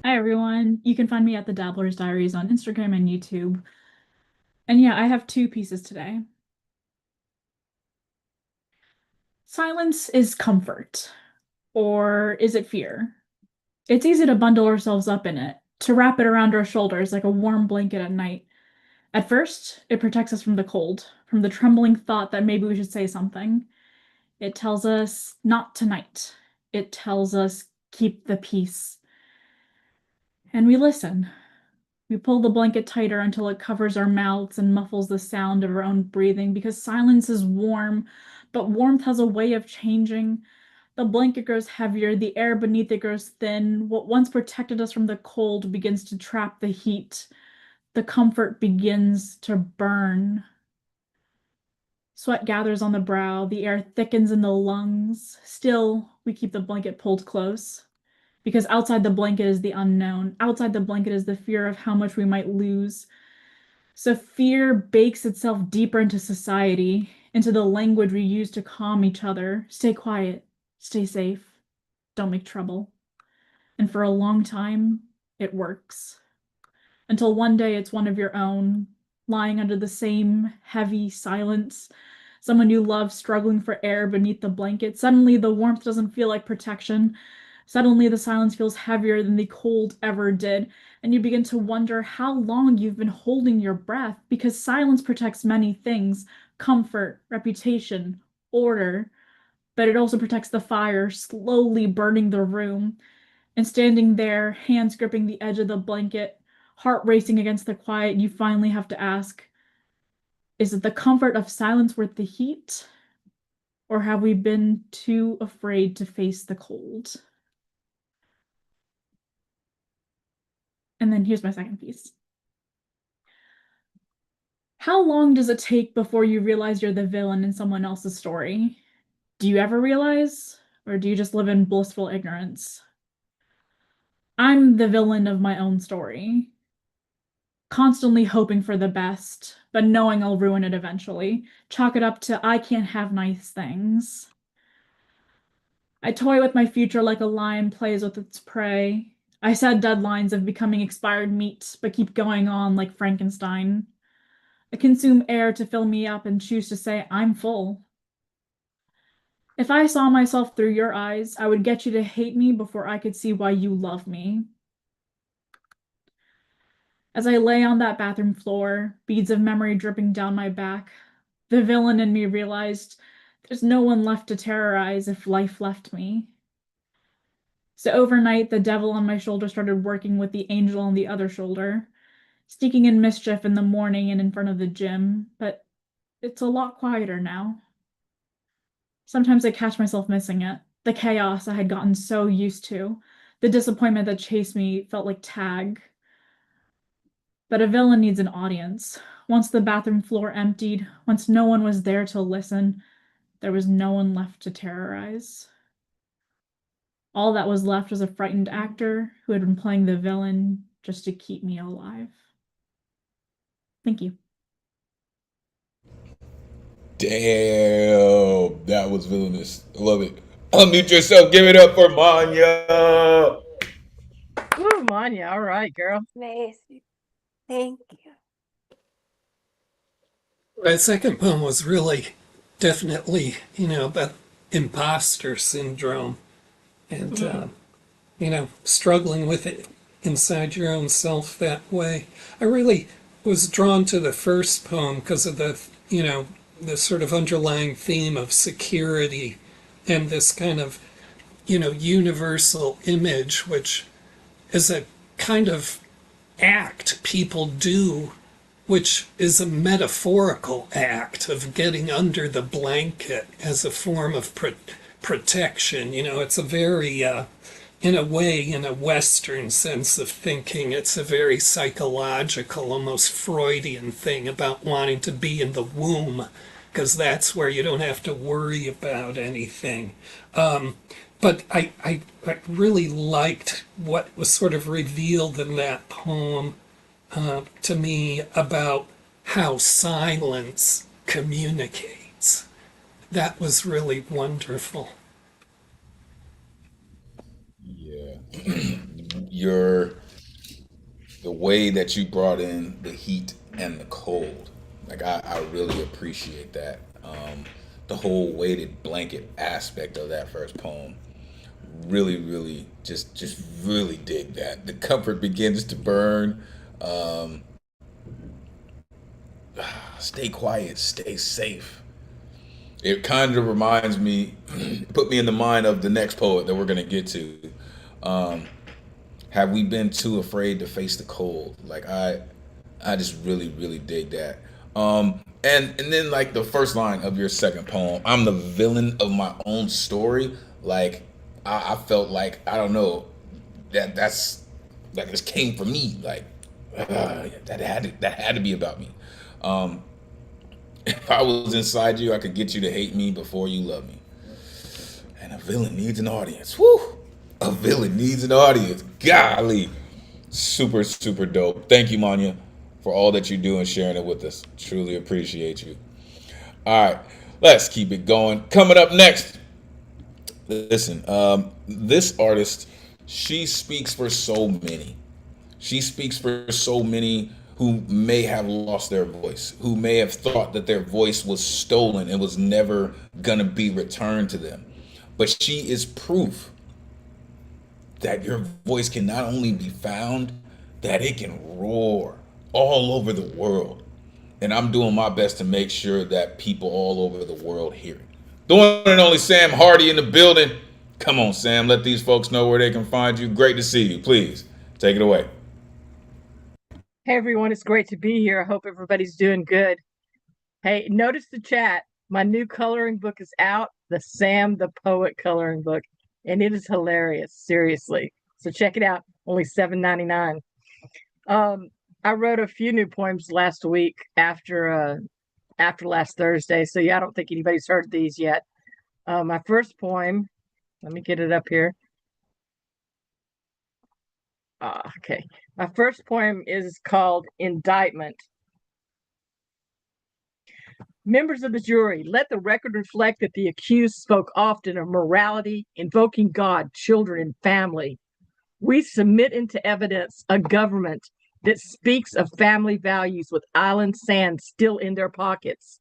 Hi, everyone. You can find me at the Dabbler's Diaries on Instagram and YouTube. And yeah, I have 2 pieces today. Silence is comfort. Or is it fear? It's easy to bundle ourselves up in it, to wrap it around our shoulders like a warm blanket at night. At first, it protects us from the cold, from the trembling thought that maybe we should say something. It tells us, not tonight. It tells us, keep the peace. And we listen. We pull the blanket tighter until it covers our mouths and muffles the sound of our own breathing, because silence is warm, but warmth has a way of changing. The blanket grows heavier, the air beneath it grows thin. What once protected us from the cold begins to trap the heat. The comfort begins to burn. Sweat gathers on the brow, the air thickens in the lungs. Still, we keep the blanket pulled close. Because outside the blanket is the unknown. Outside the blanket is the fear of how much we might lose. So fear bakes itself deeper into society, into the language we use to calm each other. Stay quiet, stay safe, don't make trouble. And for a long time, it works. Until one day it's one of your own, lying under the same heavy silence. Someone you love struggling for air beneath the blanket. Suddenly the warmth doesn't feel like protection. Suddenly the silence feels heavier than the cold ever did, and you begin to wonder how long you've been holding your breath, because silence protects many things: comfort, reputation, order, but it also protects the fire slowly burning the room. And standing there, hands gripping the edge of the blanket, heart racing against the quiet, you finally have to ask, is it the comfort of silence worth the heat? Or have we been too afraid to face the cold? And then here's my second piece. How long does it take before you realize you're the villain in someone else's story? Do you ever realize? Or do you just live in blissful ignorance? I'm the villain of my own story. Constantly hoping for the best, but knowing I'll ruin it eventually. Chalk it up to I can't have nice things. I toy with my future like a lion plays with its prey. I set deadlines of becoming expired meat, but keep going on like Frankenstein. I consume air to fill me up and choose to say I'm full. If I saw myself through your eyes, I would get you to hate me before I could see why you love me. As I lay on that bathroom floor, beads of memory dripping down my back, the villain in me realized there's no one left to terrorize if life left me. So overnight, the devil on my shoulder started working with the angel on the other shoulder, sneaking in mischief in the morning and in front of the gym, but it's a lot quieter now. Sometimes I catch myself missing it, the chaos I had gotten so used to, the disappointment that chased me felt like tag. But a villain needs an audience. Once the bathroom floor emptied, once no one was there to listen, there was no one left to terrorize. All that was left was a frightened actor who had been playing the villain just to keep me alive. Thank you. Damn, that was villainous. I love it. Unmute yourself. Give it up for Maanya. Woo, Maanya. All right, girl. Amazing. Thank you. My second poem was really definitely, about imposter syndrome and, struggling with it inside your own self that way. I really was drawn to the first poem because of the sort of underlying theme of security and this kind of, universal image, which is a kind of act people do, which is a metaphorical act of getting under the blanket as a form of protection. It's a very, in a way, in a Western sense of thinking, it's a very psychological, almost Freudian thing about wanting to be in the womb, because that's where you don't have to worry about anything. But I really liked what was sort of revealed in that poem to me about how silence communicates. That was really wonderful. Yeah. The way that you brought in the heat and the cold, like I really appreciate that. The whole weighted blanket aspect of that first poem, really just really dig that. The comfort begins to burn. Stay quiet, stay safe. It kind of reminds me, put me in the mind of the next poet that we're gonna get to. Have we been too afraid to face the cold? Like I just really dig that. And then like the first line of your second poem, I'm the villain of my own story. Like I felt like, I don't know, that's like this came from me. Like that had to be about me. If I was inside you, I could get you to hate me before you love me. And a villain needs an audience. Woo! A villain needs an audience. Golly. Super dope. Thank you, Maanya, for all that you do and sharing it with us. Truly appreciate you. All right, let's keep it going. Coming up next, listen, this artist, she speaks for so many. She speaks for so many who may have lost their voice, who may have thought that their voice was stolen and was never gonna be returned to them. But she is proof that your voice can not only be found, that it can roar all over the world. And I'm doing my best to make sure that people all over the world hear it. The one and only Sam Harty in the building. Come on, Sam, let these folks know where they can find you. Great to see you. Please, take it away. Hey everyone, it's great to be here. I hope everybody's doing good. Hey, notice the chat. My new coloring book is out, the Sam the Poet coloring book, and it is hilarious, seriously. So check it out, only $7.99. I wrote a few new poems last week after last Thursday, so yeah, I don't think anybody's heard these yet. My first poem, let me get it up here. Okay. My first poem is called Indictment. Members of the jury, let the record reflect that the accused spoke often of morality, invoking God, children, and family. We submit into evidence a government that speaks of family values with island sand still in their pockets.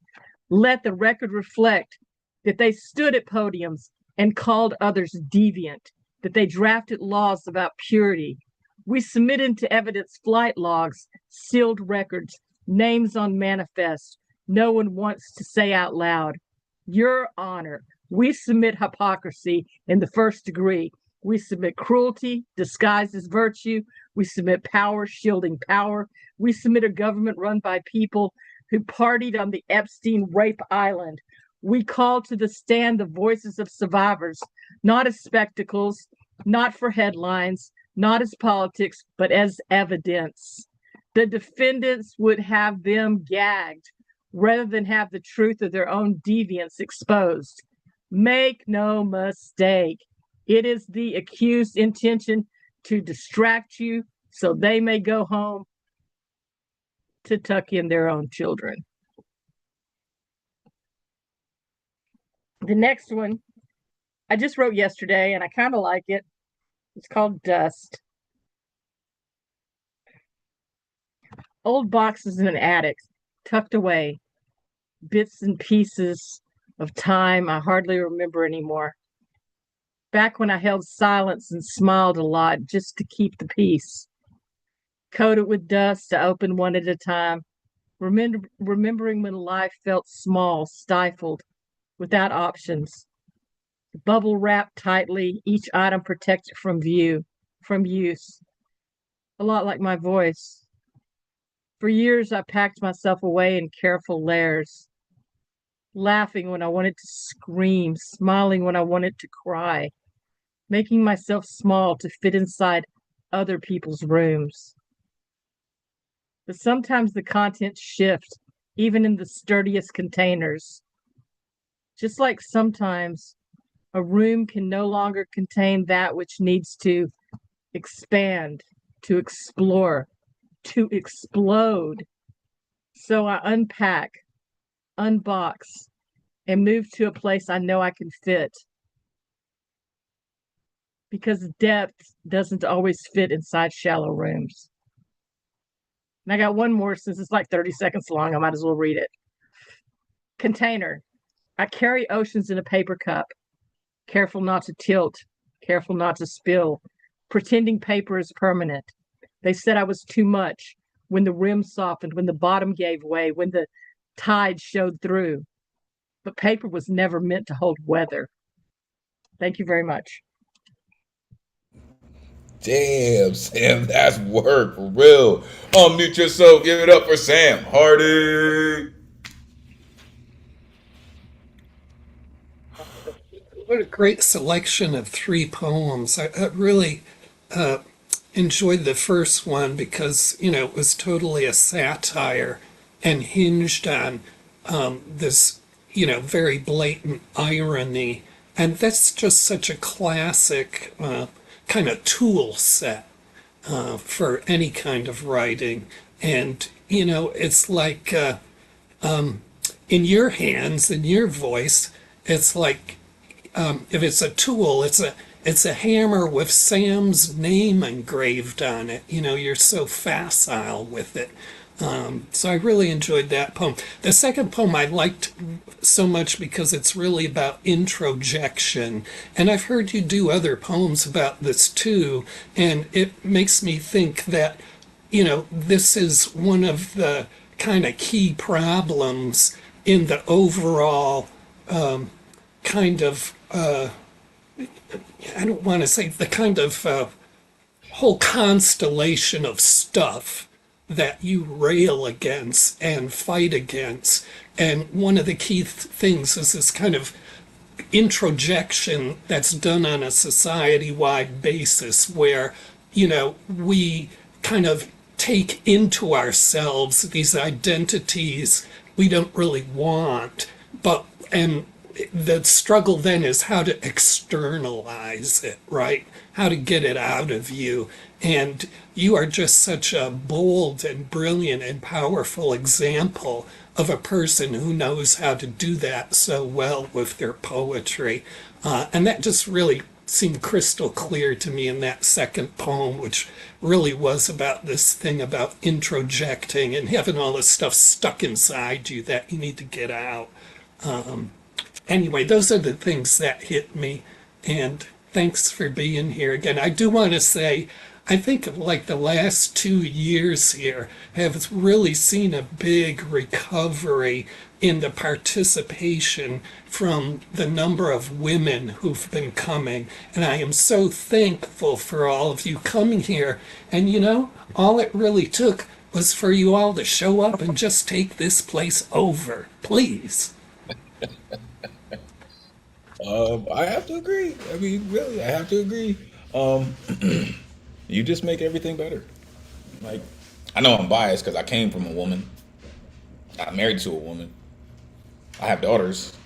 Let the record reflect that they stood at podiums and called others deviant, that they drafted laws about purity. We submit into evidence flight logs, sealed records, names on manifests no one wants to say out loud. Your Honor, we submit hypocrisy in the first degree. We submit cruelty disguised as virtue. We submit power shielding power. We submit a government run by people who partied on the Epstein rape island. We call to the stand the voices of survivors, not as spectacles, not for headlines, not as politics, but as evidence. The defendants would have them gagged rather than have the truth of their own deviance exposed. Make no mistake, it is the accused's intention to distract you so they may go home to tuck in their own children. The next one I just wrote yesterday and I kind of like it. It's called Dust. Old boxes in an attic, tucked away, bits and pieces of time I hardly remember anymore. Back when I held silence and smiled a lot just to keep the peace. Coated with dust, I opened one at a time, remembering when life felt small, stifled, without options. Bubble wrapped tightly, each item protected from view, from use. A lot like my voice. For years, I packed myself away in careful layers. laughing when I wanted to scream, smiling when I wanted to cry, making myself small to fit inside other people's rooms. But sometimes the contents shift, even in the sturdiest containers. Just like sometimes a room can no longer contain that which needs to expand, to explore, to explode. So I unpack, unbox, and move to a place I know I can fit. Because depth doesn't always fit inside shallow rooms. And I got one more since it's like 30 seconds long. I might as well read it. Container. I carry oceans in a paper cup. Careful not to tilt. Careful not to spill. Pretending paper is permanent. They said I was too much when the rim softened, when the bottom gave way, when the tide showed through. But paper was never meant to hold weather. Thank you very much. Damn, Sam, that's work for real. Unmute yourself. Give it up for Sam Harty. What a great selection of 3 poems. I really enjoyed the first one because, it was totally a satire and hinged on this, very blatant irony. And that's just such a classic kind of tool set for any kind of writing. And, it's like in your hands, in your voice, it's like if it's a tool, it's a hammer with Sam's name engraved on it. You're so facile with it. So I really enjoyed that poem. The second poem I liked so much because it's really about introjection. And I've heard you do other poems about this too. And it makes me think that, this is one of the kind of key problems in the overall kind of, I don't want to say the kind of whole constellation of stuff that you rail against and fight against. And one of the key things is this kind of introjection that's done on a society-wide basis where, we kind of take into ourselves these identities we don't really want, and the struggle then is how to externalize it, right? How to get it out of you. And you are just such a bold and brilliant and powerful example of a person who knows how to do that so well with their poetry. And that just really seemed crystal clear to me in that second poem, which really was about this thing about introjecting and having all this stuff stuck inside you that you need to get out. Anyway, those are the things that hit me, and thanks for being here again. I do want to say, I think like the last 2 years here have really seen a big recovery in the participation from the number of women who've been coming. And I am so thankful for all of you coming here. And all it really took was for you all to show up and just take this place over, please. I have to agree. I mean, really, I have to agree. You just make everything better. Like, I know I'm biased because I came from a woman. I'm married to a woman. I have daughters.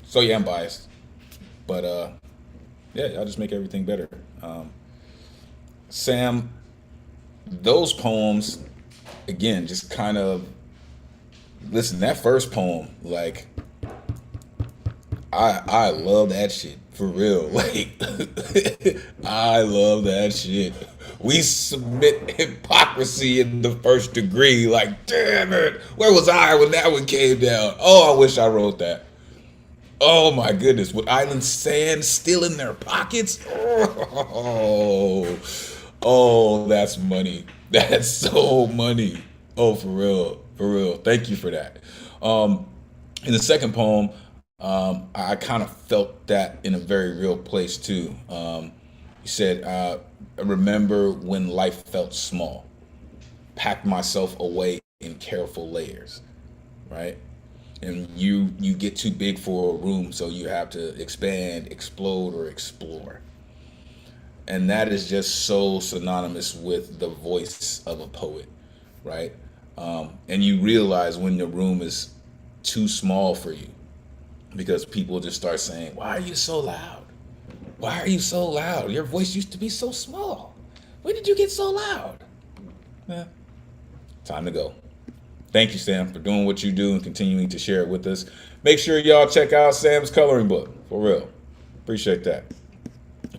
So yeah, I'm biased. But yeah, y'all just make everything better. Sam, those poems, again, just kind of listen, that first poem, like I love that shit for real. Like I love that shit. We submit hypocrisy in the first degree. Like, damn it, where was I when that one came down? Oh, I wish I wrote that. Oh my goodness, with island sand still in their pockets? Oh, that's money. That's so money. Oh, for real, for real. Thank you for that. In the second poem, I kind of felt that in a very real place too. You said, I remember when life felt small, packed myself away in careful layers, right? and you get too big for a room, so you have to expand, explode, or explore. And that is just so synonymous with the voice of a poet, right? And you realize when the room is too small for you, because people just start saying, "Why are you so loud? Why are you so loud? Your voice used to be so small. When did you get so loud?" Yeah. Time to go. Thank you, Sam, for doing what you do and continuing to share it with us. Make sure y'all check out Sam's coloring book, for real. Appreciate that.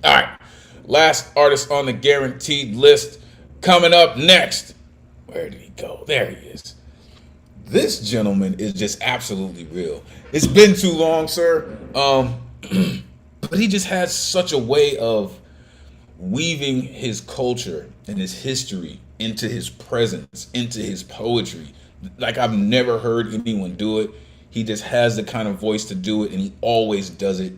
All right. Last artist on the guaranteed list coming up next. Where did he go? There he is. This gentleman is just absolutely real. It's been too long, sir. But he just has such a way of weaving his culture and his history into his presence, into his poetry. Like I've never heard anyone do it. He just has the kind of voice to do it, and he always does it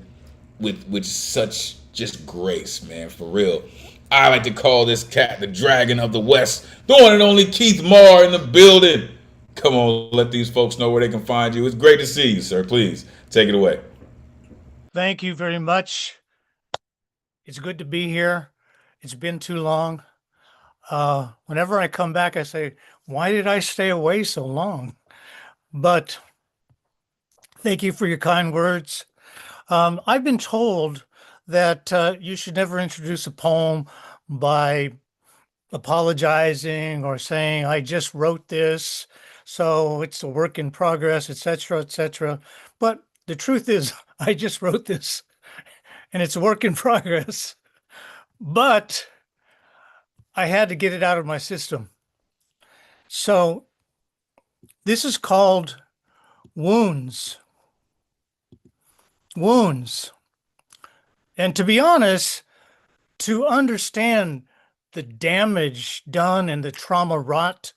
with such just grace, man, for real. I like to call this cat the Dragon of the West, the one and only Keith Marr in the building. Come on, let these folks know where they can find you. It's great to see you, sir. Please take it away. Thank you very much. It's good to be here. It's been too long. Whenever I come back, I say, why did I stay away so long? But thank you for your kind words. I've been told that you should never introduce a poem by apologizing or saying, I just wrote this, so it's a work in progress, etc., etc. But the truth is, I just wrote this, and it's a work in progress. But I had to get it out of my system. So this is called Wounds. Wounds. And to be honest, to understand the damage done and the trauma wrought,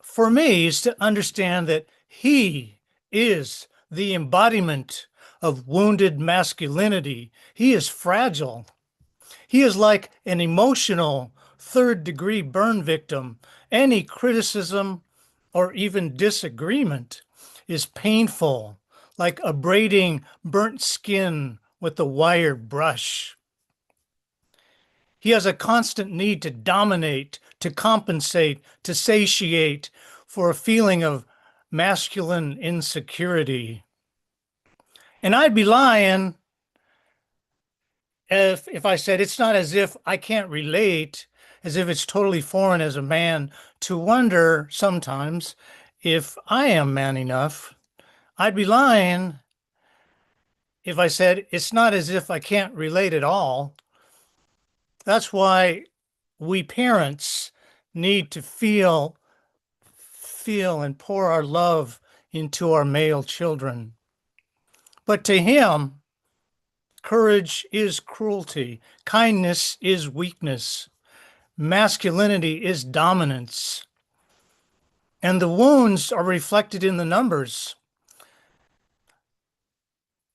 for me, is to understand that he is the embodiment of wounded masculinity. He is fragile. He is like an emotional third-degree burn victim. Any criticism or even disagreement is painful, like abrading burnt skin with a wire brush. He has a constant need to dominate, to compensate, to satiate for a feeling of masculine insecurity. And I'd be lying if I said it's not as if I can't relate, as if it's totally foreign as a man to wonder sometimes if I am man enough. I'd be lying if I said it's not as if I can't relate at all. That's why we parents need to feel and pour our love into our male children. But to him, courage is cruelty, kindness is weakness, masculinity is dominance. And the wounds are reflected in the numbers.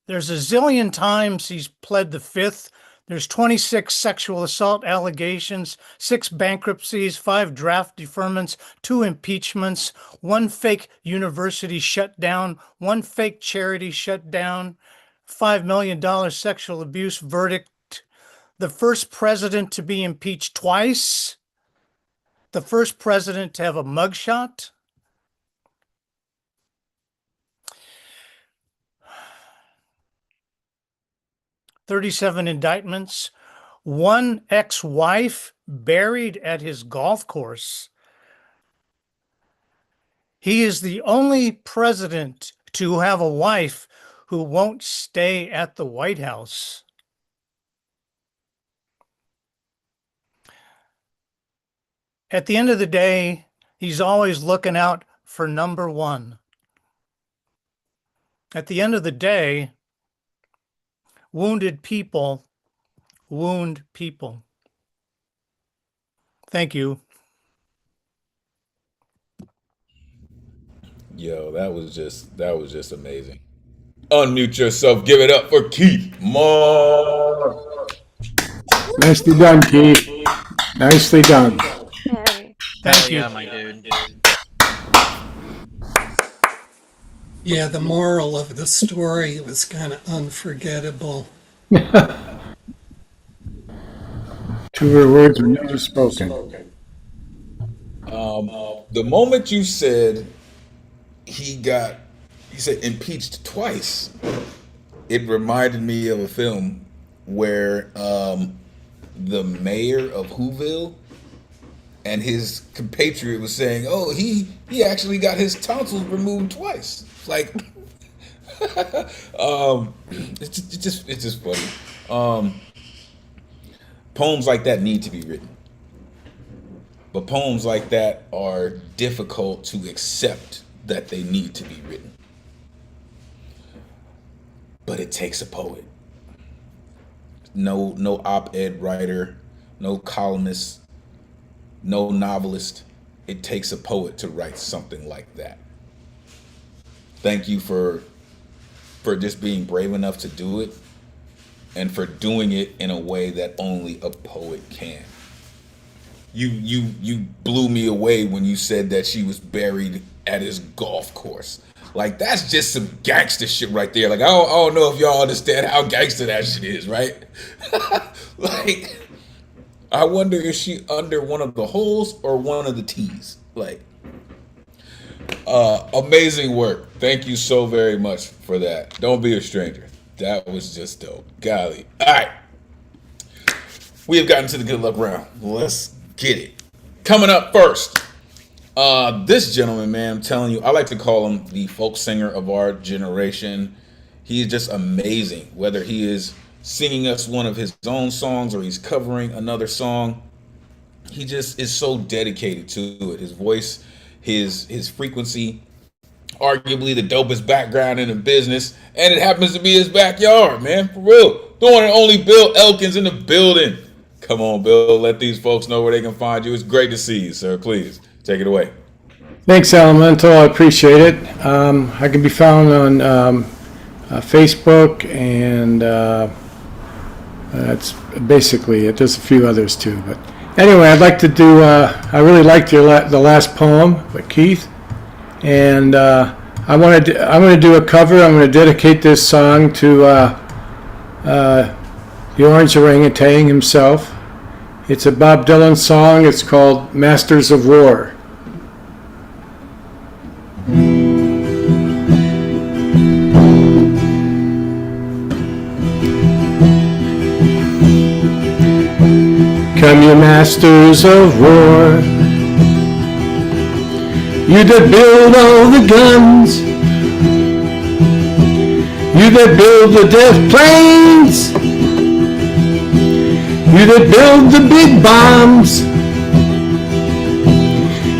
There's a zillion times he's pled the fifth. There's 26 sexual assault allegations, 6 bankruptcies, 5 draft deferments, 2 impeachments, 1 fake university shut down, 1 fake charity shut down, $5 million sexual abuse verdict, the first president to be impeached twice, the first president to have a mugshot. "37 indictments, 1 ex-wife buried at his golf course. He is the only president to have a wife who won't stay at the White House. At the end of the day, he's always looking out for number one. At the end of the day, wounded people wound people. Thank you. Yo, that was just amazing. Unmute yourself. Give it up for Keith Marr. Nicely done, Keith. Nicely done. Thank you. Yeah, my dude. Yeah, the moral of the story was kind of unforgettable. 2 words were never spoken. The moment you said he said impeached twice, it reminded me of a film where the mayor of Whoville and his compatriot was saying, "Oh, he actually got his tonsils removed twice." Like, it's just funny. Poems like that need to be written, but poems like that are difficult to accept that they need to be written. But it takes a poet. No op-ed writer, no columnist, no novelist. It takes a poet to write something like that. Thank you for just being brave enough to do it, and for doing it in a way that only a poet can. You blew me away when you said that she was buried at his golf course. Like, that's just some gangster shit right there. Like, I don't know if y'all understand how gangster that shit is, right? Like, I wonder if she under one of the holes or one of the T's. Like, amazing work. Thank you so very much for that. Don't be a stranger. That was just dope. Golly. All right. We have gotten to the good luck round. Let's get it. Coming up first. This gentleman, man, I'm telling you, I like to call him the folk singer of our generation. He is just amazing. Whether he is singing us one of his own songs or he's covering another song, he just is so dedicated to it. His voice, his frequency, arguably the dopest background in the business, and it happens to be his backyard, man, for real. The one and only Bill Elkins in the building. Come on, Bill, let these folks know where they can find you. It's great to see you, sir. Please, take it away. Thanks, Elemen2al. I appreciate it. I can be found on Facebook, and that's basically it. There's a few others too, but anyway, I'd like to do. I really liked the last poem by Keith, and I'm going to do a cover. I'm going to dedicate this song to the orange orangutan himself. It's a Bob Dylan song. It's called Masters of War. Come, you masters of war, you that build all the guns, you that build the death planes, you that build the big bombs,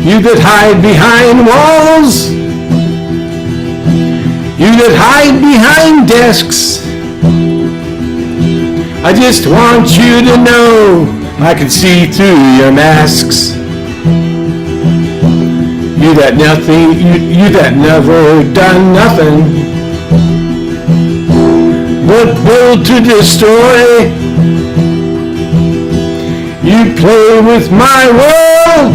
you that hide behind walls, you that hide behind desks. I just want you to know I can see through your masks. You that nothing, you that never done nothing but build to destroy. You play with my world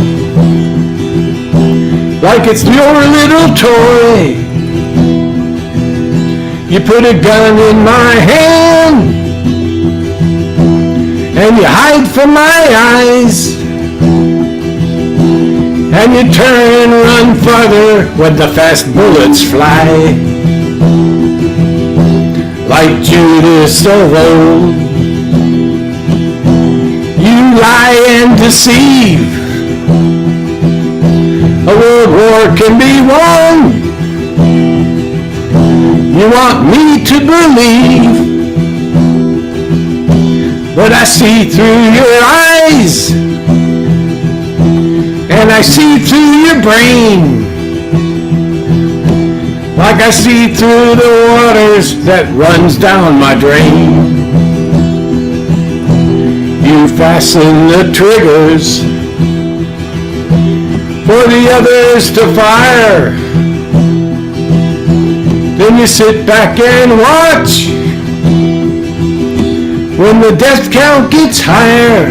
like it's your little toy. You put a gun in my hand and you hide from my eyes, and you turn and run farther when the fast bullets fly. Like Judas of old, you lie and deceive. A world war can be won. You want me to believe, but I see through your eyes, and I see through your brain, like I see through the waters that runs down my drain. You fasten the triggers for the others to fire. Then you sit back and watch when the death count gets higher.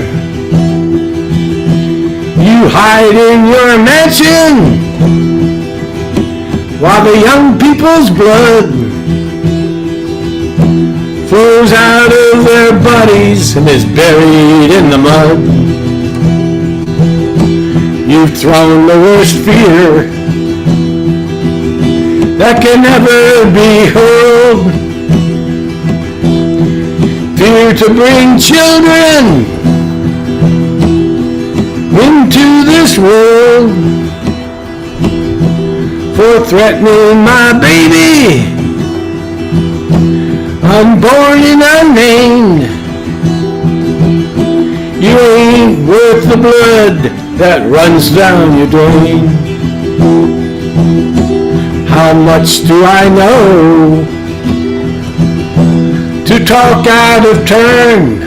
You hide in your mansion while the young people's blood flows out of their bodies and is buried in the mud. You've thrown the worst fear that can never be hurled. Fear to bring children into this world, for threatening my baby, unborn and unnamed. You ain't worth the blood that runs down your drain. How much do I know to talk out of turn?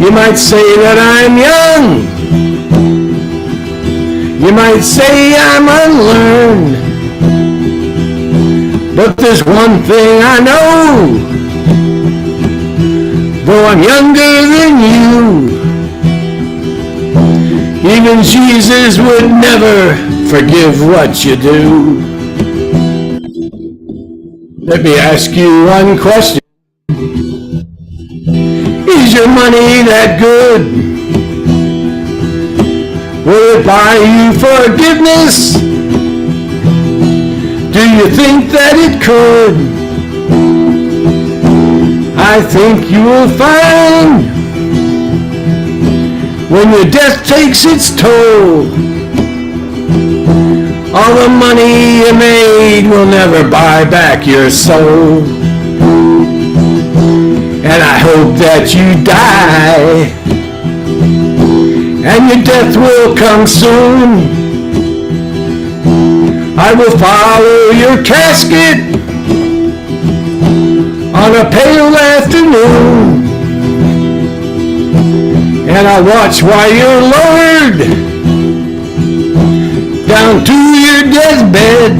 You might say that I'm young, you might say I'm unlearned, but there's one thing I know, though I'm younger than you, even Jesus would never forgive what you do. Let me ask you one question. Is your money that good? Will it buy you forgiveness? Do you think that it could? I think you will find when your death takes its toll, all the money you made will never buy back your soul. And I hope that you die, and your death will come soon. I will follow your casket on a pale afternoon, and I'll watch while you're lowered down to your deathbed,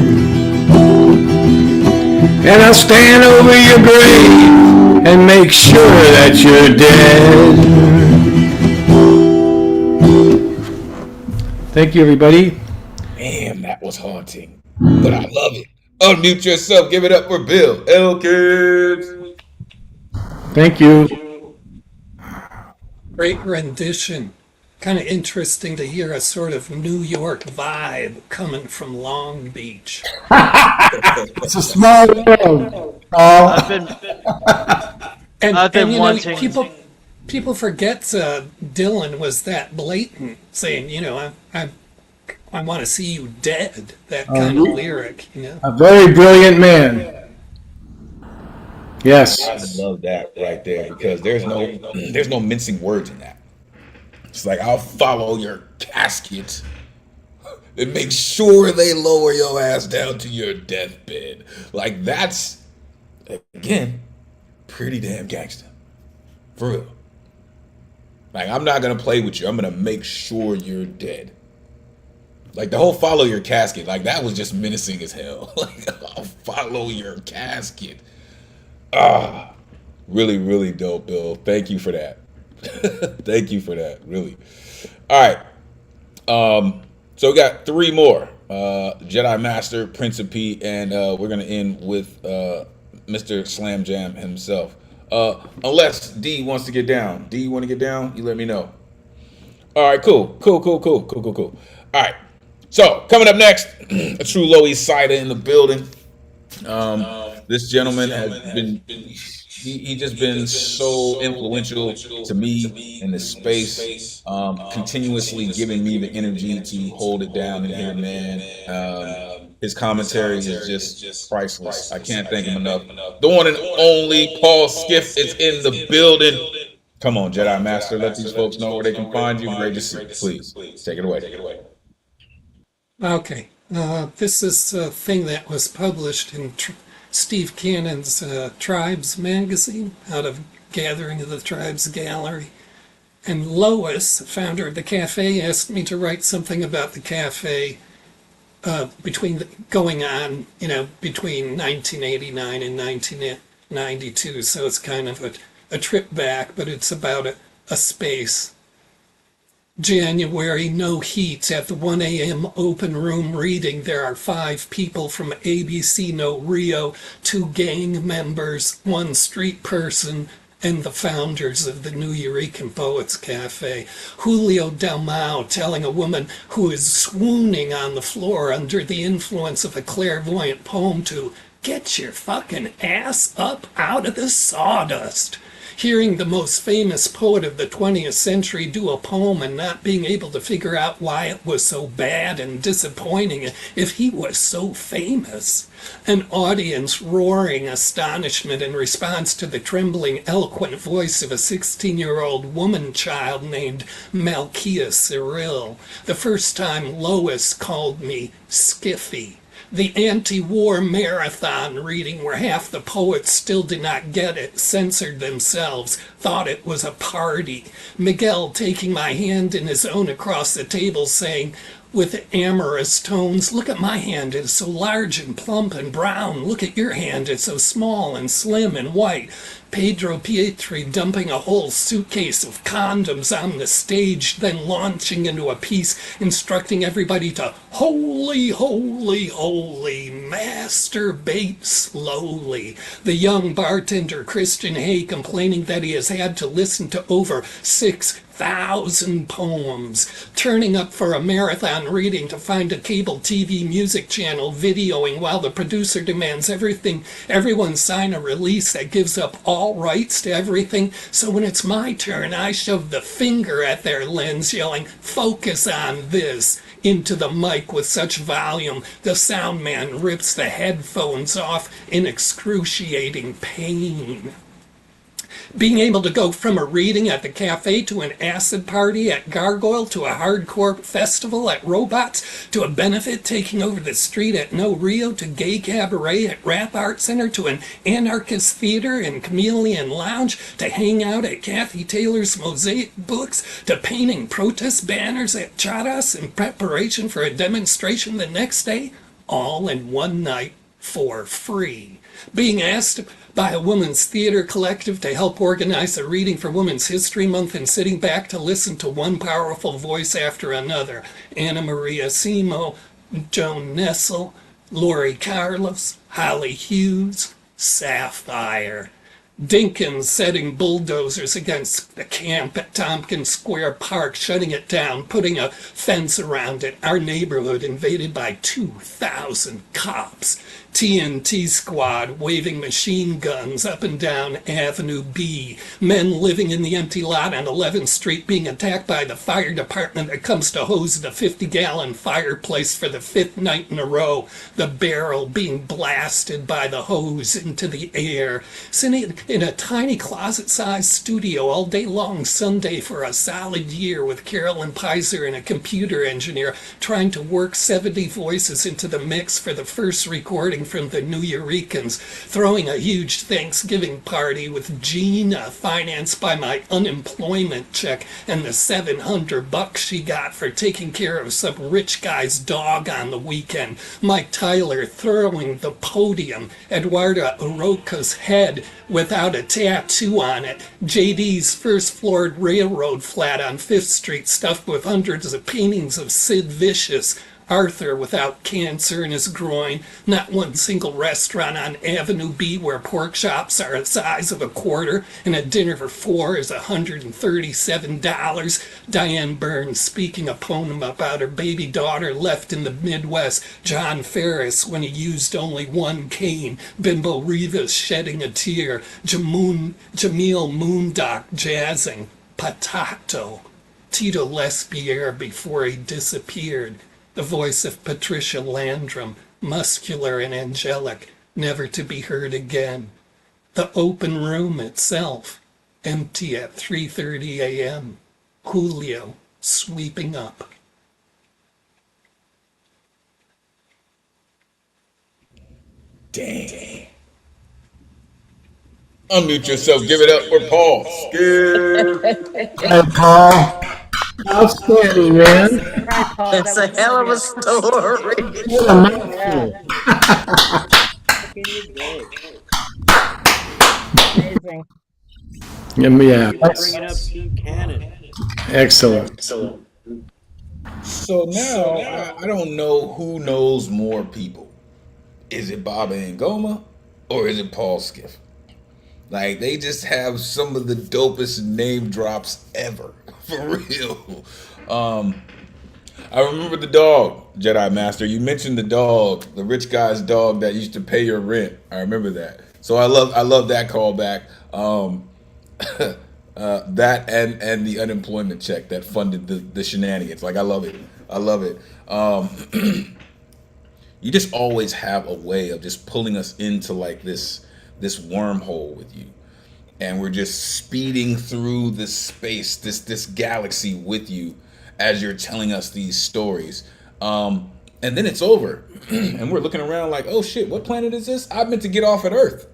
and I'll stand over your grave and make sure that you're dead. Thank you, everybody. Damn, that was haunting, but I love it. Unmute yourself. Give it up for Bill Elkins. Thank you. Great rendition. Kind of interesting to hear a sort of New York vibe coming from Long Beach. It's a small world. And you know, wanting. people forget Dylan was that blatant, saying, you know, I want to see you dead. That kind of lyric, you know. A very brilliant man. Yes. I love that right there because there's no mincing words in that. It's like, I'll follow your casket and make sure they lower your ass down to your deathbed. Like, that's, again, pretty damn gangster. For real. Like, I'm not going to play with you. I'm going to make sure you're dead. Like, the whole follow your casket, like, that was just menacing as hell. Like, I'll follow your casket. Really, really dope, Bill. Thank you for that. Thank you for that, really. All right. So we got three more. Jedi Master, Prince of P, and we're going to end with Mr. Slam Jam himself. Unless D wants to get down. D, you want to get down? You let me know. All right, cool. All right. So, coming up next, a true Low East Sider in the building. This gentleman has been... He just been so influential to me in this space, continuously giving me the energy to hold it down in here, man. His commentary is just priceless. I can't thank him enough. The one and only Paul Skiff is in the building. Come on, Jedi Master, let these folks know where they can find you. Great to see you. Please, take it away. Okay. This is a thing that was published in Steve Cannon's Tribes magazine out of Gathering of the Tribes Gallery. And Lois, founder of the cafe, asked me to write something about the cafe between 1989 and 1992. So it's kind of a trip back, but it's about a space. January, no heat. At the 1 a.m. open room reading, there are 5 people from ABC No Rio, 2 gang members, 1 street person, and the founders of the New Eurekan Poets Cafe. Julio Dalmau telling a woman who is swooning on the floor under the influence of a clairvoyant poem to get your fucking ass up out of the sawdust. Hearing the most famous poet of the 20th century do a poem and not being able to figure out why it was so bad and disappointing if he was so famous. An audience roaring astonishment in response to the trembling, eloquent voice of a 16-year-old woman child named Malkia Cyril. The first time Lois called me Skiffy. The anti-war marathon reading where half the poets still did not get it, censored themselves, thought it was a party. Miguel taking my hand in his own across the table saying, with amorous tones, look at my hand, it's so large and plump and brown. Look at your hand, it's so small and slim and white. Pedro Pietri dumping a whole suitcase of condoms on the stage, then launching into a piece instructing everybody to holy, holy, holy, masturbate slowly. The young bartender Christian Hay complaining that he has had to listen to over 6,000 poems, turning up for a marathon reading to find a cable TV music channel videoing while the producer demands everyone sign a release that gives up all rights to everything. So when it's my turn, I shove the finger at their lens, yelling, focus on this, into the mic with such volume, the sound man rips the headphones off in excruciating pain. Being able to go from a reading at the cafe to an acid party at Gargoyle to a hardcore festival at Robots to a benefit taking over the street at No Rio to gay cabaret at Rap Art Center to an anarchist theater and chameleon lounge to hang out at Kathy Taylor's Mosaic Books to painting protest banners at Charas in preparation for a demonstration the next day, all in one night for free. Being asked by a women's theater collective to help organize a reading for Women's History Month and sitting back to listen to one powerful voice after another. Anna Maria Simo, Joan Nessel, Lori Carlos, Holly Hughes, Sapphire. Dinkins setting bulldozers against the camp at Tompkins Square Park, shutting it down, putting a fence around it. Our neighborhood invaded by 2,000 cops. TNT squad waving machine guns up and down Avenue B. Men living in the empty lot on 11th Street being attacked by the fire department that comes to hose the 50-gallon fireplace for the 5th night in a row. The barrel being blasted by the hose into the air. Sitting in a tiny closet-sized studio all day long Sunday for a solid year with Carolyn Pizer and a computer engineer trying to work 70 voices into the mix for the first recording from the New Eurekans, throwing a huge Thanksgiving party with Gina financed by my unemployment check and the $700 she got for taking care of some rich guy's dog on the weekend. Mike Tyler throwing the podium, Eduardo Oroca's head without a tattoo on it, JD's first-floored railroad flat on 5th Street stuffed with hundreds of paintings of Sid Vicious, Arthur without cancer in his groin, not one single restaurant on Avenue B where pork chops are the size of a quarter and a dinner for 4 is $137. Diane Burns speaking a poem about her baby daughter left in the Midwest. John Ferris when he used only one cane. Bimbo Rivas shedding a tear. Jamil Moondock jazzing. Potato. Tito Lespierre before he disappeared. The voice of Patricia Landrum, muscular and angelic, never to be heard again. The open room itself, empty at 3:30 a.m. Julio sweeping up. Dang. Unmute yourself. Give it up for Paul. Skiff. Hey, Paul. Outstanding, man. It's a hell of a story. What a mouthful. Amazing. Yeah. Bringing up Pete Cannon. Excellent. So now I don't know who knows more people. Is it Baba and Ngoma or is it Paul Skiff? Like they just have some of the dopest name drops ever, for real. I remember the dog, Jedi Master. You mentioned the dog, the rich guy's dog that used to pay your rent. I remember that. So I love that callback. That and the unemployment check that funded the shenanigans. Like I love it. I love it. You just always have a way of just pulling us into like this wormhole with you, and we're just speeding through this space, this galaxy with you as you're telling us these stories. And then it's over, and we're looking around like, oh shit, what planet is this? I meant to get off at Earth.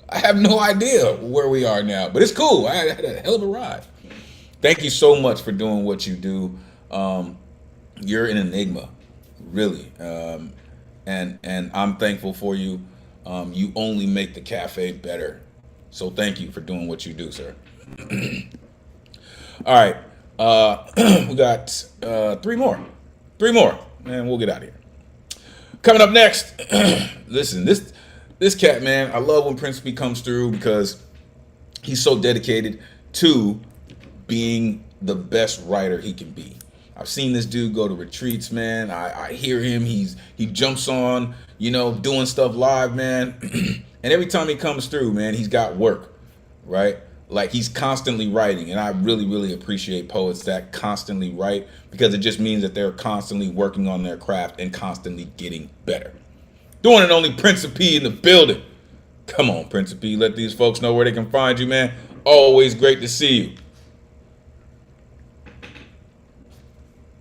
I have no idea where we are now, but it's cool. I had a hell of a ride. Thank you so much for doing what you do. You're an enigma, really, and I'm thankful for you. You only make the cafe better. So thank you for doing what you do, sir. All right, we got three more, and we'll get out of here. Coming up next, listen, this cat, man, I love when Prince B comes through because he's so dedicated to being the best writer he can be. I've seen this dude go to retreats, man. I hear him. He jumps on, doing stuff live, man. And every time he comes through, man, he's got work, right? Like he's constantly writing. And I really, really appreciate poets that constantly write because it just means that they're constantly working on their craft and constantly getting better. Doing it only Prince of P in the building. Come on, Prince of P. Let these folks know where they can find you, man. Always great to see you.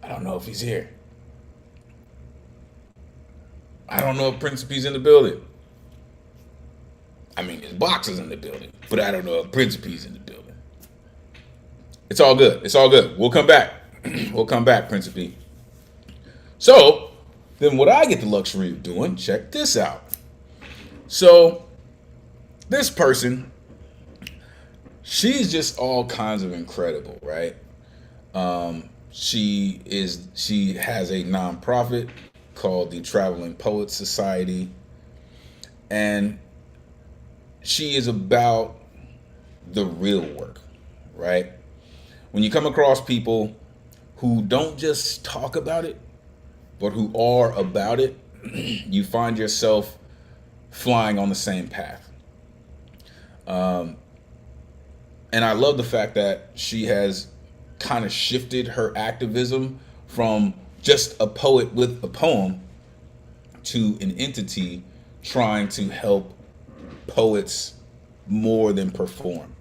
I don't know if he's here. I don't know if Prince of P's in the building. I mean, his box is in the building, but I don't know if Prince of P's in the building. It's all good. It's all good. We'll come back. We'll come back, Prince of P. So, then what I get the luxury of doing, check this out. So, this person, she's just all kinds of incredible, right? She has a nonprofit called the Traveling Poets Society, and she is about the real work, right? When you come across people who don't just talk about it, but who are about it, you find yourself flying on the same path. And I love the fact that she has kind of shifted her activism from just a poet with a poem to an entity trying to help poets more than perform,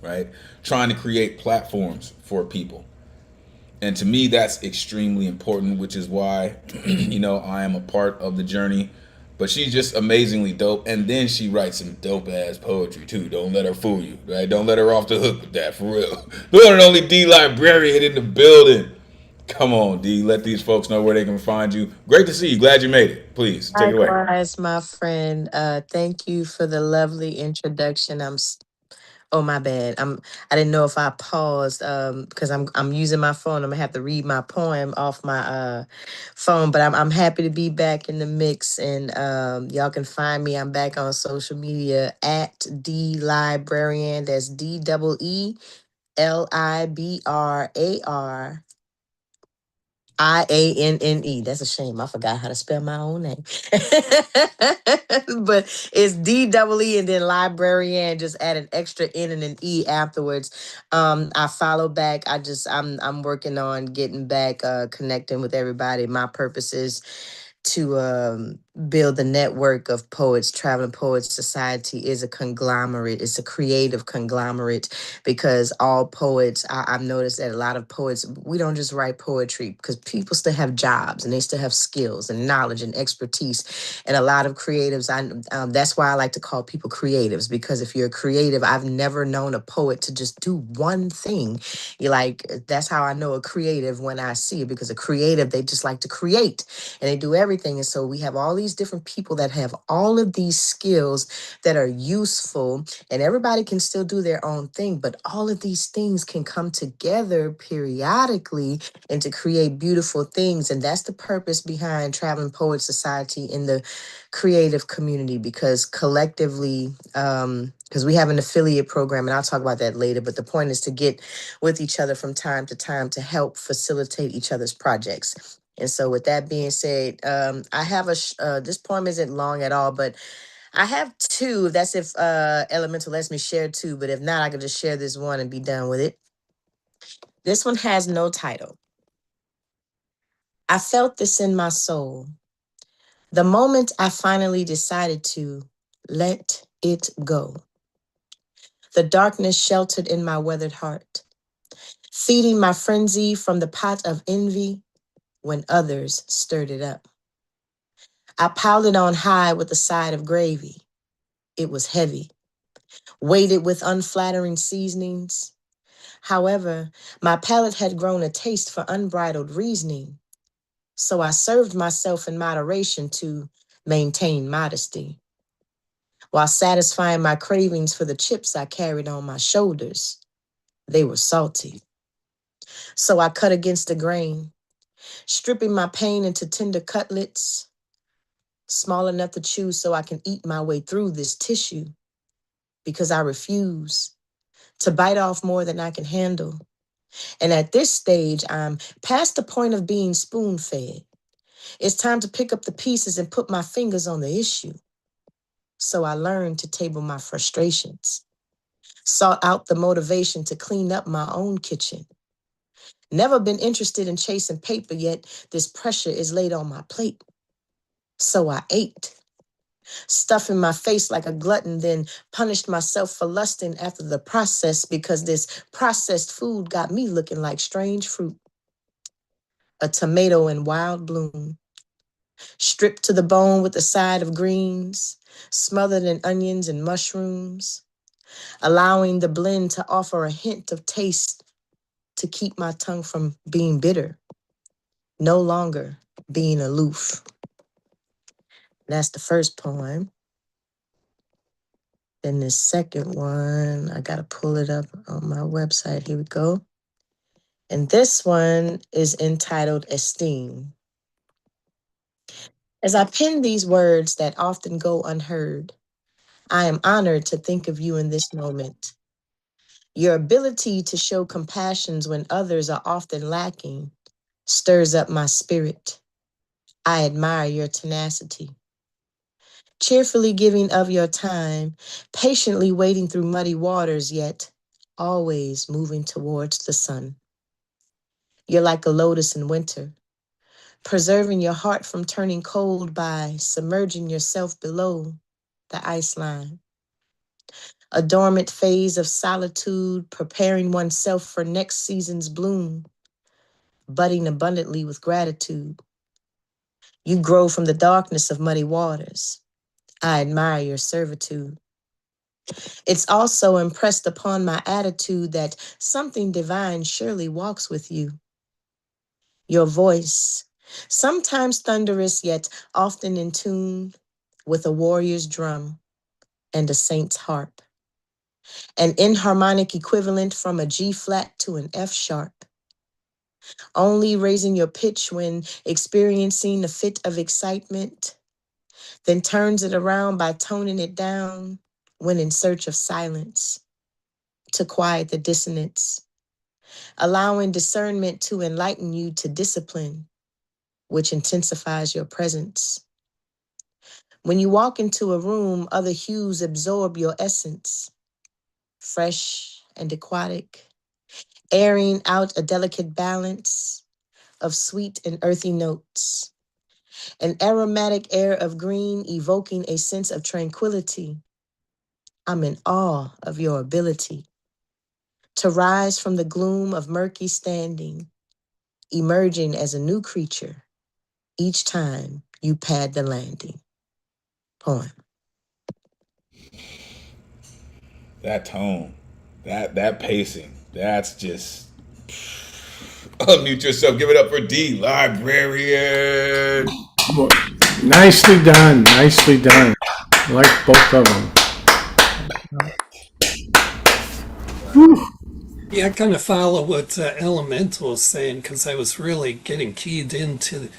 right? Trying to create platforms for people. And to me, that's extremely important, which is why, I am a part of the journey. But she's just amazingly dope. And then she writes some dope ass poetry too. Don't let her fool you, right? Don't let her off the hook with that, for real. The one and only Dee Librarianne in the building. Come on, Dee. Let these folks know where they can find you. Great to see you. Glad you made it. Please take it away. Likewise, my friend. Thank you for the lovely introduction. Oh, my bad. I didn't know if I paused because I'm using my phone. I'm gonna have to read my poem off my phone, but I'm happy to be back in the mix, and y'all can find me. I'm back on social media at Dee Librarianne. That's DEELIBRARIANNE. That's a shame. I forgot how to spell my own name. But it's DEE and then Librarianne, just add an extra N and an E afterwards. I follow back. I'm working on getting back, connecting with everybody. My purpose is to build the network of poets. Traveling Poets Society is a conglomerate. It's a creative conglomerate because all poets, I've noticed that a lot of poets, we don't just write poetry because people still have jobs and they still have skills and knowledge and expertise. And a lot of creatives, that's why I like to call people creatives, because if you're a creative, I've never known a poet to just do one thing. That's how I know a creative when I see it, because a creative, they just like to create and they do everything. And so we have all these these different people that have all of these skills that are useful, and everybody can still do their own thing, but all of these things can come together periodically and to create beautiful things. And that's the purpose behind Traveling Poet Society in the creative community, because collectively, because we have an affiliate program, and I'll talk about that later, but the point is to get with each other from time to time to help facilitate each other's projects. And so with that being said, I have this poem isn't long at all, but I have two. That's if Elemental lets me share two, but if not, I can just share this one and be done with it. This one has no title. I felt this in my soul. The moment I finally decided to let it go. The darkness sheltered in my weathered heart, feeding my frenzy from the pot of envy when others stirred it up. I piled it on high with a side of gravy. It was heavy, weighted with unflattering seasonings. However, my palate had grown a taste for unbridled reasoning, so I served myself in moderation to maintain modesty, while satisfying my cravings for the chips I carried on my shoulders. They were salty. So I cut against the grain, stripping my pain into tender cutlets, small enough to chew so I can eat my way through this tissue, because I refuse to bite off more than I can handle. And at this stage, I'm past the point of being spoon-fed. It's time to pick up the pieces and put my fingers on the issue. So I learned to table my frustrations, sought out the motivation to clean up my own kitchen. Never been interested in chasing paper, yet this pressure is laid on my plate. So I ate, stuffing my face like a glutton, then punished myself for lusting after the process, because this processed food got me looking like strange fruit. A tomato in wild bloom, stripped to the bone with a side of greens, smothered in onions and mushrooms, allowing the blend to offer a hint of taste to keep my tongue from being bitter, no longer being aloof. That's the first poem. Then the second one, I gotta pull it up on my website. Here we go. And this one is entitled Esteem. As I pen these words that often go unheard, I am honored to think of you in this moment. Your ability to show compassion when others are often lacking stirs up my spirit. I admire your tenacity. Cheerfully giving of your time, patiently wading through muddy waters, yet always moving towards the sun. You're like a lotus in winter, preserving your heart from turning cold by submerging yourself below the ice line. A dormant phase of solitude, preparing oneself for next season's bloom, budding abundantly with gratitude. You grow from the darkness of muddy waters. I admire your servitude. It's also impressed upon my attitude that something divine surely walks with you. Your voice, sometimes thunderous yet often in tune with a warrior's drum and a saint's harp. An inharmonic equivalent from a G flat to an F sharp. Only raising your pitch when experiencing a fit of excitement, then turns it around by toning it down when in search of silence to quiet the dissonance, allowing discernment to enlighten you to discipline, which intensifies your presence. When you walk into a room, other hues absorb your essence, fresh and aquatic, airing out a delicate balance of sweet and earthy notes, an aromatic air of green evoking a sense of tranquility. I'm in awe of your ability to rise from the gloom of murky standing, emerging as a new creature each time you pad the landing. Poem. That tone, that pacing, that's just unmute yourself. Give it up for Dee Librarianne. Nicely done. Nicely done. I like both of them. Yeah, I kind of follow what Elemental is saying because I was really getting keyed into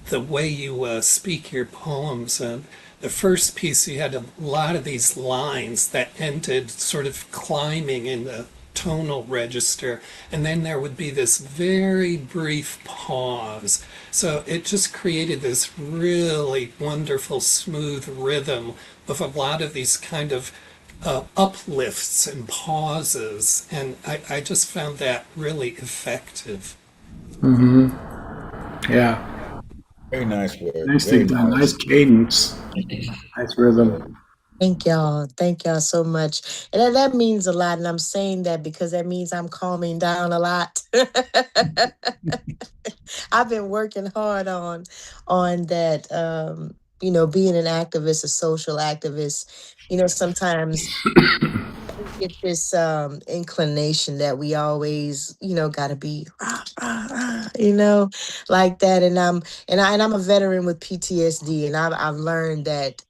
the way you speak your poems. The first piece, you had a lot of these lines that ended sort of climbing in the tonal register, and then there would be this very brief pause. So it just created this really wonderful, smooth rhythm with a lot of these kind of uplifts and pauses, and I just found that really effective. Mm-hmm. Yeah. Very nice work. Nicely Very done. nice. Nice cadence. Nice rhythm. Thank y'all. Thank y'all so much. And that means a lot. And I'm saying that because that means I'm calming down a lot. I've been working hard on that, being an activist, a social activist. Sometimes we get this inclination that we always, gotta be rah, rah, rah, like that. And I'm a veteran with PTSD, and I've learned that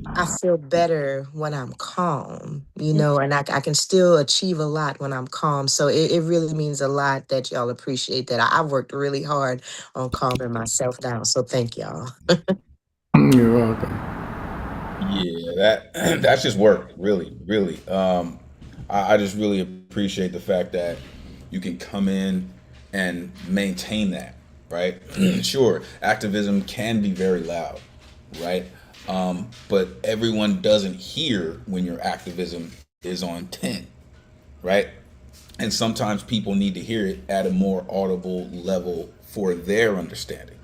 I feel better when I'm calm, and I can still achieve a lot when I'm calm. So it really means a lot that y'all appreciate that. I've worked really hard on calming myself down. So thank y'all. You're welcome. Yeah, that's just work, really, really. I just really appreciate the fact that you can come in and maintain that, right? Sure, activism can be very loud, right? But everyone doesn't hear when your activism is on 10, right? And sometimes people need to hear it at a more audible level for their understanding.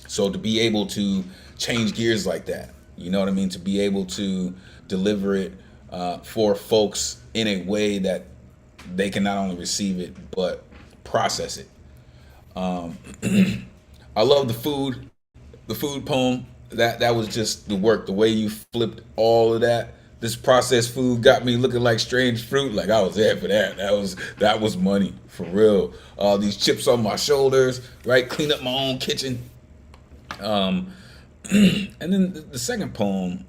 So to be able to change gears like that, you know what I mean? To be able to deliver it for folks in a way that they can not only receive it but process it. I love the food poem. That was just the work. The way you flipped all of that. This processed food got me looking like strange fruit. Like I was there for that. That was money for real. These chips on my shoulders, right? Clean up my own kitchen. And then the second poem,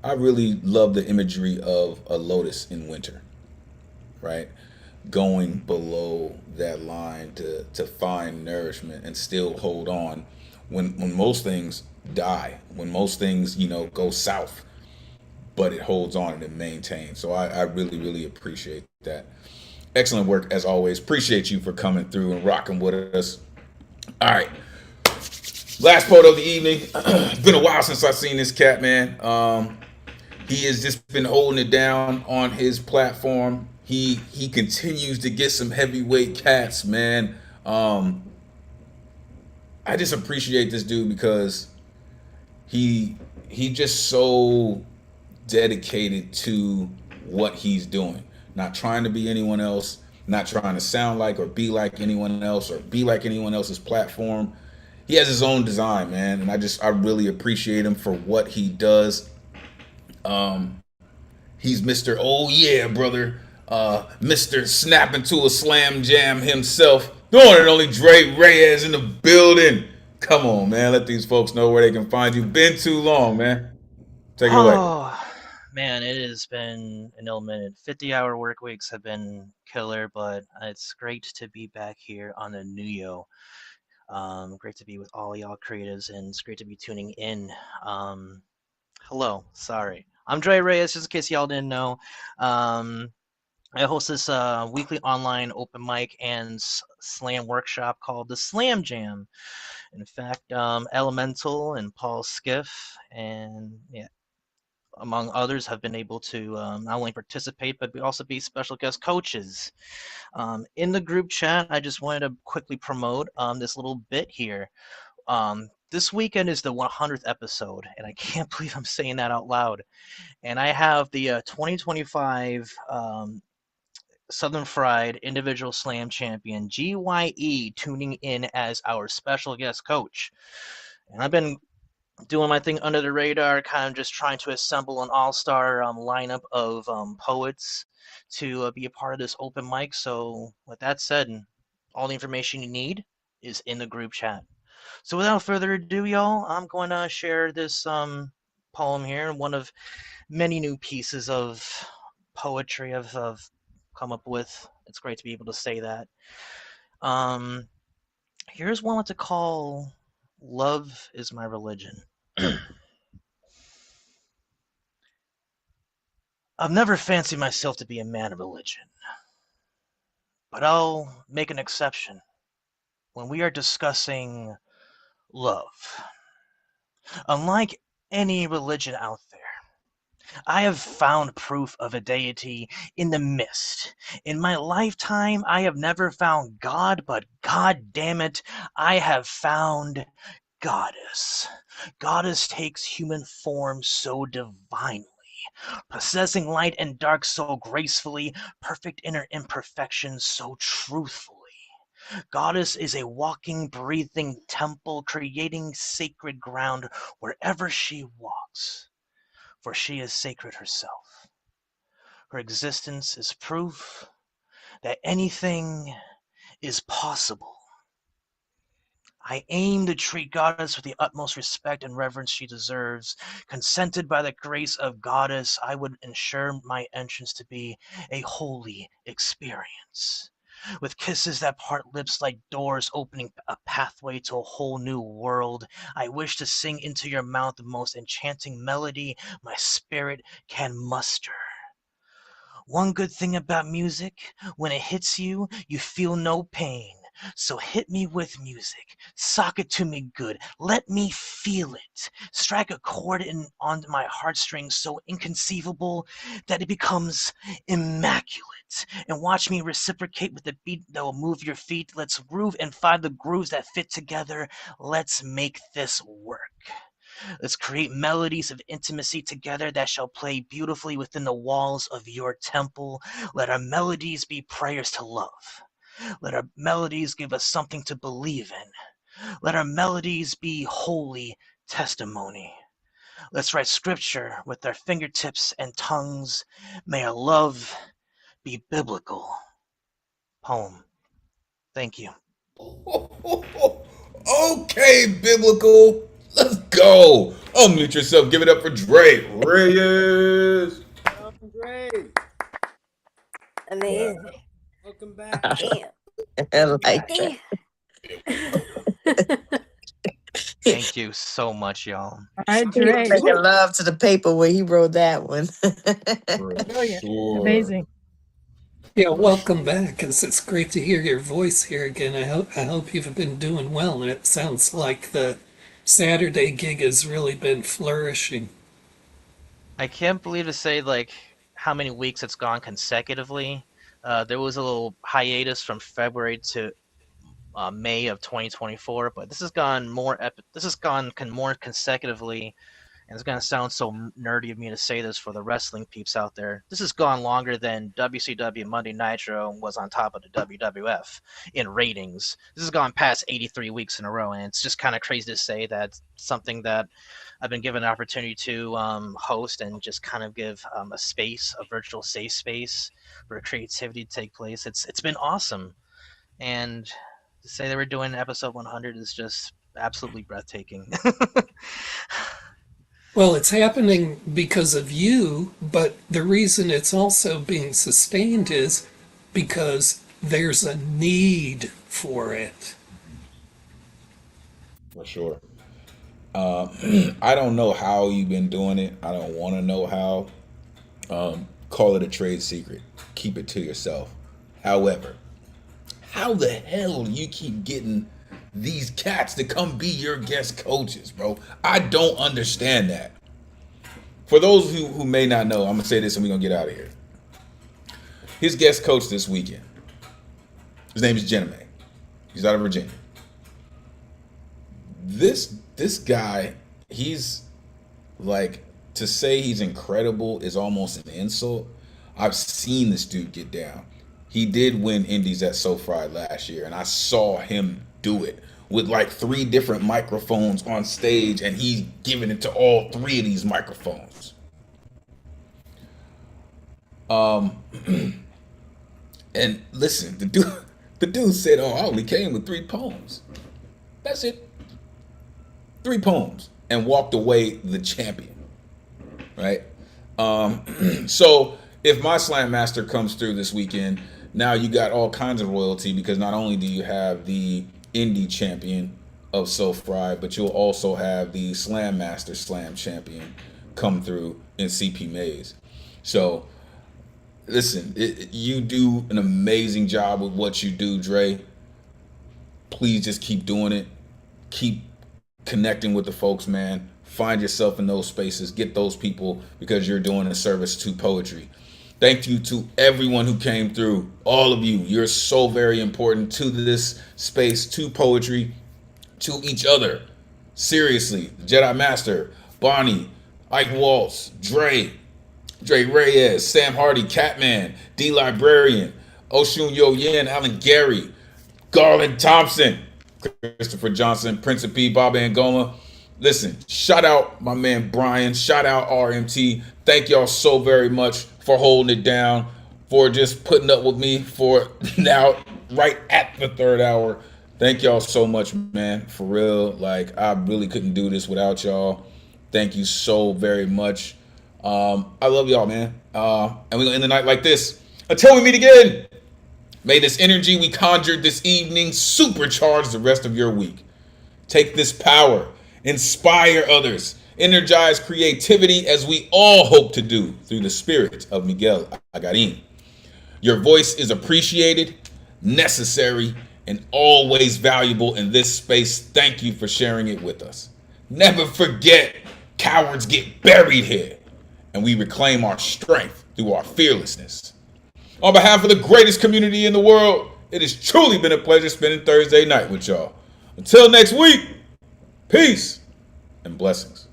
I really love the imagery of a lotus in winter, right? Going below that line to find nourishment and still hold on when most things die, when most things, go south, but it holds on and it maintains. So I really, really appreciate that. Excellent work as always. Appreciate you for coming through and rocking with us. All right. Last quote of the evening. It's been a while since I've seen this cat, man. He has just been holding it down on his platform. He continues to get some heavyweight cats, man. I just appreciate this dude because he just so dedicated to what he's doing. Not trying to be anyone else, not trying to sound like or be like anyone else or be like anyone else's platform. He has his own design, man, and I really appreciate him for what he does. He's Mr. Oh yeah, brother. Mr. Snap into a Slam Jam himself. The one and only Dre Reyes in the building. Come on, man. Let these folks know where they can find you. Been too long, man. Take it away. Oh, man, it has been an ill minute. 50-hour work weeks have been killer, but it's great to be back here on the Nuyo. Great to be with all y'all creatives, and it's great to be tuning in. Hello, sorry. I'm Dre Reyes, just in case y'all didn't know. I host this weekly online open mic and slam workshop called the Slam Jam. In fact, Elemen2al and Paul Skiff and among others have been able to not only participate but also be special guest coaches. In the group chat, I just wanted to quickly promote this little bit here. This weekend is the 100th episode, and I can't believe I'm saying that out loud. And I have the 2025 Southern Fried Individual Slam Champion, GYE, tuning in as our special guest coach. And I've been doing my thing under the radar, kind of just trying to assemble an all-star lineup of poets to be a part of this open mic. So with that said, all the information you need is in the group chat. So without further ado, y'all, I'm going to share this poem here, one of many new pieces of poetry I've come up with. It's great to be able to say that. Here's one to call Love is My Religion. I've never fancied myself to be a man of religion, but I'll make an exception when we are discussing love. Unlike any religion out there, I have found proof of a deity in the mist. In my lifetime, I have never found God, but God damn it, I have found Goddess. Goddess takes human form so divinely, possessing light and dark so gracefully, perfect inner imperfections so truthfully. Goddess is a walking, breathing temple, creating sacred ground wherever she walks, for she is sacred herself. Her existence is proof that anything is possible. I aim to treat Goddess with the utmost respect and reverence she deserves. Consented by the grace of Goddess, I would ensure my entrance to be a holy experience, with kisses that part lips like doors opening a pathway to a whole new world. I wish to sing into your mouth the most enchanting melody my spirit can muster. One good thing about music, when it hits you, you feel no pain. So hit me with music. Sock it to me good. Let me feel it. Strike a chord onto my heartstrings so inconceivable that it becomes immaculate. And watch me reciprocate with the beat that will move your feet. Let's groove and find the grooves that fit together. Let's make this work. Let's create melodies of intimacy together that shall play beautifully within the walls of your temple. Let our melodies be prayers to love. Let our melodies give us something to believe in. Let our melodies be holy testimony. Let's write scripture with our fingertips and tongues. May our love be biblical. Poem. Thank you. Okay, biblical. Let's go. Unmute yourself. Give it up for Dre Reyes. Dre. Amazing. Welcome back. Damn. I like Damn. Thank you so much, y'all. Hi, He was Dre. making love to the paper when he wrote that one. Brilliant. Sure. Amazing. Yeah, welcome back. It's great to hear your voice here again. I hope you've been doing well, and it sounds like the Saturday gig has really been flourishing. I can't believe to say like how many weeks it's gone consecutively. There was a little hiatus from February to May of 2024, but this has gone more more consecutively. And it's gonna sound so nerdy of me to say this for the wrestling peeps out there. This has gone longer than WCW Monday Nitro was on top of the WWF in ratings. This has gone past 83 weeks in a row, and it's just kind of crazy to say that something that I've been given an opportunity to host and just kind of give a space, a virtual safe space for creativity to take place. It's been awesome, and to say that we're doing episode 100 is just absolutely breathtaking. Well, it's happening because of you, but the reason it's also being sustained is because there's a need for it. For sure. I don't know how you've been doing it. I don't want to know how. Call it a trade secret. Keep it to yourself. However, how the hell do you keep getting these cats to come be your guest coaches, bro? I don't understand that. For those who may not know, I'm gonna say this and we're gonna get out of here. His guest coach this weekend, his name is Jename. He's out of Virginia. This guy, he's like, to say he's incredible is almost an insult. I've seen this dude get down. He did win Indies at SoFri last year, and I saw him do it with like 3 different microphones on stage, and he's giving it to all 3 of these microphones. And listen, the dude said, "Oh, I only came with 3 poems. That's it. 3 poems, and walked away the champion, right? So if my slam master comes through this weekend, now you got all kinds of royalty, because not only do you have the indie champion of So Fry, but you'll also have the slam master slam champion come through in CP Mays. So listen, you do an amazing job with what you do, Dre. Please just keep doing it. Keep connecting with the folks, man. Find yourself in those spaces. Get those people, because you're doing a service to poetry. Thank you to everyone who came through. All of you. You're so very important to this space, to poetry, to each other. Seriously. Jedi Master, Bonnie, Ike Waltz, Dre Reyes, Sam Harty, Catman, Dee Librarianne, Osunyoyin, Alan Gary, Garland Thompson, Christopher Johnson, Prince of P, Baba and Ngoma. Listen, shout out my man Brian, shout out RMT. Thank y'all so very much for holding it down, for just putting up with me for now, right at the 3rd hour. Thank y'all so much, man, for real. Like, I really couldn't do this without y'all. Thank you so very much. I love y'all, man. And we're gonna end the night like this. Until we meet again, may this energy we conjured this evening supercharge the rest of your week. Take this power, inspire others, energize creativity, as we all hope to do through the spirit of Miguel Agarin. Your voice is appreciated, necessary, and always valuable in this space. Thank you for sharing it with us. Never forget, cowards get buried here, and we reclaim our strength through our fearlessness. On behalf of the greatest community in the world, it has truly been a pleasure spending Thursday night with y'all. Until next week, peace and blessings.